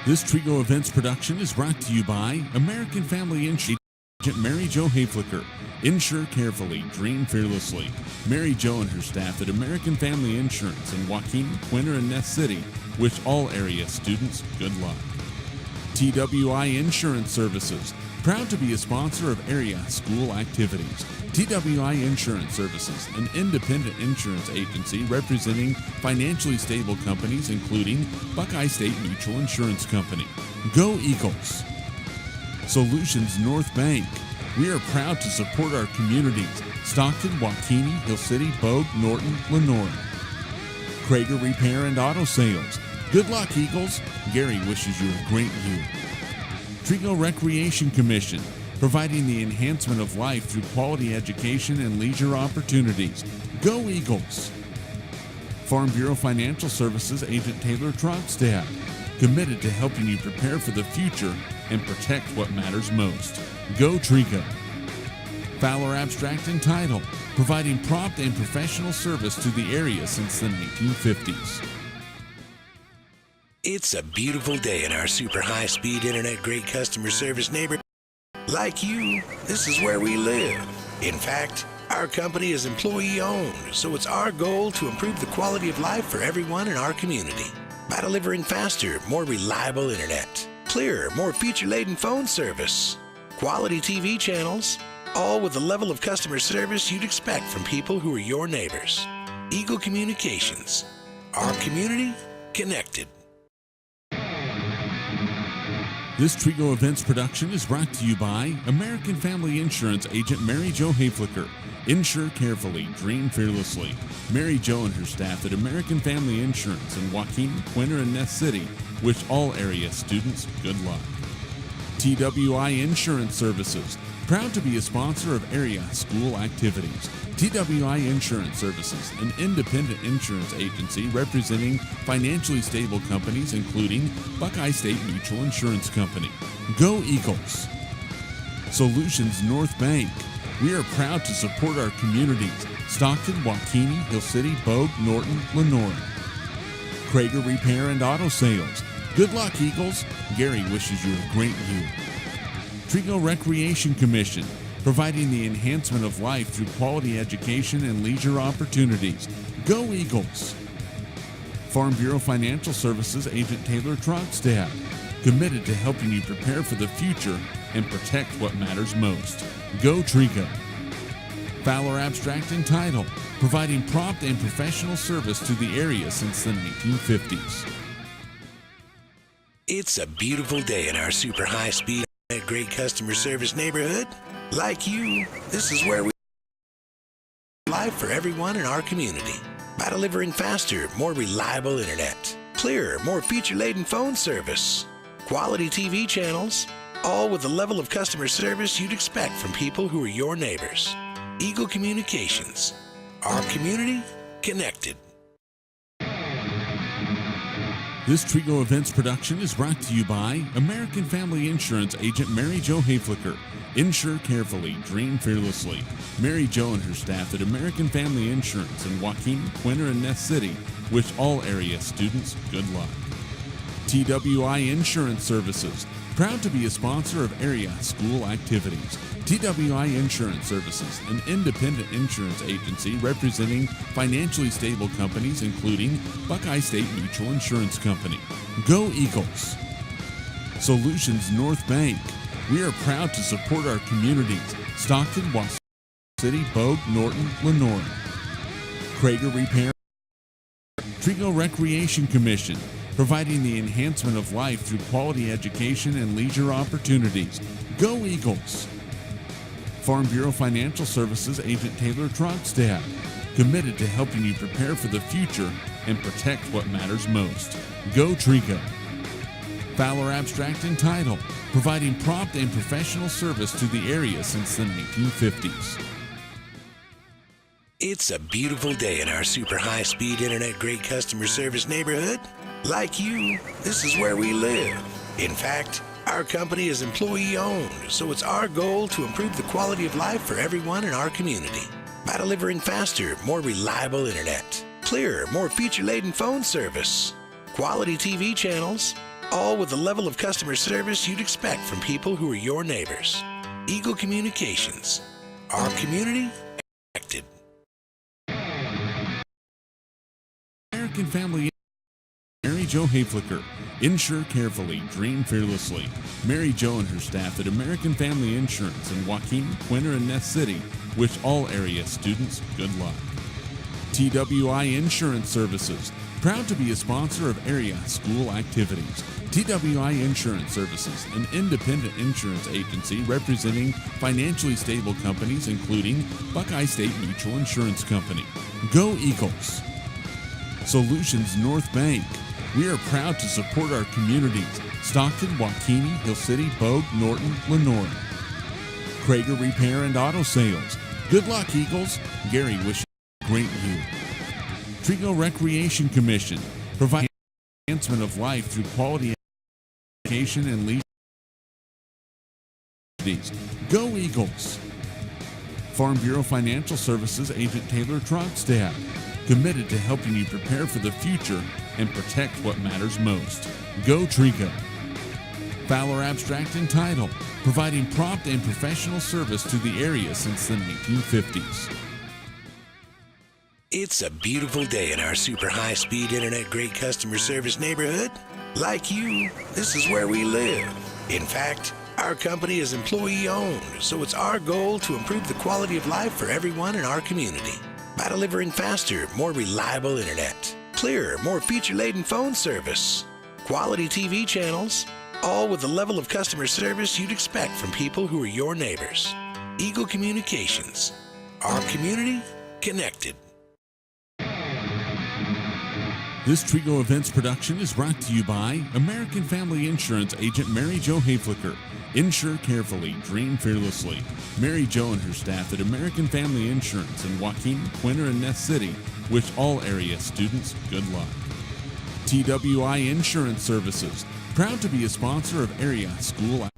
This Trigo Events production is brought to you by American Family Insurance agent Mary Jo Hayflicker. Insure carefully, dream fearlessly. Mary Jo and her staff at American Family Insurance in Joaquin, Quinter, and Ness City wish all area students good luck. TWI Insurance Services, proud to be a sponsor of area school activities. TWI Insurance Services, an independent insurance agency representing financially stable companies including Buckeye State Mutual Insurance Company. Go Eagles! Solutions North Bank. We are proud to support our communities: Stockton, Waukene, Hill City, Bogue, Norton, Lenore. Krager Repair and Auto Sales. Good luck, Eagles. Gary wishes you a great year. Trigo Recreation Commission, providing the enhancement of life through quality education and leisure opportunities. Go Eagles! Farm Bureau Financial Services agent Taylor Trotstad, committed to helping you prepare for the future and protect what matters most. Go Trigo. Fowler Abstract and Title, providing prompt and professional service to the area since the 1950s. It's a beautiful day in our super high-speed internet great customer service neighborhood. Like you, this is where we live. In fact, our company is employee-owned, so it's our goal to improve the quality of life for everyone in our community by delivering faster, more reliable internet, clearer, more feature-laden phone service, quality TV channels, all with the level of customer service you'd expect from people who are your neighbors. Eagle Communications. Our community connected. This Trigo Events production is brought to you by American Family Insurance agent Mary Jo Hayflicker. Insure carefully, dream fearlessly. Mary Jo and her staff at American Family Insurance in Joaquin, Quinter, and Ness City wish all area students good luck. TWI Insurance Services, proud to be a sponsor of area school activities. TWI Insurance Services, an independent insurance agency representing financially stable companies including Buckeye State Mutual Insurance Company. Go Eagles! Solutions North Bank. We are proud to support our communities: Stockton, Waukene, Hill City, Bogue, Norton, Lenore. Krager Repair and Auto Sales. Good luck, Eagles. Gary wishes you a great year. Trigo Recreation Commission, providing the enhancement of life through quality education and leisure opportunities. Go Eagles! Farm Bureau Financial Services Agent Taylor Trogstad, committed to helping you prepare for the future and protect what matters most. Go Trigo! Fowler Abstract and Title, providing prompt and professional service to the area since the 1950s. It's a beautiful day in our super high-speed, great customer service neighborhood. Like you, this is where we live for everyone in our community by delivering faster, more reliable internet, clearer, more feature-laden phone service, quality TV channels, all with the level of customer service you'd expect from people who are your neighbors. Eagle Communications, our community connected. This Trigo Events production is brought to you by American Family Insurance Agent Mary Jo Hayflicker. Insure carefully, dream fearlessly. Mary Jo and her staff at American Family Insurance in Waukene, Quinter, and Ness City wish all area students good luck. TWI Insurance Services, proud to be a sponsor of area school activities. TWI Insurance Services, an independent insurance agency representing financially stable companies including Buckeye State Mutual Insurance Company. Go Eagles! Solutions North Bank. We are proud to support our communities: Stockton, Waukene City, Bogue, Norton, Lenore. Krager Repair. Trigo Recreation Commission, providing the enhancement of life through quality education and leisure opportunities. Go Eagles! Farm Bureau Financial Services Agent Taylor Trogstad, committed to helping you prepare for the future and protect what matters most. Go Trigo! Fowler Abstract and Title, providing prompt and professional service to the area since the 1950s. It's a beautiful day in our super high-speed internet great customer service neighborhood. Like you, this is where we live. In fact, our company is employee-owned, so it's our goal to improve the quality of life for everyone in our community by delivering faster, more reliable internet, clearer, more feature-laden phone service, quality TV channels, all with the level of customer service you'd expect from people who are your neighbors. Eagle Communications, our community connected. American Family Mary Jo Hayflicker. Insure carefully, dream fearlessly. Mary Jo and her staff at American Family Insurance in Waukene, Quinter, and Ness City wish all area students good luck. TWI Insurance Services, proud to be a sponsor of area school activities. TWI Insurance Services, an independent insurance agency representing financially stable companies including Buckeye State Mutual Insurance Company. Go Eagles! Solutions North Bank. We are proud to support our communities: Stockton, Waukene, Hill City, Bogue, Norton, Lenore. Krager Repair and Auto Sales. Good luck, Eagles. Gary wishes you a great year. Trigo Recreation Commission, providing enhancement of life through quality education and leisure. Go Eagles! Farm Bureau Financial Services Agent Taylor Trogstad, committed to helping you prepare for the future and protect what matters most. Go Trigo! Fowler Abstract and Title, providing prompt and professional service to the area since the 1950s. It's a beautiful day in our super high-speed internet great customer service neighborhood. Like you, this is where we live. In fact, our company is employee-owned, so it's our goal to improve the quality of life for everyone in our community by delivering faster, more reliable internet, clearer, more feature-laden phone service, quality TV channels, all with the level of customer service you'd expect from people who are your neighbors. Eagle Communications, our community connected. This Trigo Events production is brought to you by American Family Insurance Agent Mary Jo Hayflicker. Insure carefully, dream fearlessly. Mary Jo and her staff at American Family Insurance in Waukene, Quinter, and Ness City wish all area students good luck. TWI Insurance Services, proud to be a sponsor of area school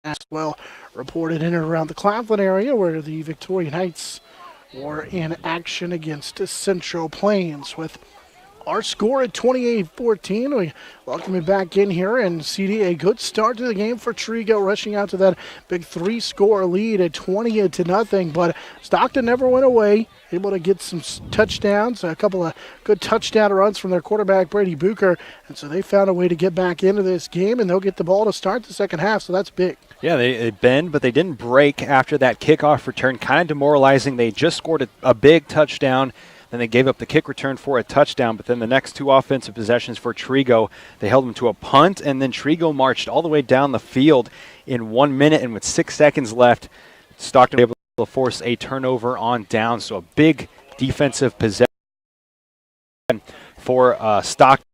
as well reported in and around the Claflin area where the Victoria Knights were in action against Central Plains with our score at 28-14. We welcome you back in here and CD a good start to the game for Trigo, rushing out to that big 3-score lead at 20-0. But Stockton never went away, able to get some touchdowns, a couple of good touchdown runs from their quarterback Brady Bucher, and so they found a way to get back into this game, and they'll get the ball to start the second half. So that's big. Yeah, they bend, but they didn't break after that kickoff return. Kind of demoralizing. They just scored a big touchdown. Then they gave up the kick return for a touchdown, but then the next two offensive possessions for Trigo, they held them to a punt, and then Trigo marched all the way down the field in 1 minute, and with 6 seconds left, Stockton was able to force a turnover on down. So a big defensive possession for Stockton.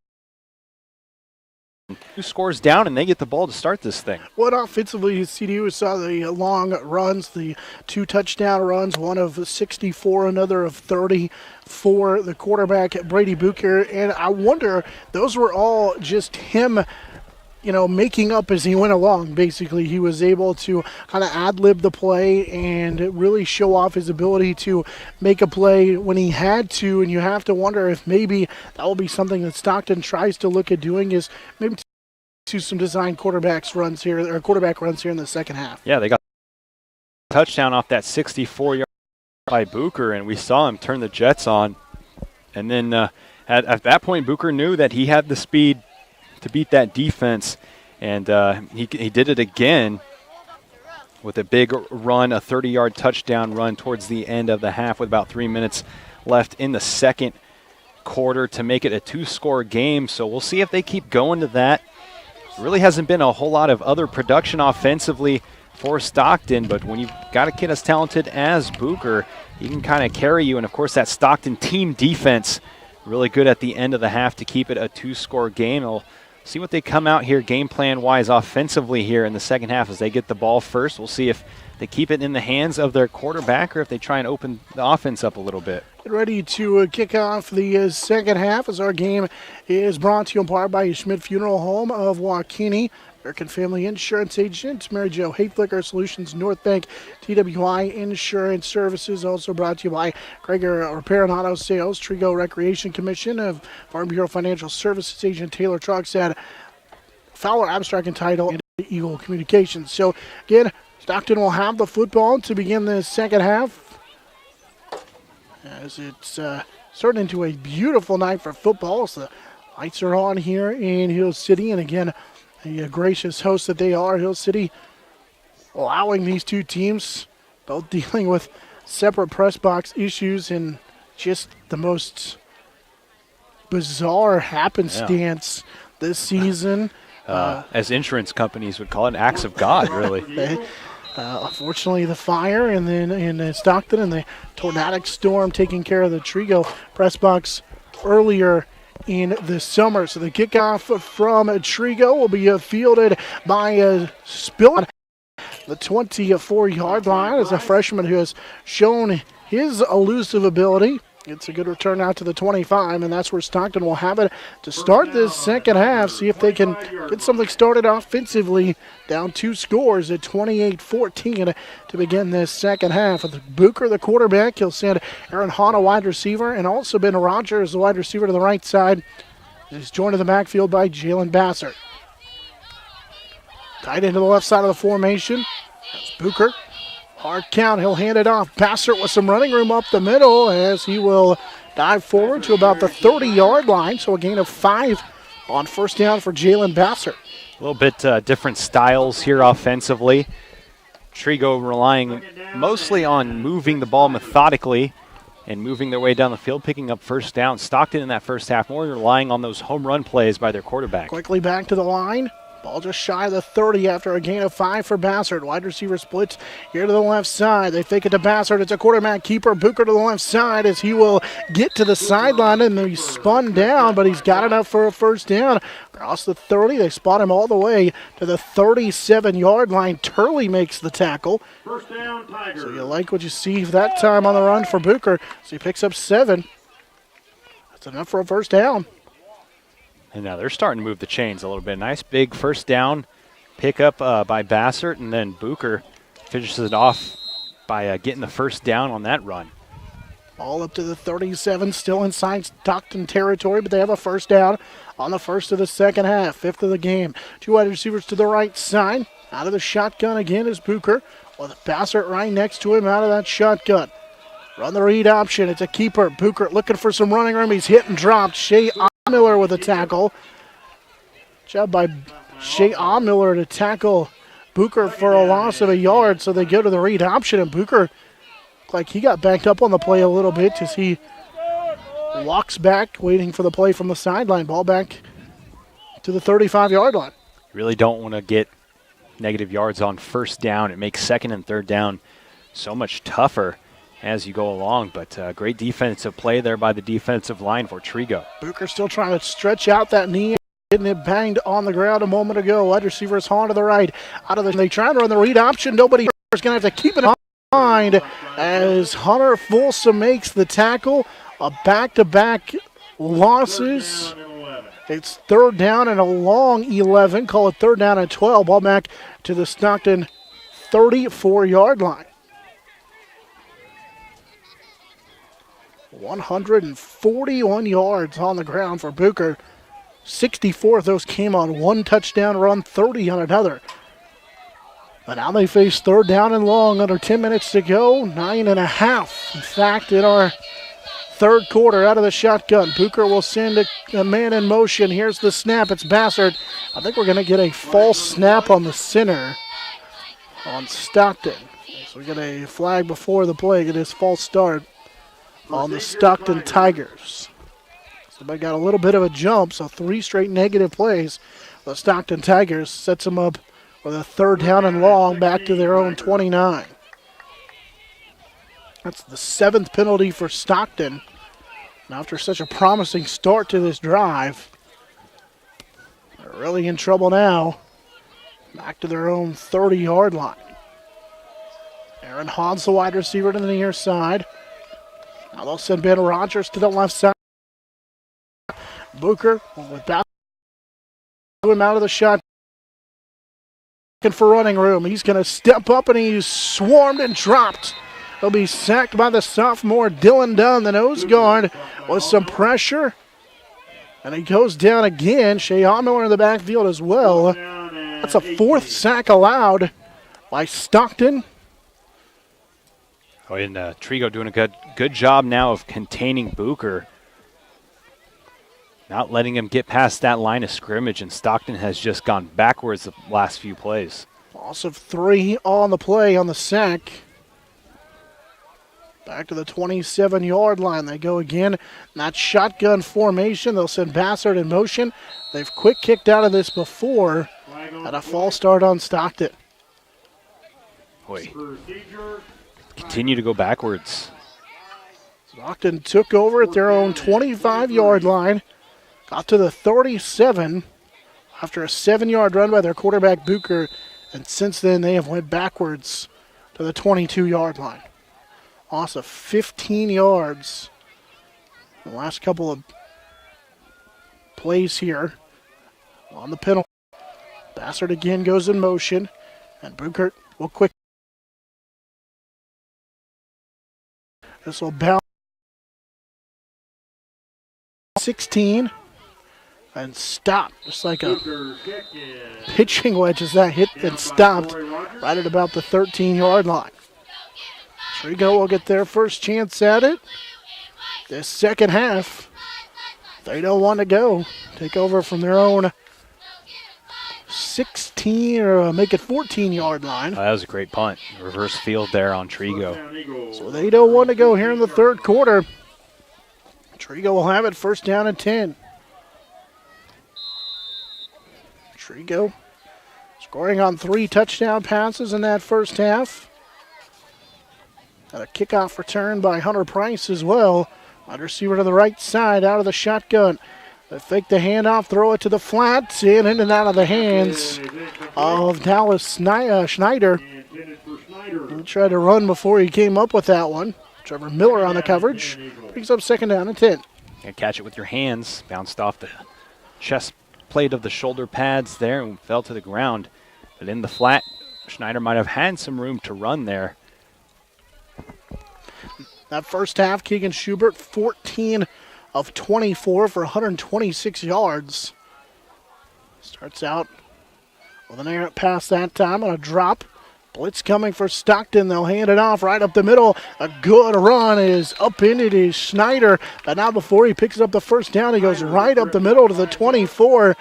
2 scores down, and they get the ball to start this thing. What offensively, CDU saw the long runs, the 2 touchdown runs, one of 64, another of 30 for the quarterback Brady Bucher, and I wonder, those were all just him, making up as he went along. Basically, he was able to kind of ad-lib the play and really show off his ability to make a play when he had to, and you have to wonder if maybe that will be something that Stockton tries to look at doing, is maybe to some design quarterback runs here in the second half. Yeah, they got a touchdown off that 64-yard by Bucher, and we saw him turn the Jets on. And then at that point, Bucher knew that he had the speed to beat that defense, and he did it again with a big run, a 30-yard touchdown run towards the end of the half with about 3 minutes left in the second quarter to make it a 2-score game. So we'll see if they keep going to that. Really hasn't been a whole lot of other production offensively for Stockton, but when you've got a kid as talented as Bucher, he can kind of carry you. And, of course, that Stockton team defense really good at the end of the half to keep it a 2-score game. We'll see what they come out here game plan-wise offensively here in the second half as they get the ball first. We'll see if they keep it in the hands of their quarterback or if they try and open the offense up a little bit. Get ready to kick off the second half as our game is brought to you in part by Schmidt Funeral Home of Waukene, American Family Insurance Agent, Mary Jo Hayflicker Solutions, North Bank, TWI Insurance Services, also brought to you by Gregor Repair and Auto Sales, Trigo Recreation Commission of Farm Bureau Financial Services Agent Taylor Truckstead, Fowler Abstract and Title, and Eagle Communications. So, again, Stockton will have the football to begin the second half, as it's starting into a beautiful night for football. So the lights are on here in Hill City, and again, the gracious host that they are, Hill City, allowing these two teams, both dealing with separate press box issues and just the most bizarre happenstance this season. As insurance companies would call it, acts of God, really. Unfortunately, the fire and then in Stockton and the tornadic storm taking care of the Trigo press box earlier in the summer. So the kickoff from Trigo will be fielded by Spill. The 24-yard line is a freshman who has shown his elusive ability. It's a good return out to the 25, and that's where Stockton will have it to start this second half. See if they can get something started offensively. Down 2 scores at 28-14 to begin this second half. With Bucher, the quarterback, he'll send Aaron Hahn, a wide receiver, and also Ben Rogers, the wide receiver, to the right side. He's joined in the backfield by Jalen Bassert. Tight into the left side of the formation. That's Bucher. Hard count, he'll hand it off. Bassert with some running room up the middle as he will dive forward to about the 30-yard line. So a gain of 5 on first down for Jalen Bassert. A little bit different styles here offensively. Trigo relying mostly on moving the ball methodically and moving their way down the field, picking up first down. Stockton in that first half more relying on those home run plays by their quarterback. Quickly back to the line. Ball just shy of the 30 after a gain of 5 for Bassert. Wide receiver splits here to the left side. They fake it to Bassert. It's a quarterback keeper. Bucher to the left side as he will get to the sideline, and he's spun down, but he's got enough for a first down. Across the 30, they spot him all the way to the 37-yard line. Turley makes the tackle. First down, Tigers. So you like what you see that time on the run for Bucher. So he picks up 7. That's enough for a first down. And now they're starting to move the chains a little bit. Nice big first down pickup by Bassert, and then Bucher finishes it off by getting the first down on that run. All up to the 37, still inside Stockton territory, but they have a first down on the first of the second half, fifth of the game. Two wide receivers to the right side. Out of the shotgun again is Bucher, with Bassert right next to him out of that shotgun. Run the read option. It's a keeper. Bucher looking for some running room. He's hit and dropped. Shea Miller with a tackle. Job by Shea Miller to tackle Bucher for a loss of a yard, so they go to the read option, and Bucher looked like he got backed up on the play a little bit as he walks back, waiting for the play from the sideline. Ball back to the 35-yard line. You really don't want to get negative yards on first down. It makes second and third down so much tougher as you go along, but great defensive play there by the defensive line for Trigo. Bucher still trying to stretch out that knee, getting it banged on the ground a moment ago. Wide receiver is on to the right. They try to run the read option. Nobody is going to have to keep it in mind as Hunter Folsom makes the tackle. A back-to-back losses. It's third down and a long 11. Call it third down and 12. Ball back to the Stockton 34-yard line. 141 yards on the ground for Bucher. 64 of those came on one touchdown run, 30 on another. But now they face third down and long, under 10 minutes to go, 9.5. In fact, in our third quarter, out of the shotgun, Bucher will send a man in motion. Here's the snap. It's Bassert. I think we're going to get a false snap on the center on Stockton. So we get a flag before the play. Get his false start on the Stockton Tigers. Somebody got a little bit of a jump, so 3 straight negative plays. The Stockton Tigers sets them up with a third down and long back to their own 29. That's the 7th penalty for Stockton. And after such a promising start to this drive, they're really in trouble now. Back to their own 30-yard line. Aaron Hans, the wide receiver, to the near side. Now they'll send Ben Rogers to the left side. Bucher with back him out of the shot. Looking for running room. He's going to step up, and he's swarmed and dropped. He'll be sacked by the sophomore Dylan Dunn, the nose guard, with some pressure. And he goes down again. Shea Miller in the backfield as well. That's a 4th sack allowed by Stockton. Oh, and Trigo doing a good job now of containing Bucher, not letting him get past that line of scrimmage, and Stockton has just gone backwards the last few plays. Loss of 3 on the play on the sack. Back to the 27-yard line. They go again. Not shotgun formation. They'll send Bassert in motion. They've quick kicked out of this before. And a false start on Stockton. Boy, continue to go backwards. Stockton took over at their own 25-yard line. Got to the 37 after a 7-yard run by their quarterback Bucher. And since then, they have went backwards to the 22-yard line. Loss of 15 yards. The last couple of plays here on the penalty. Bassert again goes in motion, and Bucher will quick. This will bounce 16 and stop, just like a pitching wedge as that hit and stopped right at about the 13-yard line. Trigo will get their first chance at it. This second half, they don't want to go. Take over from their own 16 or make it 14-yard line. That was a great punt. Reverse field there on Trigo. So they don't want to go here in the third quarter. Trigo will have it first down and 10. Trigo scoring on 3 touchdown passes in that first half. And a kickoff return by Hunter Price as well. Wide receiver to the right side out of the shotgun. They fake the handoff, throw it to the flats, in and out of the hands of Dallas Schneider. He tried to run before he came up with that one. Trevor Miller on the coverage. Brings up second down and 10. And catch it with your hands. Bounced off the chest plate of the shoulder pads there and fell to the ground. But in the flat, Schneider might have had some room to run there. That first half, Keegan Schubert, 14 of 24 for 126 yards. Starts out with an errant pass that time on a drop. Blitz coming for Stockton. They'll hand it off right up the middle. A good run is up into it is Schneider. But now before he picks up the first down, he goes right up the middle to the 24.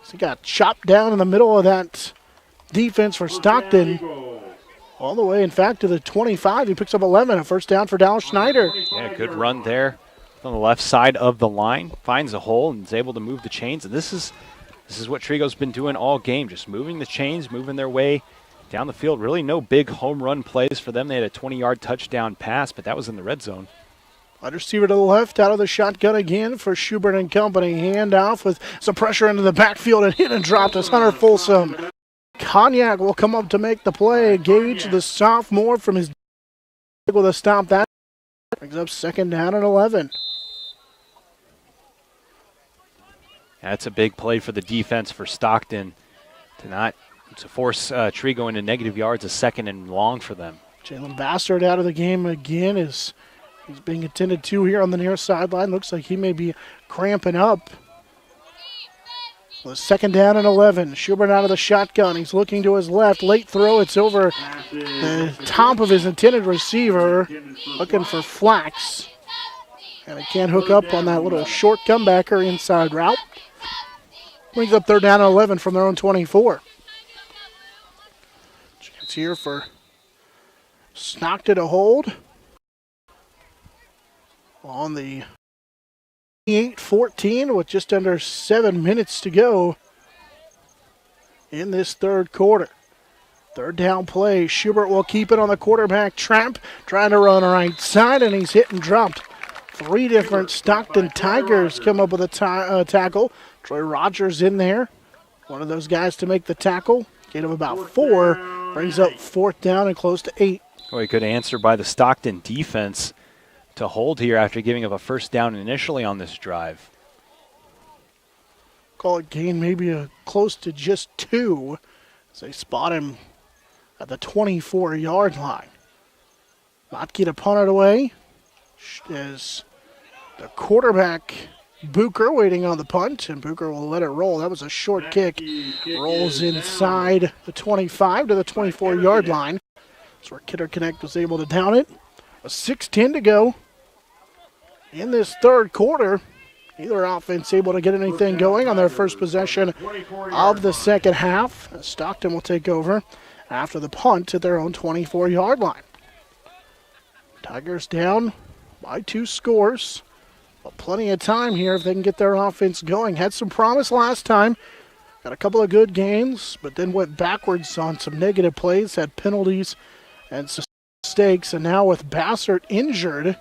So he got chopped down in the middle of that defense for Stockton. All the way, in fact, to the 25. He picks up 11, a first down for Dallas Schneider. Yeah, good run there on the left side of the line. Finds a hole and is able to move the chains. And this is what Trigo's been doing all game, just moving the chains, moving their way down the field. Really no big home run plays for them. They had a 20-yard touchdown pass, but that was in the red zone. Wide receiver to the left, out of the shotgun again for Schubert and company. Handoff with some pressure into the backfield and hit and dropped as Hunter Folsom. Cognac will come up to make the play. Gage, the sophomore from his able to stop that. Brings up second down and 11. That's a big play for the defense for Stockton to force Trigo into negative yards, a second and long for them. Jalen Bassard out of the game again as he's being attended to here on the near sideline. Looks like he may be cramping up. Well, second down and 11. Schubert out of the shotgun. He's looking to his left. Late throw. It's over the top of his intended receiver. Looking for Flax. And it can't hook up on that little short comebacker inside route. Brings up third down and 11 from their own 24. Chance here for Stockton to hold. On the 8-14 with just under 7 minutes to go in this third quarter. Third down play. Schubert will keep it on the quarterback trap, trying to run right side, and he's hit and dropped. Three different Stockton Tigers come up with a tackle. Troy Rogers in there. One of those guys to make the tackle. Get him about 4. Brings up fourth down and close to 8. Well, a good answer by the Stockton defense to hold here after giving up a first down initially on this drive. Call it gain maybe close to just 2 as they spot him at the 24-yard line. Notke to punt it away as the quarterback Bucher waiting on the punt, and Bucher will let it roll. That was a short kick. Rolls inside the 25 to the 24-yard line. That's where Kidder Connect was able to down it. A 6:10 to go in this third quarter. Neither offense able to get anything going on their first possession of the second half. Stockton will take over after the punt at their own 24-yard line. Tigers down by 2 scores. But plenty of time here if they can get their offense going. Had some promise last time. Got a couple of good games, but then went backwards on some negative plays, had penalties and mistakes. And now with Bassert injured,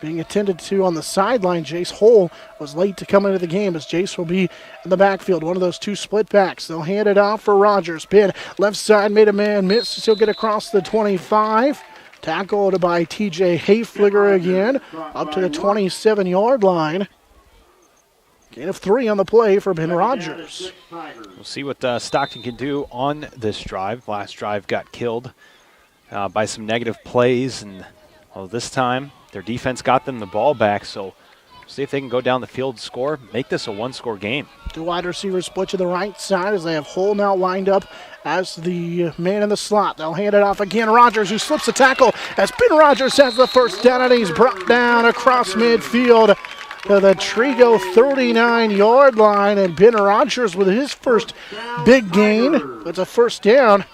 being attended to on the sideline, Jace Hull was late to come into the game as Jace will be in the backfield. One of those 2 split backs. They'll hand it off for Rogers. Pin left side, made a man miss. He'll get across the 25. Tackled by TJ Hayfliger again, up to the 27-yard line. Gain of 3 on the play for Ben Rogers. We'll see what Stockton can do on this drive. Last drive got killed by some negative plays, and well, this time their defense got them the ball back, so see if they can go down the field and score, make this a 1-score game. 2 wide receivers split to the right side as they have Hull now lined up as the man in the slot. They'll hand it off again. Rogers, who slips the tackle as Ben Rogers has the first down, and he's brought down across midfield to the Trigo 39-yard line, and Ben Rogers with his first big gain. It's a first down.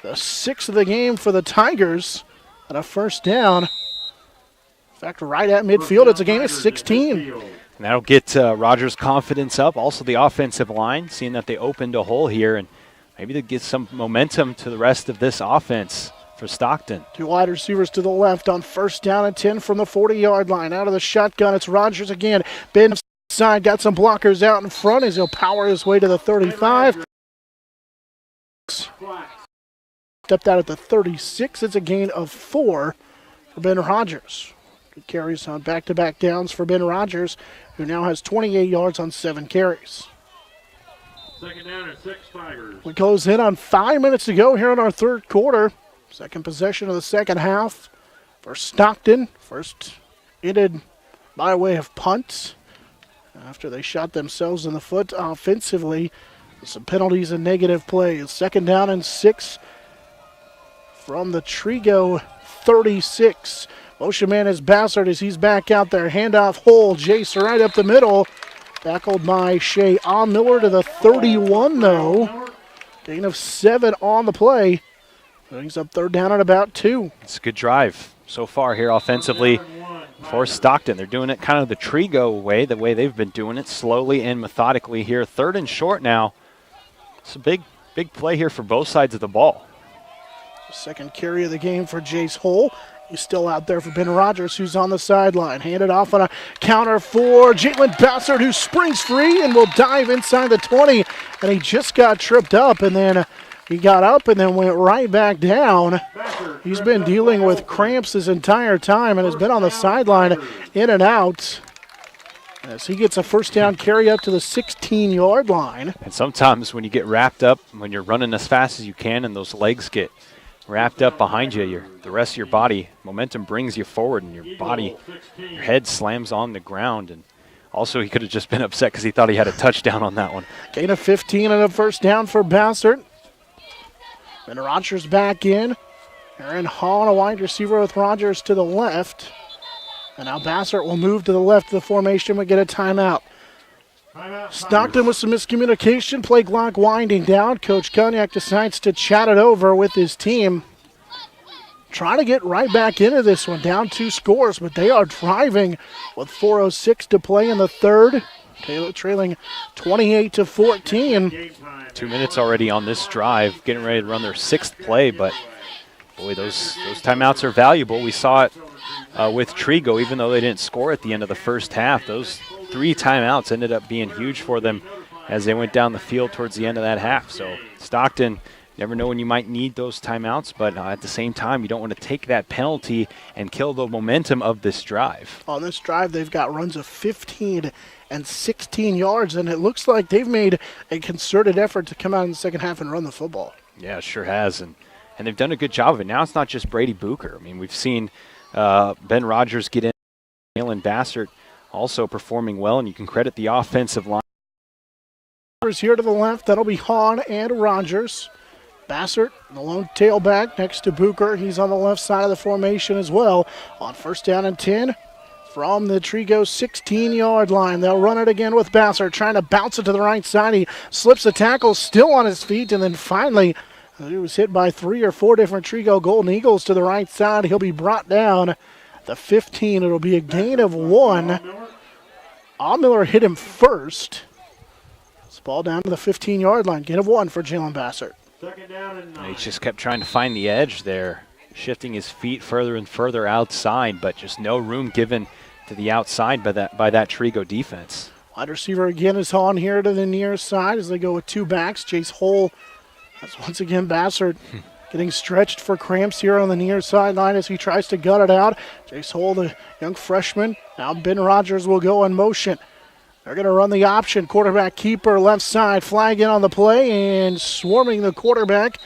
The 6th of the game for the Tigers, and a first down. In fact, right at midfield, it's a gain of 16. And that'll get Rogers' confidence up. Also the offensive line, seeing that they opened a hole here, and maybe they get some momentum to the rest of this offense for Stockton. 2 wide receivers to the left on first down and 10 from the 40-yard line. Out of the shotgun, it's Rogers again. Ben side got some blockers out in front as he'll power his way to the 35. Stepped out at the 36. It's a gain of 4 for Ben Rogers. Good carries on back-to-back downs for Ben Rogers, who now has 28 yards on 7 carries. Second down and 6 Tigers. We close in on 5 minutes to go here in our third quarter. Second possession of the second half for Stockton. First ended by way of punt after they shot themselves in the foot offensively. Some penalties and negative plays. Second down and 6 from the Trigo 36. Motion man is Bassert as he's back out there. Handoff hole. Jace right up the middle. Tackled by Shea Miller to the 31, though. Gain of 7 on the play. Brings up third down at about 2. It's a good drive so far here offensively for Stockton. They're doing it kind of the Trigo way, the way they've been doing it, slowly and methodically here. Third and short now. It's a big play here for both sides of the ball. Second carry of the game for Jace Hull. He's still out there for Ben Rogers, who's on the sideline. Handed off on a counter for Jalen Bassert, who springs free and will dive inside the 20. And he just got tripped up, and then he got up and then went right back down. He's been dealing with cramps his entire time and has been on the sideline in and out as he gets a first down carry up to the 16-yard line. And sometimes when you get wrapped up, when you're running as fast as you can and those legs get wrapped up behind you, the rest of your body, momentum brings you forward and your body, your head slams on the ground. And also he could have just been upset because he thought he had a touchdown on that one. Gain of 15 and a first down for Bassert. And Rogers back in. Aaron Hall, a wide receiver with Rogers to the left. And now Bassert will move to the left of the formation and get a timeout. Stockton with some miscommunication. Play clock winding down. Coach Cognac decides to chat it over with his team. Trying to get right back into this one. Down 2 scores, but they are driving with 4:06 to play in the third. Taylor trailing 28-14. 2 minutes already on this drive, getting ready to run their 6th play, but boy, those timeouts are valuable. We saw it with Trigo, even though they didn't score at the end of the first half. Those 3 timeouts ended up being huge for them as they went down the field towards the end of that half. So Stockton, never know when you might need those timeouts, but at the same time, you don't want to take that penalty and kill the momentum of this drive. On this drive, they've got runs of 15 and 16 yards, and it looks like they've made a concerted effort to come out in the second half and run the football. Yeah, it sure has, and they've done a good job of it. Now it's not just Brady Booker. I mean, we've seen Ben Rogers get in, Jalen Bassert also performing well, and you can credit the offensive line. Here to the left, that'll be Hahn and Rogers. Bassert, the lone tailback next to Booker. He's on the left side of the formation as well. On first down and 10 from the Trigo 16-yard line. They'll run it again with Bassert, trying to bounce it to the right side. He slips a tackle, still on his feet, and then finally he was hit by 3 or 4 different Trigo Golden Eagles to the right side. He'll be brought down the 15. It'll be a gain of 1. Miller hit him first. This ball down to the 15-yard line. Gain of 1 for Jalen Bassert. Second down and 9. He just kept trying to find the edge there, shifting his feet further and further outside, but just no room given to the outside by that Trigo defense. Wide receiver again is on here to the near side as they go with 2 backs. Chase Hull. That's once again Bassert getting stretched for cramps here on the near sideline as he tries to gut it out. Chase Hull, the young freshman. Now Ben Rogers will go in motion. They're going to run the option. Quarterback keeper left side. Flag in on the play, and swarming the quarterback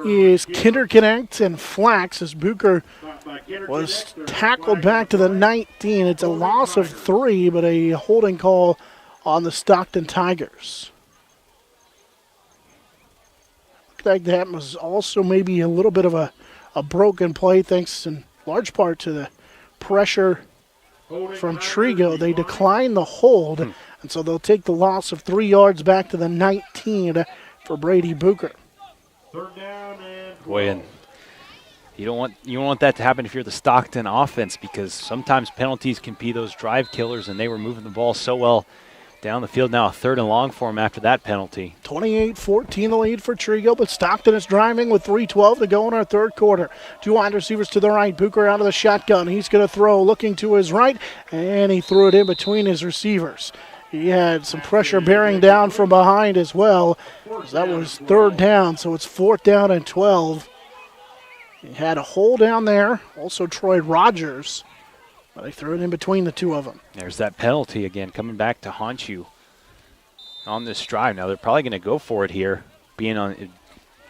is Kinderknecht and Flax as Booker was tackled back to the 19. It's a loss of 3, but a holding call on the Stockton Tigers. Looked like that was also maybe a little bit of a broken play, thanks in large part to the pressure from Trigo. They decline the hold, and so they'll take the loss of 3 yards back to the 19 for Brady Booker. Third down and 12. Boy, and you don't want that to happen if you're the Stockton offense, because sometimes penalties can be those drive killers, and they were moving the ball so well down the field. Now a 3rd and long for him after that penalty. 28-14 the lead for Trigo, but Stockton is driving with 3:12 to go in our third quarter. 2 wide receivers to the right. Booker out of the shotgun. He's going to throw, looking to his right, and he threw it in between his receivers. He had some pressure bearing down from behind as well. That was 3rd down, so it's 4th down and 12. He had a hole down there. Also Troy Rogers. But they threw it in between the 2 of them. There's that penalty again coming back to haunt you on this drive. Now they're probably going to go for it here, being on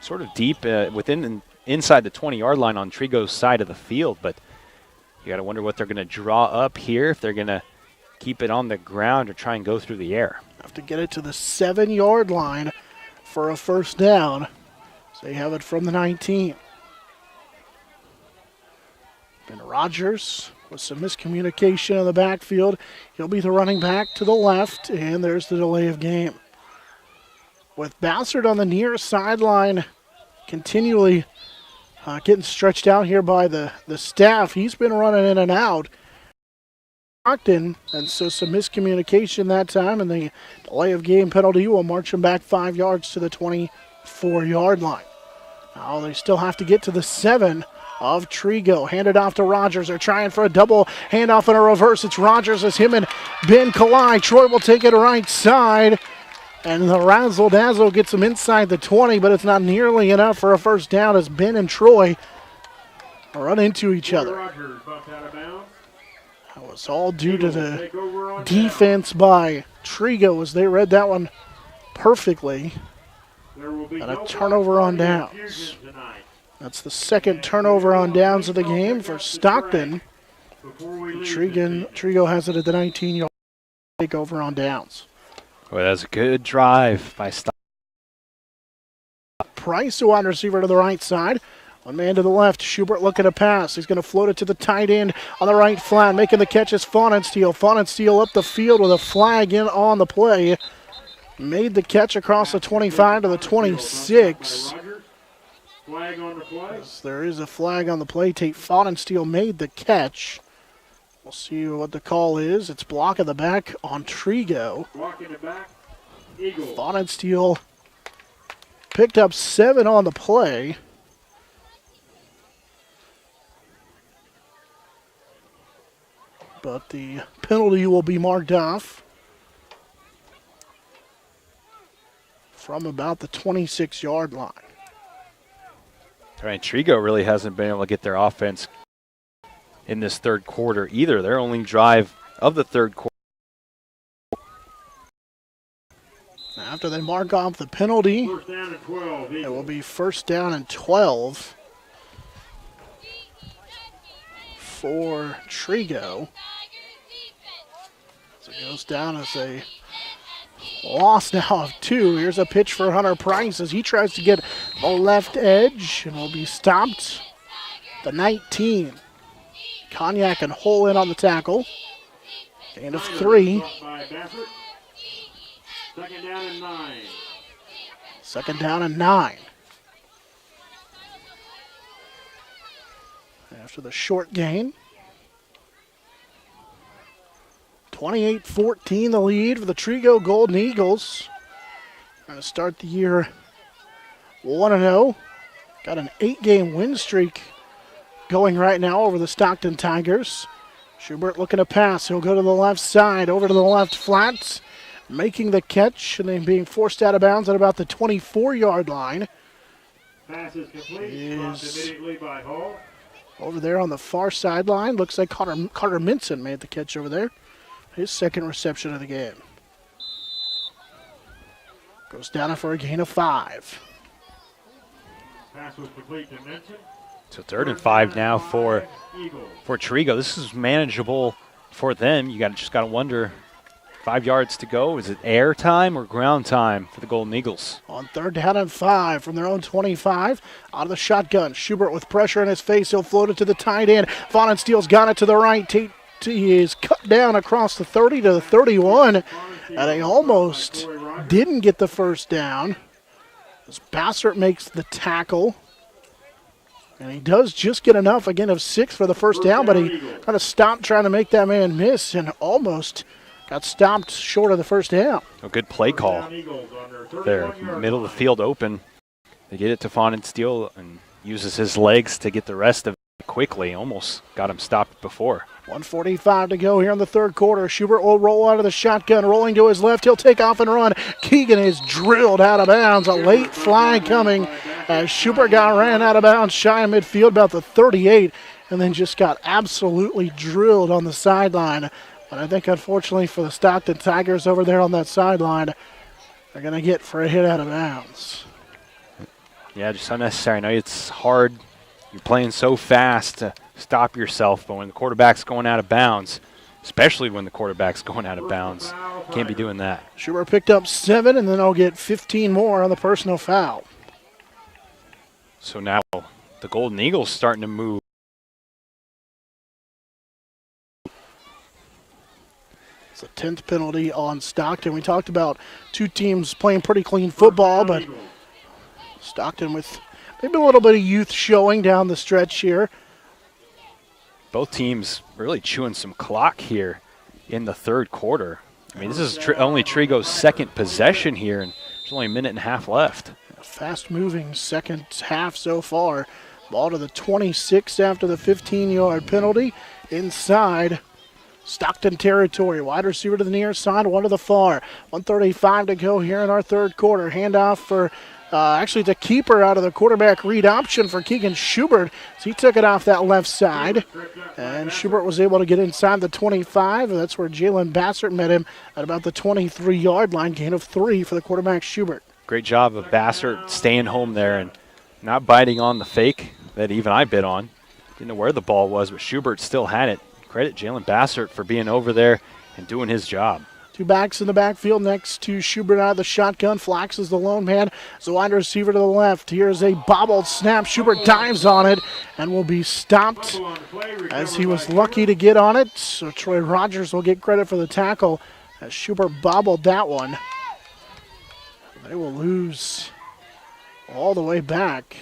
sort of deep inside the 20-yard line on Trigo's side of the field. But you got to wonder what they're going to draw up here, if they're going to keep it on the ground or try and go through the air. Have to get it to the 7-yard line for a first down. So they have it from the 19. Ben Rogers with some miscommunication in the backfield. He'll be the running back to the left, and there's the delay of game. With Bassert on the near sideline, continually getting stretched out here by the staff. He's been running in and out. Stockton, and so some miscommunication that time, and the delay of game penalty will march him back 5 yards to the 24-yard line. Now they still have to get to the 7 of Trigo. Handed off to Rogers. They're trying for a double handoff and a reverse. It's Rogers as him and Ben collide. Troy will take it right side. And the razzle-dazzle gets him inside the 20, but it's not nearly enough for a first down as Ben and Troy run into each other. That was all due to the defense by Trigo as they read that one perfectly. And a turnover on downs. That's the second turnover on downs of the game for Stockton. Trigo has it at the 19-yard takeover on downs. Well, that's a good drive by Stockton. Price, the wide receiver to the right side. One man to the left. Schubert looking to pass. He's going to float it to the tight end on the right flat. Making the catch is Faunensteel. Faunensteel up the field with a flag in on the play. Made the catch across the 25 to the 26. Flag on the play. There is a flag on the play. Tate Faunensteel made the catch. We'll see what the call is. It's block in the back on Trigo. Block in the back. Eagle. Faunensteel picked up 7 on the play. But the penalty will be marked off from about the 26-yard line. All right, Trigo really hasn't been able to get their offense in this third quarter either. Their only drive of the third quarter. After they mark off the penalty, First down and 12. it will be first down and 12 for Trigo. So it goes down as a loss now of 2. Here's a pitch for Hunter Price as he tries to get the left edge and will be stopped. The 19. Cognac and Hole in on the tackle. Gain of 3. Second down and 9. Second down and 9. After the short gain. 28-14 the lead for the Trigo Golden Eagles. Going to start the year 1-0. Got an 8-game win streak going right now over the Stockton Tigers. Schubert looking to pass. He'll go to the left side, over to the left flats, making the catch, and then being forced out of bounds at about the 24-yard line. Pass is complete. Dropped immediately by Hall. Over there on the far sideline, looks like Carter Minson made the catch over there. His second reception of the game. Goes down for a gain of 5. Pass was complete to Minson. So 3rd and 5 now for Trigo. This is manageable for them. You just got to wonder, 5 yards to go. Is it air time or ground time for the Golden Eagles? On 3rd down and 5 from their own 25. Out of the shotgun. Schubert with pressure in his face. He'll float it to the tight end. Faunensteel's got it to the right. He is cut down across the 30 to the 31. And he almost didn't get the first down. As Bassert makes the tackle. And he does just get enough, again, of 6 for the first down, but he kind of stopped trying to make that man miss and almost got stopped short of the first down. A good play call there. Middle of the field open. They get it to Faunensteel and uses his legs to get the rest of it quickly. Almost got him stopped before. 1:45 to go here in the third quarter. Schubert will roll out of the shotgun, rolling to his left. He'll take off and run. Keegan is drilled out of bounds. A late flag coming as Schubert ran out of bounds shy of midfield, about the 38, and then just got absolutely drilled on the sideline. But I think, unfortunately, for the Stockton Tigers over there on that sideline, they're going to get for a hit out of bounds. Yeah, just unnecessary. I know it's hard. You're playing so fast to stop yourself, but when the quarterback's going out of bounds, especially when the quarterback's going out of bounds, can't be doing that. Schubert picked up 7, and then I'll get 15 more on the personal foul. So now the Golden Eagles starting to move. It's a 10th penalty on Stockton. We talked about two teams playing pretty clean football, but Stockton with maybe a little bit of youth showing down the stretch here. Both teams really chewing some clock here in the third quarter. I mean, this is only Trigo's second possession here, and there's only a minute and a half left. Fast-moving second half so far. Ball to the 26 after the 15-yard penalty. Inside Stockton territory. Wide receiver to the near side, one to the far. 1:35 to go here in our third quarter. Handoff for actually the keeper out of the quarterback read option for Keegan Schubert. So he took it off that left side. And Schubert was able to get inside the 25. That's where Jalen Bassert met him at about the 23-yard line. Gain of 3 for the quarterback Schubert. Great job of Bassert staying home there and not biting on the fake that even I bit on. Didn't know where the ball was, but Schubert still had it. Credit Jalen Bassert for being over there and doing his job. Two backs in the backfield next to Schubert out of the shotgun. Flax is the lone man. The wide receiver to the left. Here's a bobbled snap. Schubert dives on it and will be stopped as he was lucky to get on it. So Troy Rogers will get credit for the tackle as Schubert bobbled that one. They will lose all the way back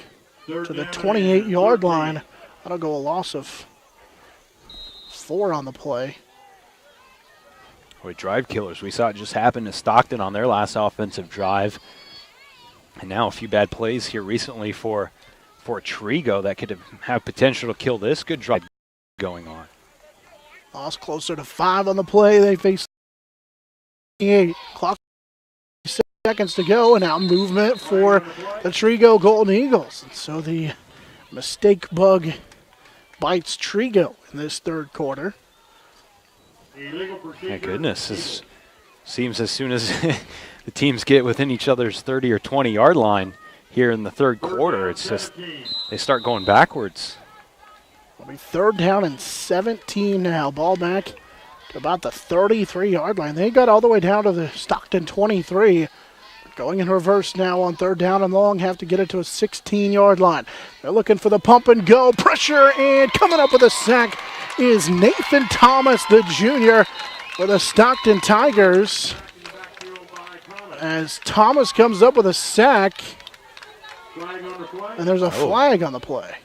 to the 28-yard line. That'll go a loss of 4 on the play. Boy, drive killers. We saw it just happen to Stockton on their last offensive drive. And now a few bad plays here recently for Trigo that could have potential to kill this. Good drive going on. Loss closer to 5 on the play. They face 8. Clock seconds to go, and now movement for the Trigo Golden Eagles. And so the mistake bites Trigo in this third quarter. My goodness, it seems as soon as the teams get within each other's 30 or 20-yard line here in the third quarter, it's just they start going backwards. It'll be 3rd down and 17 now. Ball back to about the 33-yard line. They got all the way down to the Stockton 23. Going in reverse now on 3rd down and long. Have to get it to a 16-yard line. They're looking for the pump and go. Pressure, and coming up with a sack is Nathan Thomas, the junior, for the Stockton Tigers. As Thomas comes up with a sack, and there's a flag on the play.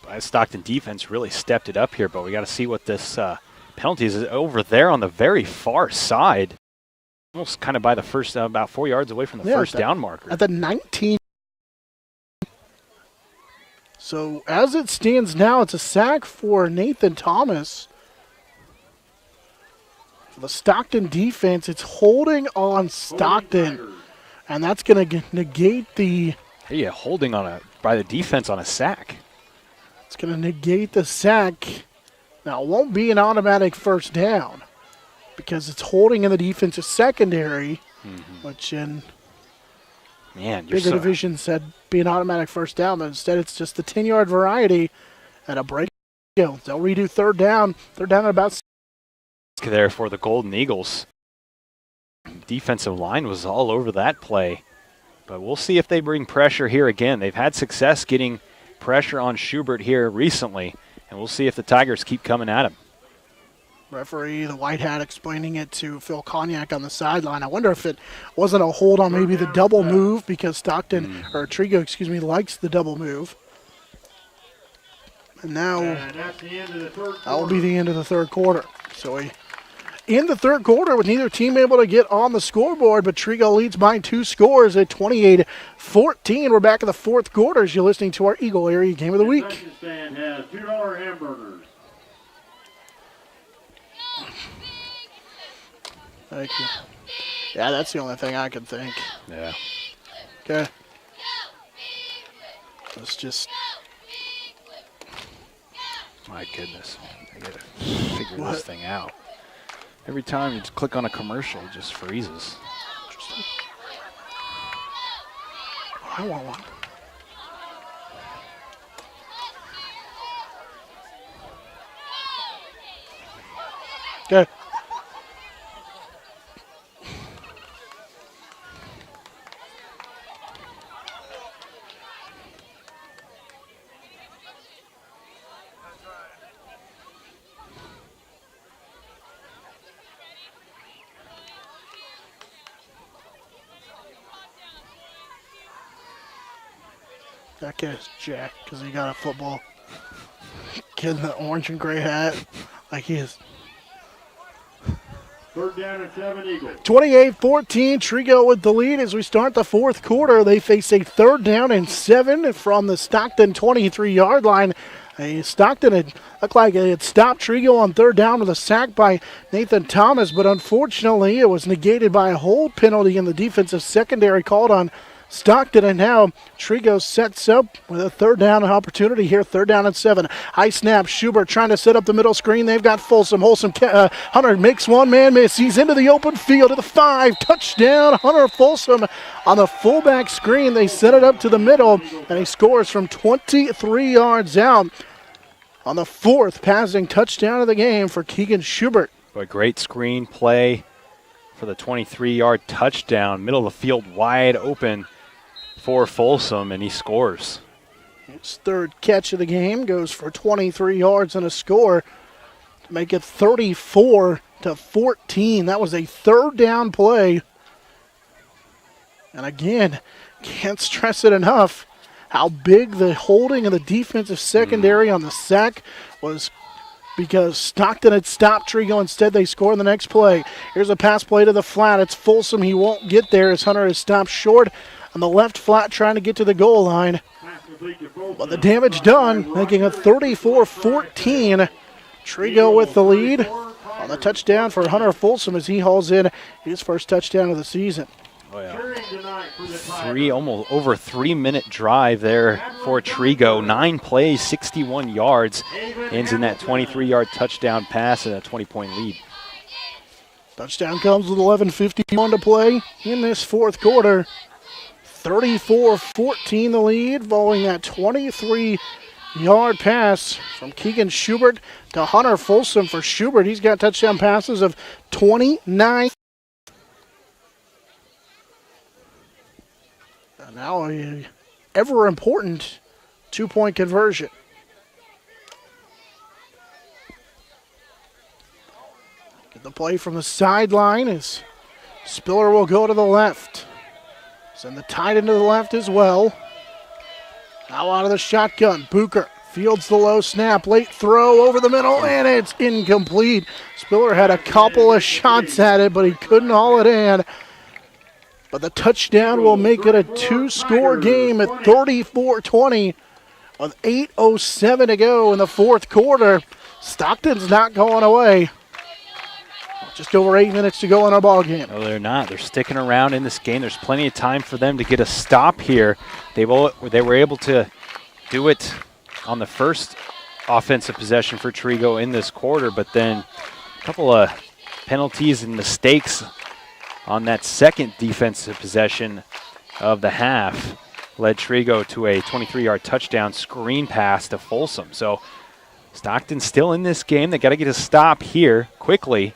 The Stockton defense really stepped it up here, but we got to see what this penalty is over there on the very far side. Almost kind of by the first, about 4 yards away from the first down marker. At the 19. So as it stands now, it's a sack for Nathan Thomas. For the Stockton defense, it's holding on Stockton. And that's going to negate the... Yeah, holding by the defense on a sack. It's going to negate the sack. Now, it won't be an automatic first down because it's holding in the defensive secondary, which in bigger divisions said be an automatic first down, but instead it's just the 10-yard variety and a break. They'll redo 3rd down. 3rd down at about 6. There for the Golden Eagles. Defensive line was all over that play, but we'll see if they bring pressure here again. They've had success getting pressure on Schubert here recently, and we'll see if the Tigers keep coming at him. Referee, the white hat, explaining it to Phil Cognac on the sideline. I wonder if it wasn't a hold on maybe the double move because Trigo, likes the double move. And now that will be the end of the third quarter. So in the third quarter, with neither team able to get on the scoreboard, but Trigo leads by 2 scores at 28-14. We're back in the fourth quarter as you're listening to our Eagle Area Game of the Week. Concession stand has $2 hamburgers. Thank you. Yeah, that's the only thing I can think. Yeah. Okay. Let's just... My goodness. I got to figure this thing out. Every time you just click on a commercial, it just freezes. Interesting. I want one. Okay. That guy's jacked because he got a football. Kid in the orange and gray hat. Like he is. 3rd down and 7 Eagles. 28-14, Trigo with the lead as we start the fourth quarter. They face a 3rd down and 7 from the Stockton 23-yard line. Stockton had looked like it had stopped Trigo on 3rd down with a sack by Nathan Thomas, but unfortunately it was negated by a hold penalty in the defensive secondary called on Stockton, and now Trigo sets up with a 3rd down opportunity here, 3rd down and 7. High snap, Schubert trying to set up the middle screen. They've got Folsom. Hunter makes one man miss. He's into the open field to the 5. Touchdown, Hunter Folsom on the fullback screen. They set it up to the middle, and he scores from 23 yards out on the 4th passing touchdown of the game for Keegan Schubert. A great screen play for the 23-yard touchdown. Middle of the field wide open for Folsom, and he scores. His 3rd catch of the game goes for 23 yards and a score to make it 34-14. That was a 3rd down play. And again, can't stress it enough how big the holding of the defensive secondary on the sack was, because Stockton had stopped Trigo. Instead, they score in the next play. Here's a pass play to the flat. It's Folsom. He won't get there as Hunter is stopped short on the left flat trying to get to the goal line. But the damage done, making it 34-14. Trigo with the lead on the touchdown for Hunter Folsom as he hauls in his first touchdown of the season. Oh, yeah. Almost over 3-minute drive there for Trigo. 9 plays, 61 yards. Ends in that 23-yard touchdown pass and a 20-point lead. Touchdown comes with 11:51 to play in this fourth quarter. 34-14 the lead following that 23-yard pass from Keegan Schubert to Hunter Folsom. For Schubert, he's got touchdown passes of 29. Now a ever important 2-point conversion. Get the play from the sideline as Spiller will go to the left. Send the tight end to the left as well. Now out of the shotgun, Bucher fields the low snap, late throw over the middle, and it's incomplete. Spiller had a couple of shots at it, but he couldn't haul it in. But the touchdown will make it a 2-score game at 34-20 with 8:07 to go in the fourth quarter. Stockton's not going away. Just over 8 minutes to go in our ball game. No, they're not. They're sticking around in this game. There's plenty of time for them to get a stop here. They were able to do it on the first offensive possession for Trigo in this quarter, but then a couple of penalties and mistakes on that second defensive possession of the half led Trigo to a 23-yard touchdown screen pass to Folsom. So Stockton's still in this game. They got to get a stop here quickly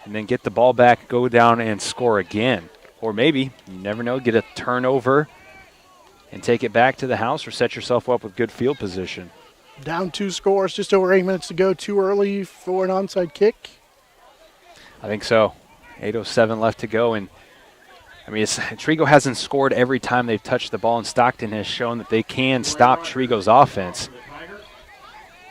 and then get the ball back, go down and score again. Or maybe, you never know, get a turnover and take it back to the house or set yourself up with good field position. Down 2 scores, just over 8 minutes to go. Too early for an onside kick? I think so. 8:07 left to go, and I mean, Trigo hasn't scored every time they've touched the ball, and Stockton has shown that they can stop Trigo's offense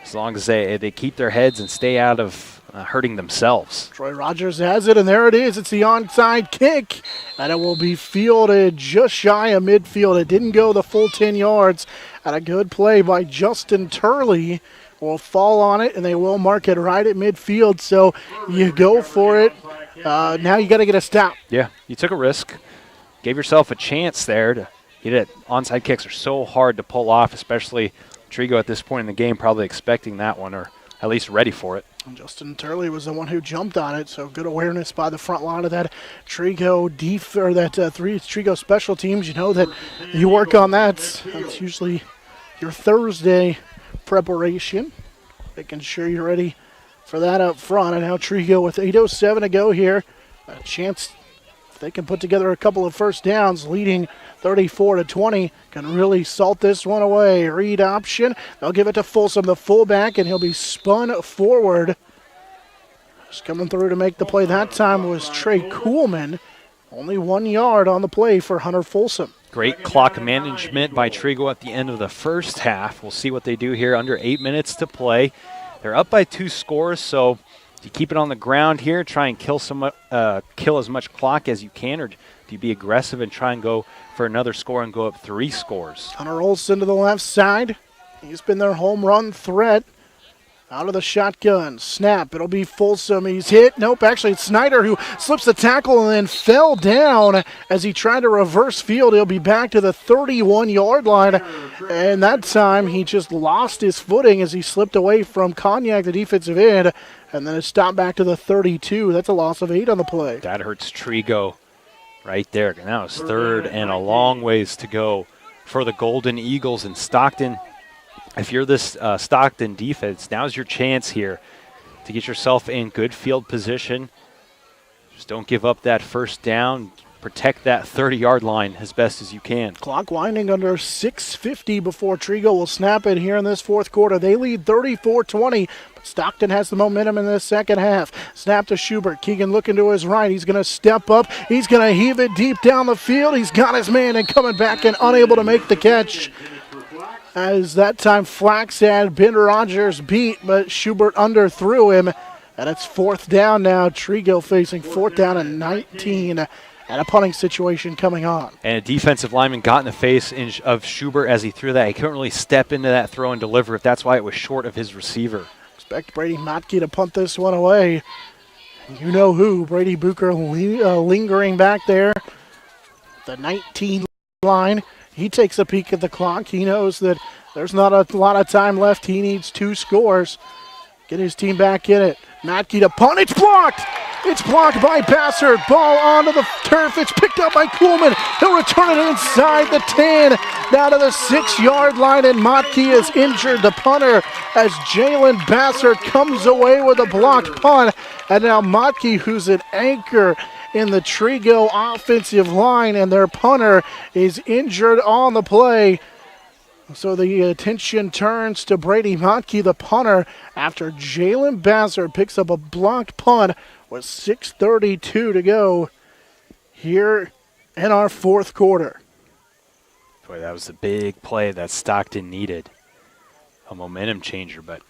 as long as they keep their heads and stay out of hurting themselves. Troy Rogers has it, and there it is. It's the onside kick, and it will be fielded just shy of midfield. It didn't go the full 10 yards, and a good play by Justin Turley will fall on it, and they will mark it right at midfield. So you go for it. Now you got to get a stop. Yeah, you took a risk. Gave yourself a chance there to get it. Onside kicks are so hard to pull off, especially Trigo at this point in the game probably expecting that one or at least ready for it. And Justin Turley was the one who jumped on it, so good awareness by the front line of that Trigo Trigo special teams. You know that you work on that. That's usually your Thursday preparation, making sure you're ready for that up front. And now Trigo with 8:07 to go here. A chance, if they can put together a couple of first downs, leading 34-20, can really salt this one away. Read option. They'll give it to Folsom, the fullback, and he'll be spun forward. Just coming through to make the play that time was Trey Kuhlman. Only 1 yard on the play for Hunter Folsom. Great clock management by Trigo at the end of the first half. We'll see what they do here. Under 8 minutes to play. They're up by 2 scores, so do you keep it on the ground here, try and kill as much clock as you can, or do you be aggressive and try and go for another score and go up 3 scores? Hunter Olsen to the left side. He's been their home run threat. Out of the shotgun. Snap. It'll be Folsom. He's hit. Nope, actually it's Snyder who slips the tackle and then fell down as he tried to reverse field. He'll be back to the 31-yard line. And that time he just lost his footing as he slipped away from Cognac, the defensive end, and then it stopped back to the 32. That's a loss of 8 on the play. That hurts Trigo right there. And that was third and a long ways to go for the Golden Eagles in Stockton. If you're this Stockton defense, now's your chance here to get yourself in good field position. Just don't give up that first down. Protect that 30-yard line as best as you can. Clock winding under 6:50 before Trigo will snap it here in this fourth quarter. They lead 34-20, but Stockton has the momentum in the second half. Snap to Schubert. Keegan looking to his right. He's going to step up. He's going to heave it deep down the field. He's got his man and coming back and unable to make the catch. As that time Flax had Ben Rogers beat, but Schubert underthrew him. And it's fourth down now. Trigo facing fourth down and 19. And a punting situation coming on. And a defensive lineman got in the face of Schubert as he threw that. He couldn't really step into that throw and deliver if that's why it was short of his receiver. Expect Brady Motke to punt this one away. You know who, Brady Bucher lingering back there. The 19 line. He takes a peek at the clock. He knows that there's not a lot of time left. He needs 2 scores. Get his team back in it. Motke to punt. It's blocked. It's blocked by Bassard. Ball onto the turf. It's picked up by Kuhlman. He'll return it inside the 10. Down to the 6-yard line, and Motke is injured, the punter, as Jalen Bassard comes away with a blocked punt. And now Motke, who's an anchor in the Trigo offensive line, and their punter is injured on the play. So the attention turns to Brady Motke, the punter, after Jalen Bassard picks up a blocked punt with 6:32 to go here in our fourth quarter. Boy, that was a big play that Stockton needed. A momentum changer, but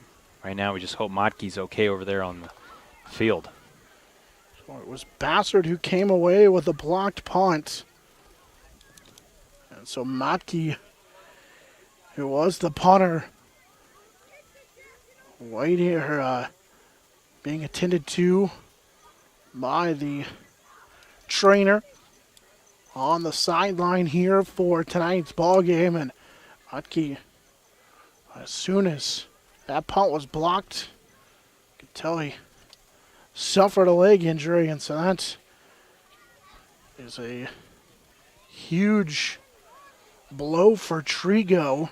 right now we just hope Motke's okay over there on the field. So it was Bassard who came away with a blocked punt. And so Motke, who was the punter, being attended to by the trainer on the sideline here for tonight's ball game. And Motke, as soon as that punt was blocked, you could tell he suffered a leg injury, and so that is a huge blow for Trigo,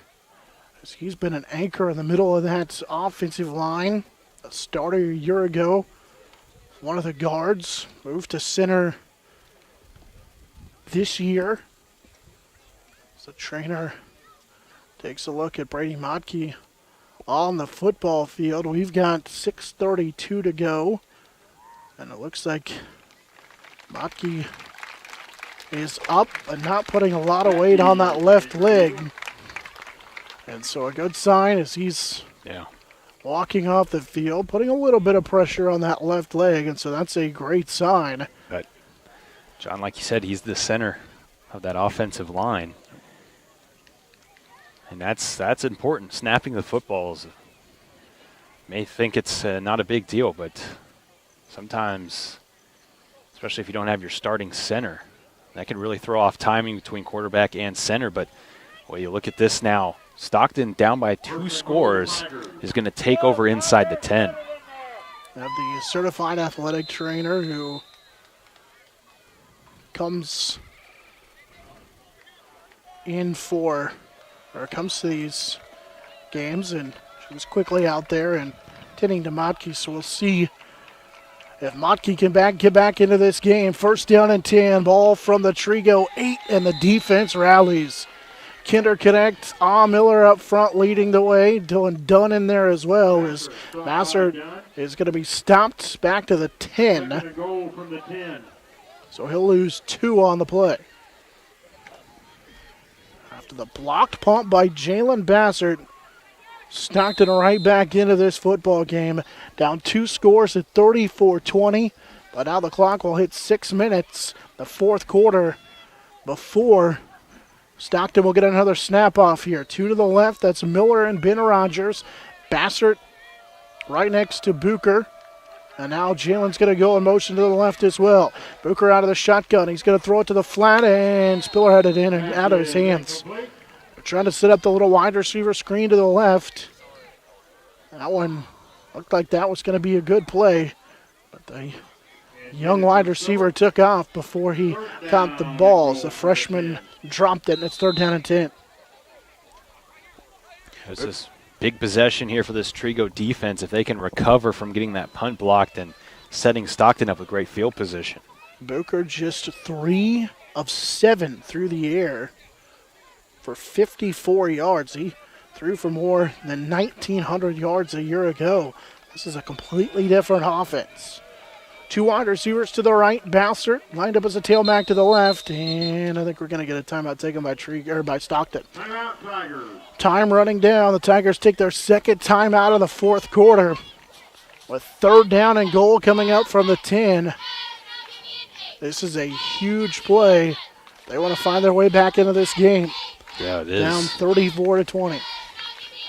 as he's been an anchor in the middle of that offensive line. A starter a year ago, one of the guards, moved to center this year. As the trainer takes a look at Brady Motke on the football field. We've got 6:32 to go, and it looks like Motke is up and not putting a lot of weight on that left leg. And so a good sign as he's walking off the field, putting a little bit of pressure on that left leg, and so that's a great sign. But, John, like you said, he's the center of that offensive line. And that's important. Snapping the footballs, you may think it's not a big deal, but sometimes, especially if you don't have your starting center, that can really throw off timing between quarterback and center. But, well, you look at this now. Stockton down by 2 scores is going to take over inside the 10. We have the certified athletic trainer who comes to these games, and she was quickly out there and tending to Motke, so we'll see if Motke can get back into this game. First down and 10, ball from the Trigo 8, and the defense rallies. Kinder connect. Miller up front leading the way. Dylan Dunn in there as well as Bassert is going to be stopped back to the 10. So he'll lose 2 on the play. After the blocked punt by Jalen Bassert, Stockton right back into this football game. Down 2 scores at 34-20. But now the clock will hit 6 minutes, the fourth quarter, before Stockton will get another snap off here. 2 to the left, that's Miller and Ben Rogers. Bassert right next to Bucher. And now Jalen's going to go in motion to the left as well. Bucher out of the shotgun. He's going to throw it to the flat, and Spiller had it in and out of his hands. They're trying to set up the little wide receiver screen to the left. That one looked like that was going to be a good play, but the young wide receiver took off before he caught the ball. So the freshman dropped it, and it's 3rd down and 10. There's this big possession here for this Trigo defense if they can recover from getting that punt blocked and setting Stockton up with great field position. Bucher just 3 of 7 through the air for 54 yards. He threw for more than 1,900 yards a year ago. This is a completely different offense. 2 wide receivers to the right. Bassert lined up as a tailback to the left, and I think we're going to get a timeout taken by Stockton. Timeout, Tigers. Time running down. The Tigers take their second timeout of the fourth quarter with 3rd down and goal coming up from the 10. This is a huge play. They want to find their way back into this game. Yeah, it is. Down 34-20.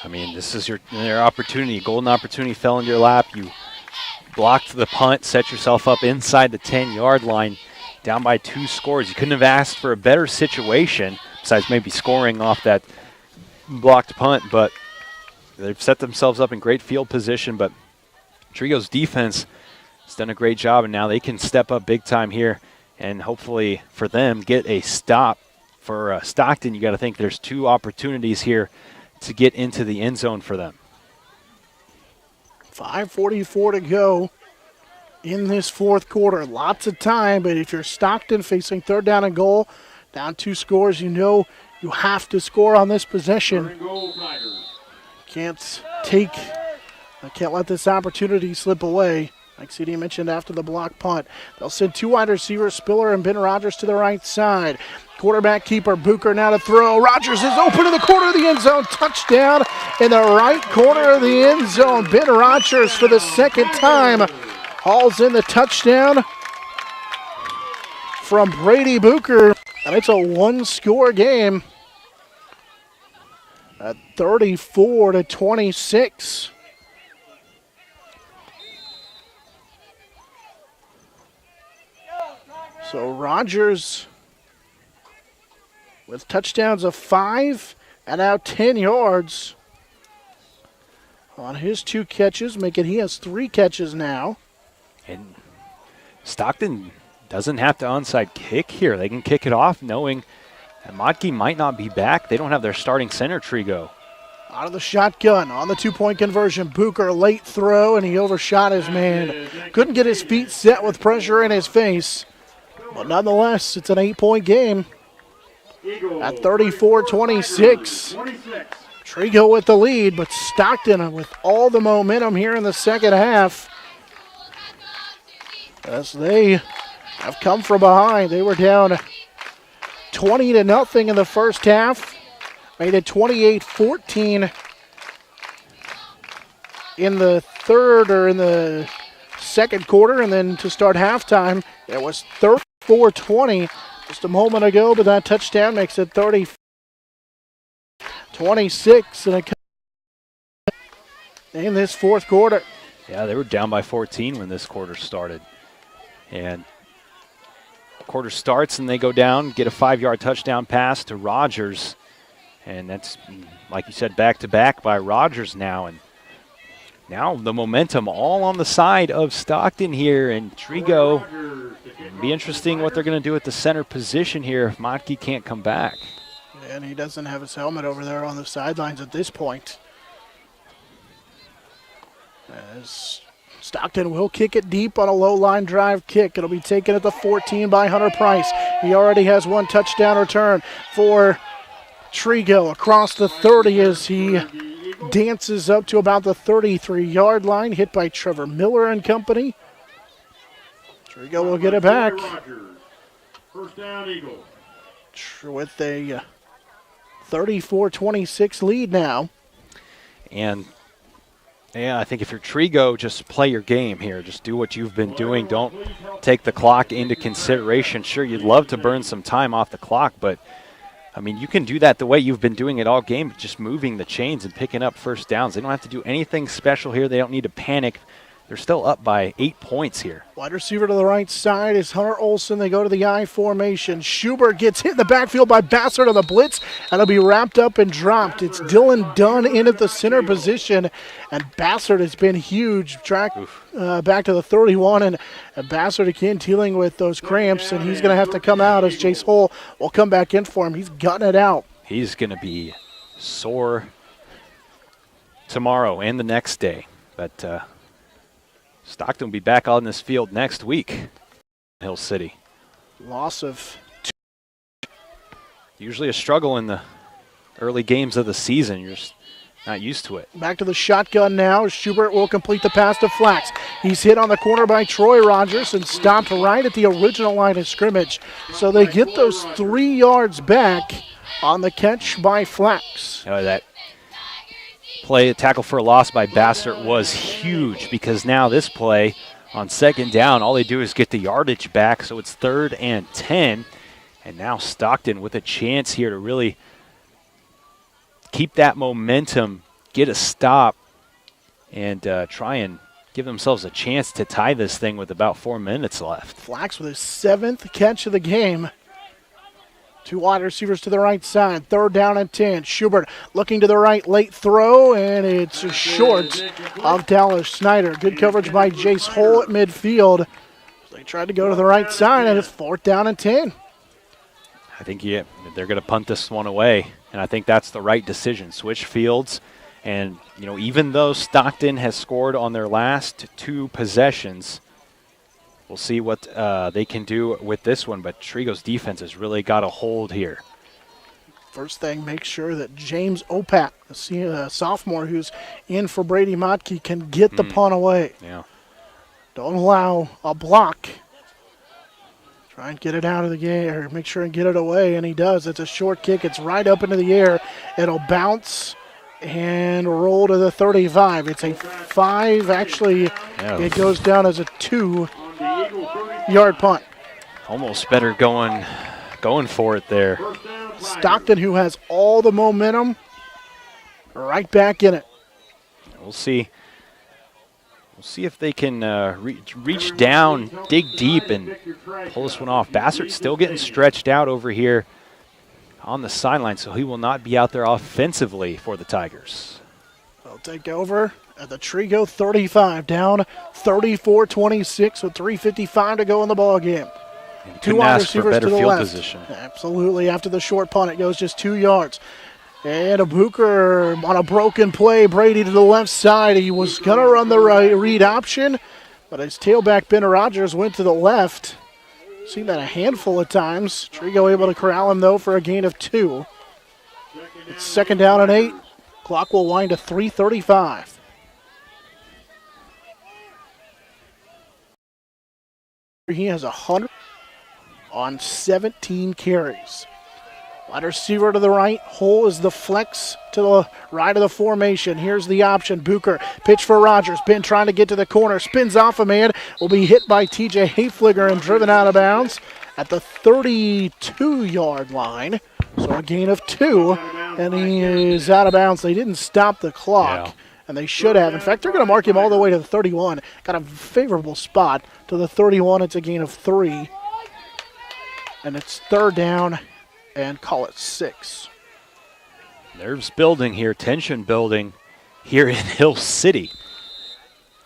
I mean, this is your opportunity. Golden opportunity fell into your lap. You blocked the punt, set yourself up inside the 10-yard line, down by 2 scores. You couldn't have asked for a better situation, besides maybe scoring off that blocked punt, but they've set themselves up in great field position. But Trigo's defense has done a great job, and now they can step up big time here and hopefully for them get a stop. For Stockton, you got to think there's 2 opportunities here to get into the end zone for them. 5:44 to go in this fourth quarter. Lots of time, but if you're Stockton facing 3rd down and goal, down 2 scores, you know you have to score on this possession. Can't let this opportunity slip away. Like CD mentioned after the block punt. They'll send 2 wide receivers, Spiller and Ben Rogers, to the right side. Quarterback keeper Bucher now to throw. Rogers is open in the corner of the end zone. Touchdown in the right corner of the end zone. Ben Rogers for the second time hauls in the touchdown from Brady Bucher. And it's a 1-score game at 34-26. So Rogers with touchdowns of 5 and now 10 yards on his 2 catches, he has 3 catches now. And Stockton doesn't have to onside kick here. They can kick it off knowing that Motke might not be back. They don't have their starting center, Trigo. Out of the shotgun on the 2-point conversion. Bucher, late throw, and he overshot his man. Couldn't get his feet set with pressure in his face. But nonetheless, it's an 8-point game at 34-26. Trigo with the lead, but Stockton with all the momentum here in the second half as they have come from behind. They were down 20-0 in the first half, made it 28-14 in the second quarter, and then to start halftime, it was 34-20 just a moment ago, but that touchdown makes it 30-26 in this fourth quarter. Yeah, they were down by 14 when this quarter started. And quarter starts and they go down, get a 5-yard touchdown pass to Rogers. And that's, like you said, back-to-back by Rogers now. And now the momentum all on the side of Stockton here. And Trigo, it'll be interesting what they're going to do at the center position here if Motke can't come back. And he doesn't have his helmet over there on the sidelines at this point. As Stockton will kick it deep on a low line drive kick. It'll be taken at the 14 by Hunter Price. He already has one touchdown return for Trigo across the 30 as he dances up to about the 33-yard line, hit by Trevor Miller and company. Trigo will get it back. First down, Eagles. With a 34-26 lead now. And yeah, I think if you're Trigo, just play your game here. Just do what you've been doing. Don't take the clock into consideration. Sure, you'd love to burn some time off the clock, but I mean, you can do that the way you've been doing it all game, just moving the chains and picking up first downs. They don't have to do anything special here. They don't need to panic. They're still up by 8 points here. Wide receiver to the right side is Hunter Olson. They go to the I formation. Schubert gets hit in the backfield by Bassert on the blitz, and it'll be wrapped up and dropped. It's Dylan Dunn in at the center position, and Bassert has been huge. Back to the 31, and Bassert again dealing with those cramps, and he's going to have to come out as Jace Hull will come back in for him. He's gutting it out. He's going to be sore tomorrow and the next day, but Stockton will be back on this field next week. Hill City. Loss of two. Usually a struggle in the early games of the season. You're just not used to it. Back to the shotgun now. Schubert will complete the pass to Flax. He's hit on the corner by Troy Rogers and stopped right at the original line of scrimmage. So they get those 3 yards back on the catch by Flax. That play, a tackle for a loss by Bassert was huge because now this play on second down, all they do is get the yardage back, so it's 3rd and 10. And now Stockton with a chance here to really keep that momentum, get a stop, and try and give themselves a chance to tie this thing with about 4 minutes left. Flax with his 7th catch of the game. 2 wide receivers to the right side. 3rd down and 10. Schubert looking to the right, late throw, and it's short of Dallas Snyder. Good coverage by Jace Hull at midfield. They tried to go to the right side, and it's 4th down and 10. I think they're going to punt this one away, and I think that's the right decision. Switch fields, and even though Stockton has scored on their last 2 possessions, we'll see what they can do with this one, but Trigo's defense has really got a hold here. First thing, make sure that James Opat, a sophomore who's in for Brady Motke, can get the punt away. Yeah. Don't allow a block. Try and get it out of the game, or make sure and get it away, and he does. It's a short kick. It's right up into the air. It'll bounce and roll to the 35. It's a 5. Actually, It goes down as a 2-yard punt. Almost better going for it there. Stockton, who has all the momentum, right back in it. We'll see. We'll see if they can reach down, dig deep, and pull this one off. Bassert's still getting stretched out over here on the sideline, so he will not be out there offensively for the Tigers. They'll take over at the Trigo 35, down 34-26 with 3:55 to go in the ball game. 2 wide receivers to the left. Position. Absolutely. After the short punt, it goes just 2 yards. And a Booker on a broken play. Brady to the left side. He was going to run the right read option, but his tailback, Ben Rogers, went to the left. Seen that a handful of times. Trigo able to corral him, though, for a gain of 2. It's 2nd down and 8. Clock will wind to 3:35. He has 100 on 17 carries. Wide receiver to the right. Hull is the flex to the right of the formation. Here's the option. Booker, pitch for Rogers. Ben trying to get to the corner. Spins off a man. Will be hit by TJ Hayfliger and driven out of bounds at the 32-yard line. So a gain of 2, and he is out of bounds. They didn't stop the clock, and they should have. In fact, they're going to mark him all the way to the 31. Got a favorable spot to the 31. It's a gain of 3, and it's 3rd down. And call it 6. Nerves building here, tension building here in Hill City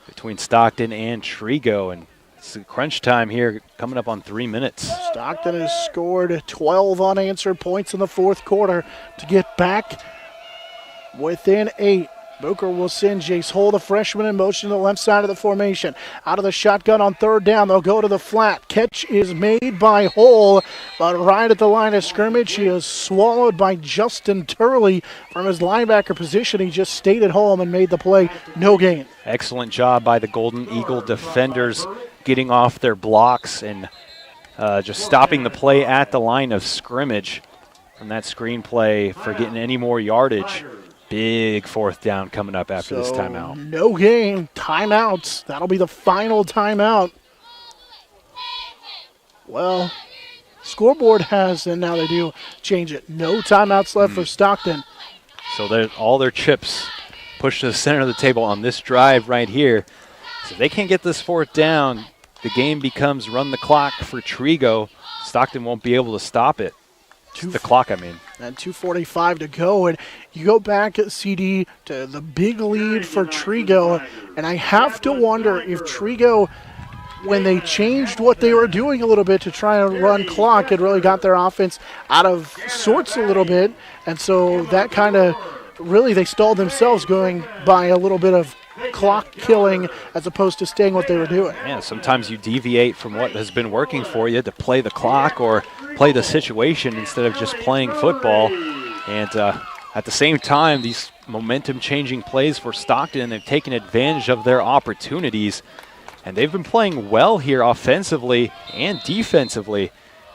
between Stockton and Trigo, and it's crunch time here coming up on 3 minutes. Stockton has scored 12 unanswered points in the fourth quarter to get back within 8. Booker will send Jace Hull, the freshman, in motion to the left side of the formation. Out of the shotgun on third down, they'll go to the flat. Catch is made by Hull, but right at the line of scrimmage, he is swallowed by Justin Turley from his linebacker position. He just stayed at home and made the play. No gain. Excellent job by the Golden Eagle defenders getting off their blocks and just stopping the play at the line of scrimmage from that screenplay for getting any more yardage. Big fourth down coming up after this timeout. No game. Timeouts. That'll be the final timeout. Well, scoreboard has, and now they do change it. No timeouts left for Stockton. So all their chips pushed to the center of the table on this drive right here. So if they can't get this fourth down, the game becomes run the clock for Trigo. Stockton won't be able to stop it. The clock, I mean. And 2:45 to go. And you go back at CD to the big lead for Trigo. And I have to wonder if Trigo, when they changed what they were doing a little bit to try and run clock, it really got their offense out of sorts a little bit. And so that kind of really, they stalled themselves going by a little bit of clock killing as opposed to staying what they were doing. Yeah, sometimes you deviate from what has been working for you to play the clock or play the situation instead of just playing football. And at the same time, these momentum-changing plays for Stockton, they've taken advantage of their opportunities. And they've been playing well here offensively and defensively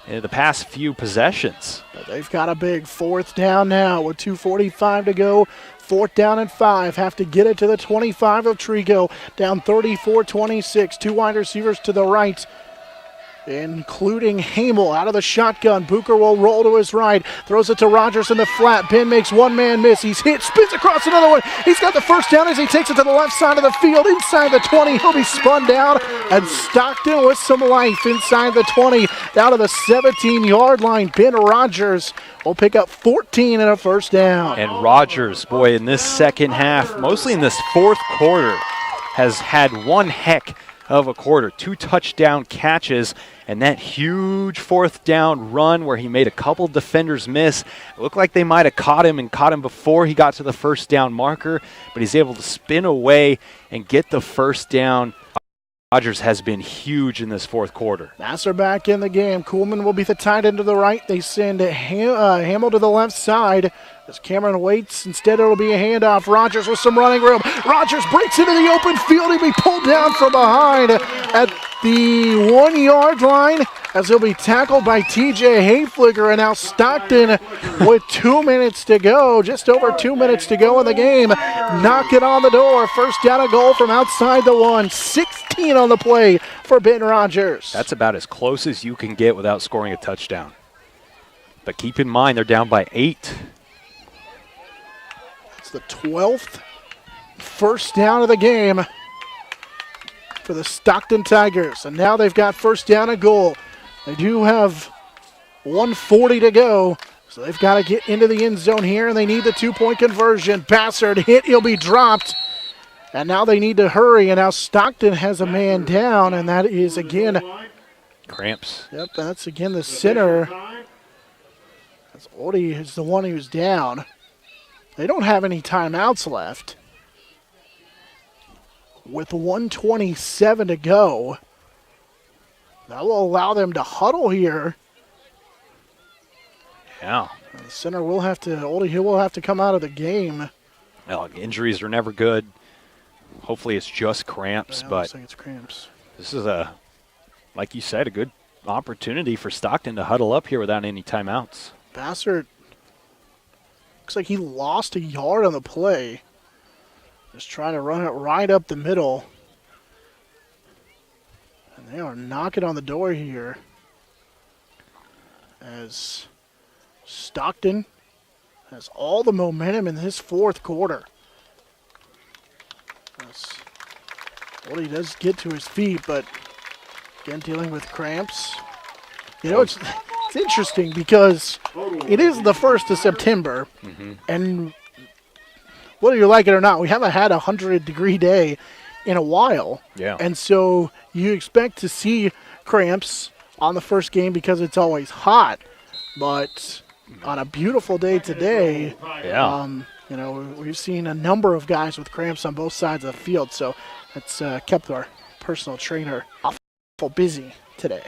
in the past few possessions. But they've got a big fourth down now with 2:45 to go. Fourth down and 5. Have to get it to the 25 of Trigo. Down 34-26. Two wide receivers to the right, including Hamel out of the shotgun. Booker will roll to his right. Throws it to Rogers in the flat. Ben makes one man miss. He's hit. Spins across another one. He's got the first down as he takes it to the left side of the field. Inside the 20. He'll be spun down. And Stockton with some life inside the 20. Down to the 17-yard line. Ben Rogers will pick up 14 and a first down. And Rogers, boy, in this second half, mostly in this fourth quarter, has had one heck of a quarter. 2 touchdown catches and that huge fourth down run where he made a couple defenders miss. It looked like they might have caught him before he got to the first down marker, but he's able to spin away and get the first down. Rogers has been huge in this fourth quarter. Nasser back in the game. Kuhlman will be the tight end to the right. They send Hamill to the left side as Cameron waits. Instead, it'll be a handoff. Rogers with some running room. Rogers breaks into the open field. He'll be pulled down from behind at the 1-yard line as he'll be tackled by TJ Hayflicker. And now Stockton with 2 minutes to go, just over 2 minutes to go in the game. Knock it on the door. First down and goal from outside the 1. 16 on the play for Ben Rogers. That's about as close as you can get without scoring a touchdown. But keep in mind, they're down by 8. It's the 12th first down of the game for the Stockton Tigers. And now they've got first down and goal. They do have 1:40 to go, so they've got to get into the end zone here, and they need the 2-point conversion. Bassard hit, he'll be dropped. And now they need to hurry, and now Stockton has a man down, and that is again Cramps. Yep, that's again the center. That's Odie is the one who's down. They don't have any timeouts left. With 1:27 to go, that will allow them to huddle here. Yeah. And the center will have to, Odie Hill will have to come out of the game. Well, injuries are never good. Hopefully it's just cramps, Yeah, but looks like it's cramps. This is like you said, a good opportunity for Stockton to huddle up here without any timeouts. Bassard looks like he lost a yard on the play. Just trying to run it right up the middle. And they are knocking on the door here as Stockton has all the momentum in this fourth quarter. Well, he does get to his feet, but again dealing with cramps. You know, It's interesting because it is the 1st of September, and whether you like it or not, we haven't had a 100-degree day in a while. Yeah. And so you expect to see cramps on the first game because it's always hot. But on a beautiful day today, Yeah. we've seen a number of guys with cramps on both sides of the field. So that's kept our personal trainer awful busy today.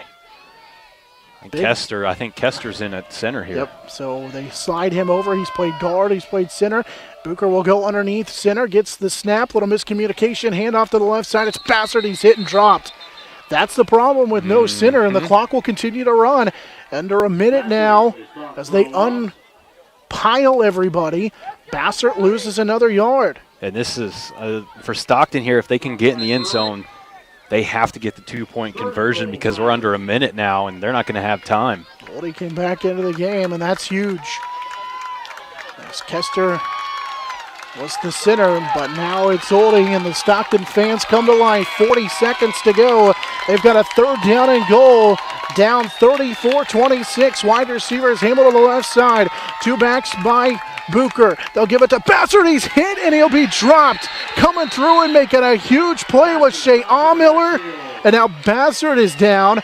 And Kester, I think Kester's in at center here. Yep, so they slide him over. He's played guard, he's played center. Booker will go underneath center, gets the snap, little miscommunication, hand off to the left side. It's Bassett, he's hit and dropped. That's the problem with no center, and the clock will continue to run. Under a minute now as they unpile everybody. Bassett loses another yard. And this is, for Stockton here, if they can get in the end zone, they have to get the 2-point conversion because we're under a minute now, and they're not going to have time. Goldie came back into the game, and that's huge. As Kester was the center, but now it's Olding, and the Stockton fans come to life. 40 seconds to go. They've got a 3rd down and goal. Down 34-26. Wide receivers handled to the left side. 2 backs by Booker. They'll give it to Bassett. He's hit, and he'll be dropped. Coming through and making a huge play was Shea Miller. And now Bassett is down,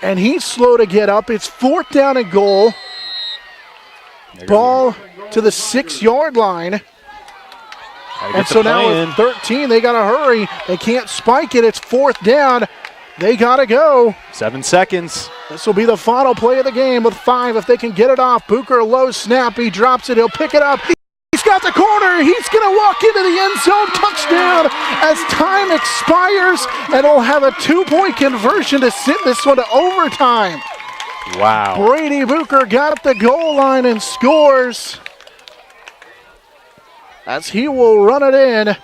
and he's slow to get up. It's 4th down and goal. Ball to the 6-yard line. And so now with 13, they got to hurry. They can't spike it. It's 4th down. They got to go. 7 seconds. This will be the final play of the game with 5 if they can get it off. Booker, low snap. He drops it. He'll pick it up. He's got the corner. He's going to walk into the end zone. Touchdown as time expires, and he'll have a 2-point conversion to send this one to overtime. Wow. Brady Booker got up the goal line and scores as he will run it in.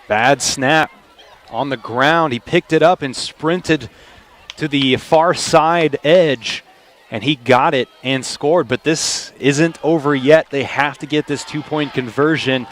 Bad snap on the ground. He picked it up and sprinted to the far side edge, and he got it and scored. But this isn't over yet. They have to get this 2-point conversion.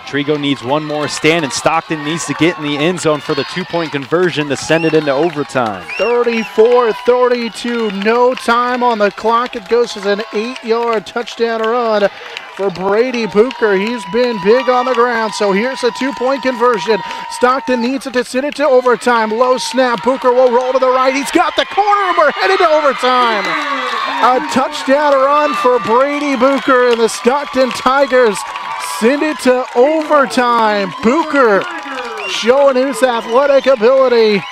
Trigo needs one more stand, and Stockton needs to get in the end zone for the 2-point conversion to send it into overtime. 34-32, no time on the clock. It goes as an 8-yard touchdown run for Brady Booker. He's been big on the ground, so here's a 2-point conversion. Stockton needs it to send it to overtime. Low snap, Booker will roll to the right. He's got the corner, and we're headed to overtime. A touchdown run for Brady Booker, and the Stockton Tigers send it to overtime. Booker showing his athletic ability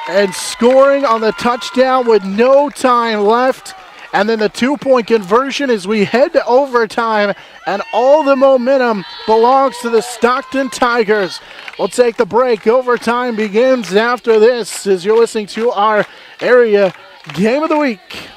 and scoring on the touchdown with no time left. And then the 2-point conversion as we head to overtime, and all the momentum belongs to the Stockton Tigers. We'll take the break. Overtime begins after this as you're listening to our area game of the week.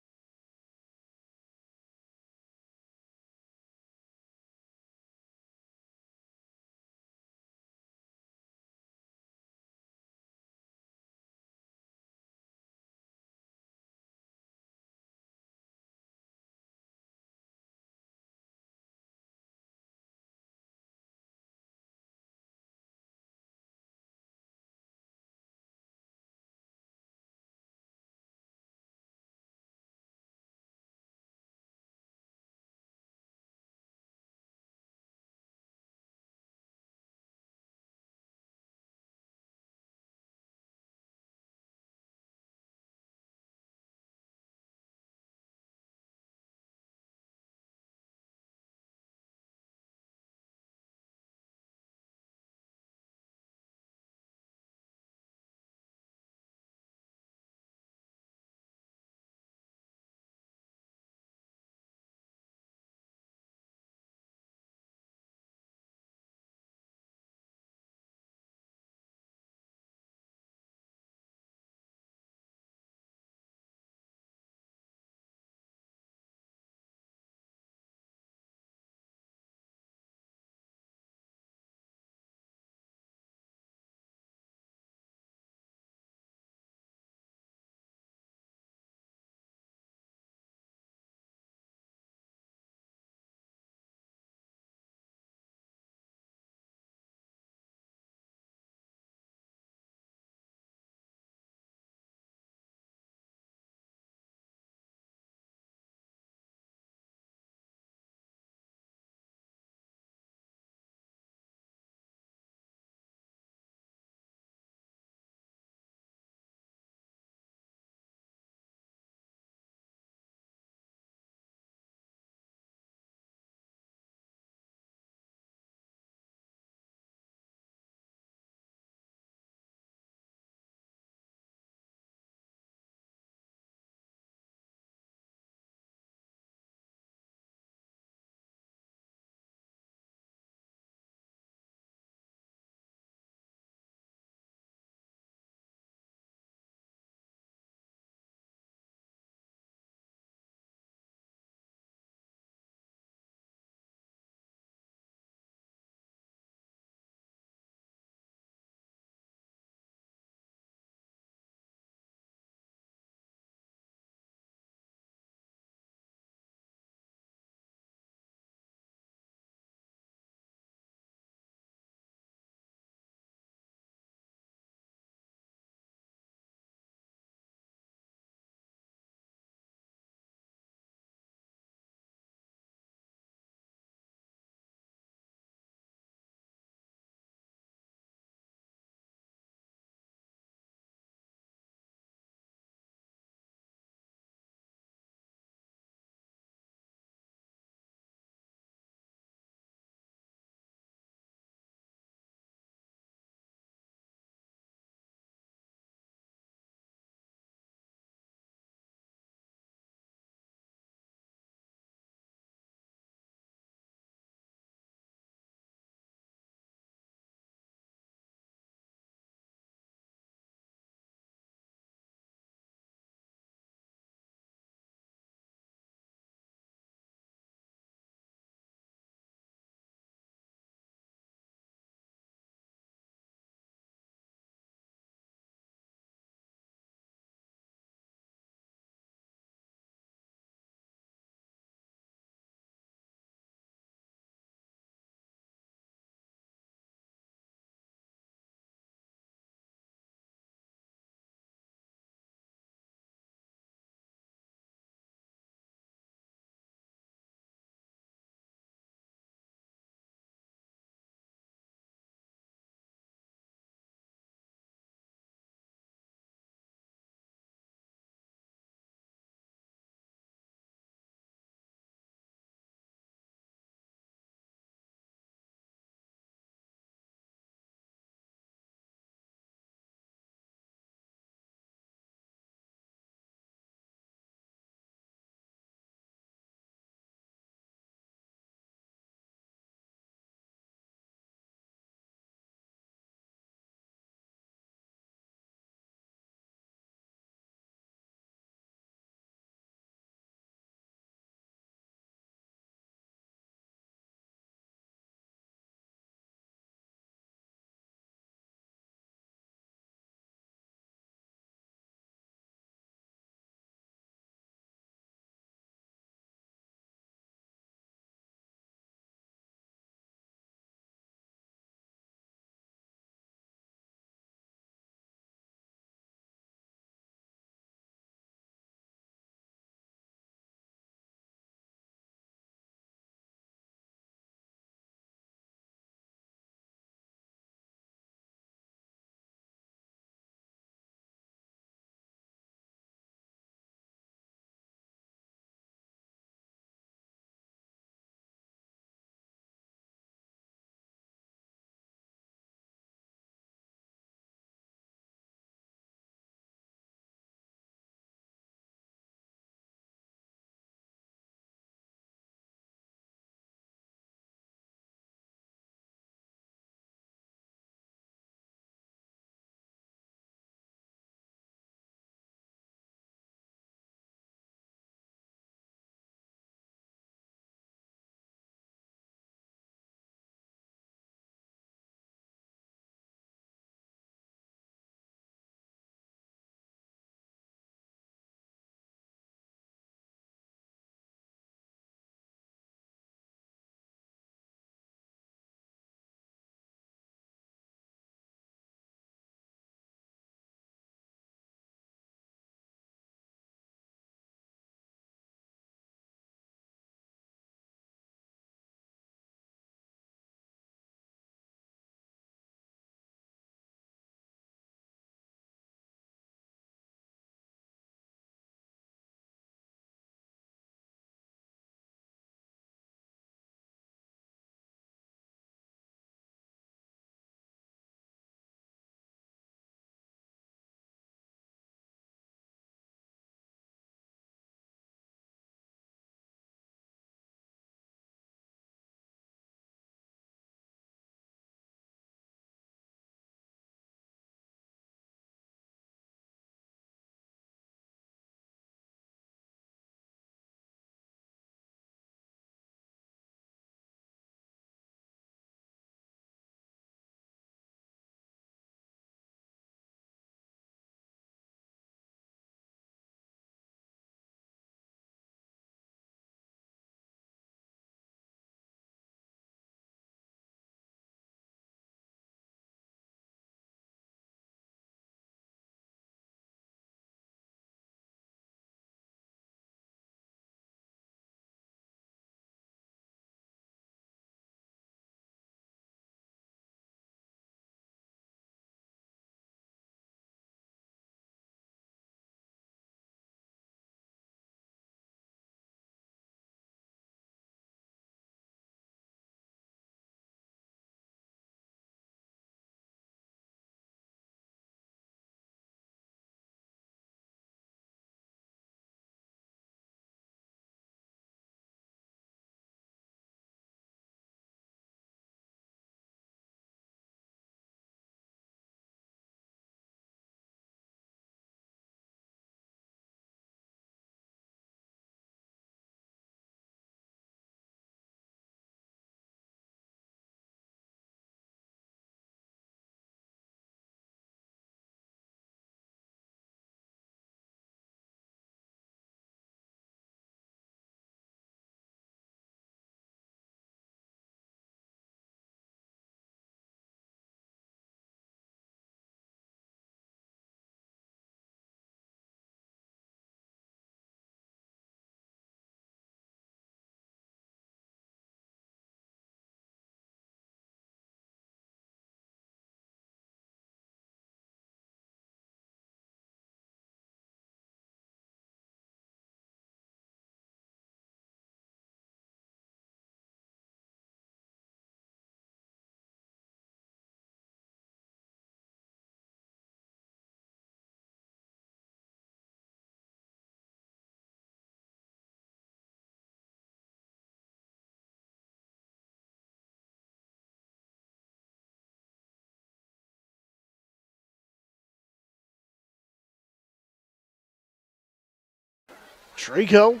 Trico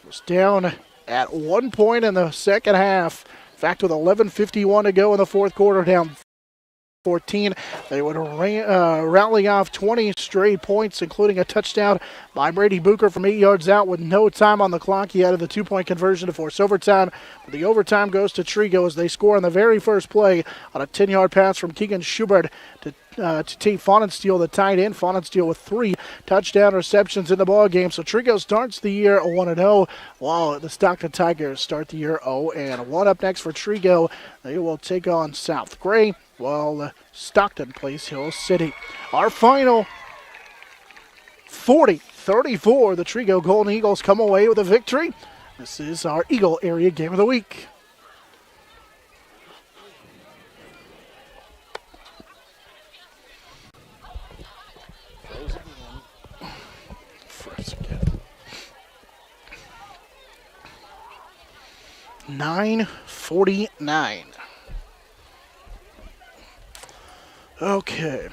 was down at 1 point in the second half. In fact, with 11:51 to go in the fourth quarter, down 14. They would rally off 20 straight points, including a touchdown by Brady Booker from 8 yards out with no time on the clock. He added the 2-point conversion to force overtime. But the overtime goes to Trigo as they score on the very first play on a 10-yard pass from Keegan Schubert to Tate Faunensteel, the tight end. Faunensteel with 3 touchdown receptions in the ball game. So Trigo starts the year 1-0, while the Stockton Tigers start the year 0-1. Up next for Trigo, they will take on South Gray, while Stockton plays Hill City. Our final, 40-34, the Trigo Golden Eagles come away with a victory. This is our Eagle Area Game of the Week. First again. 9:49. Okay.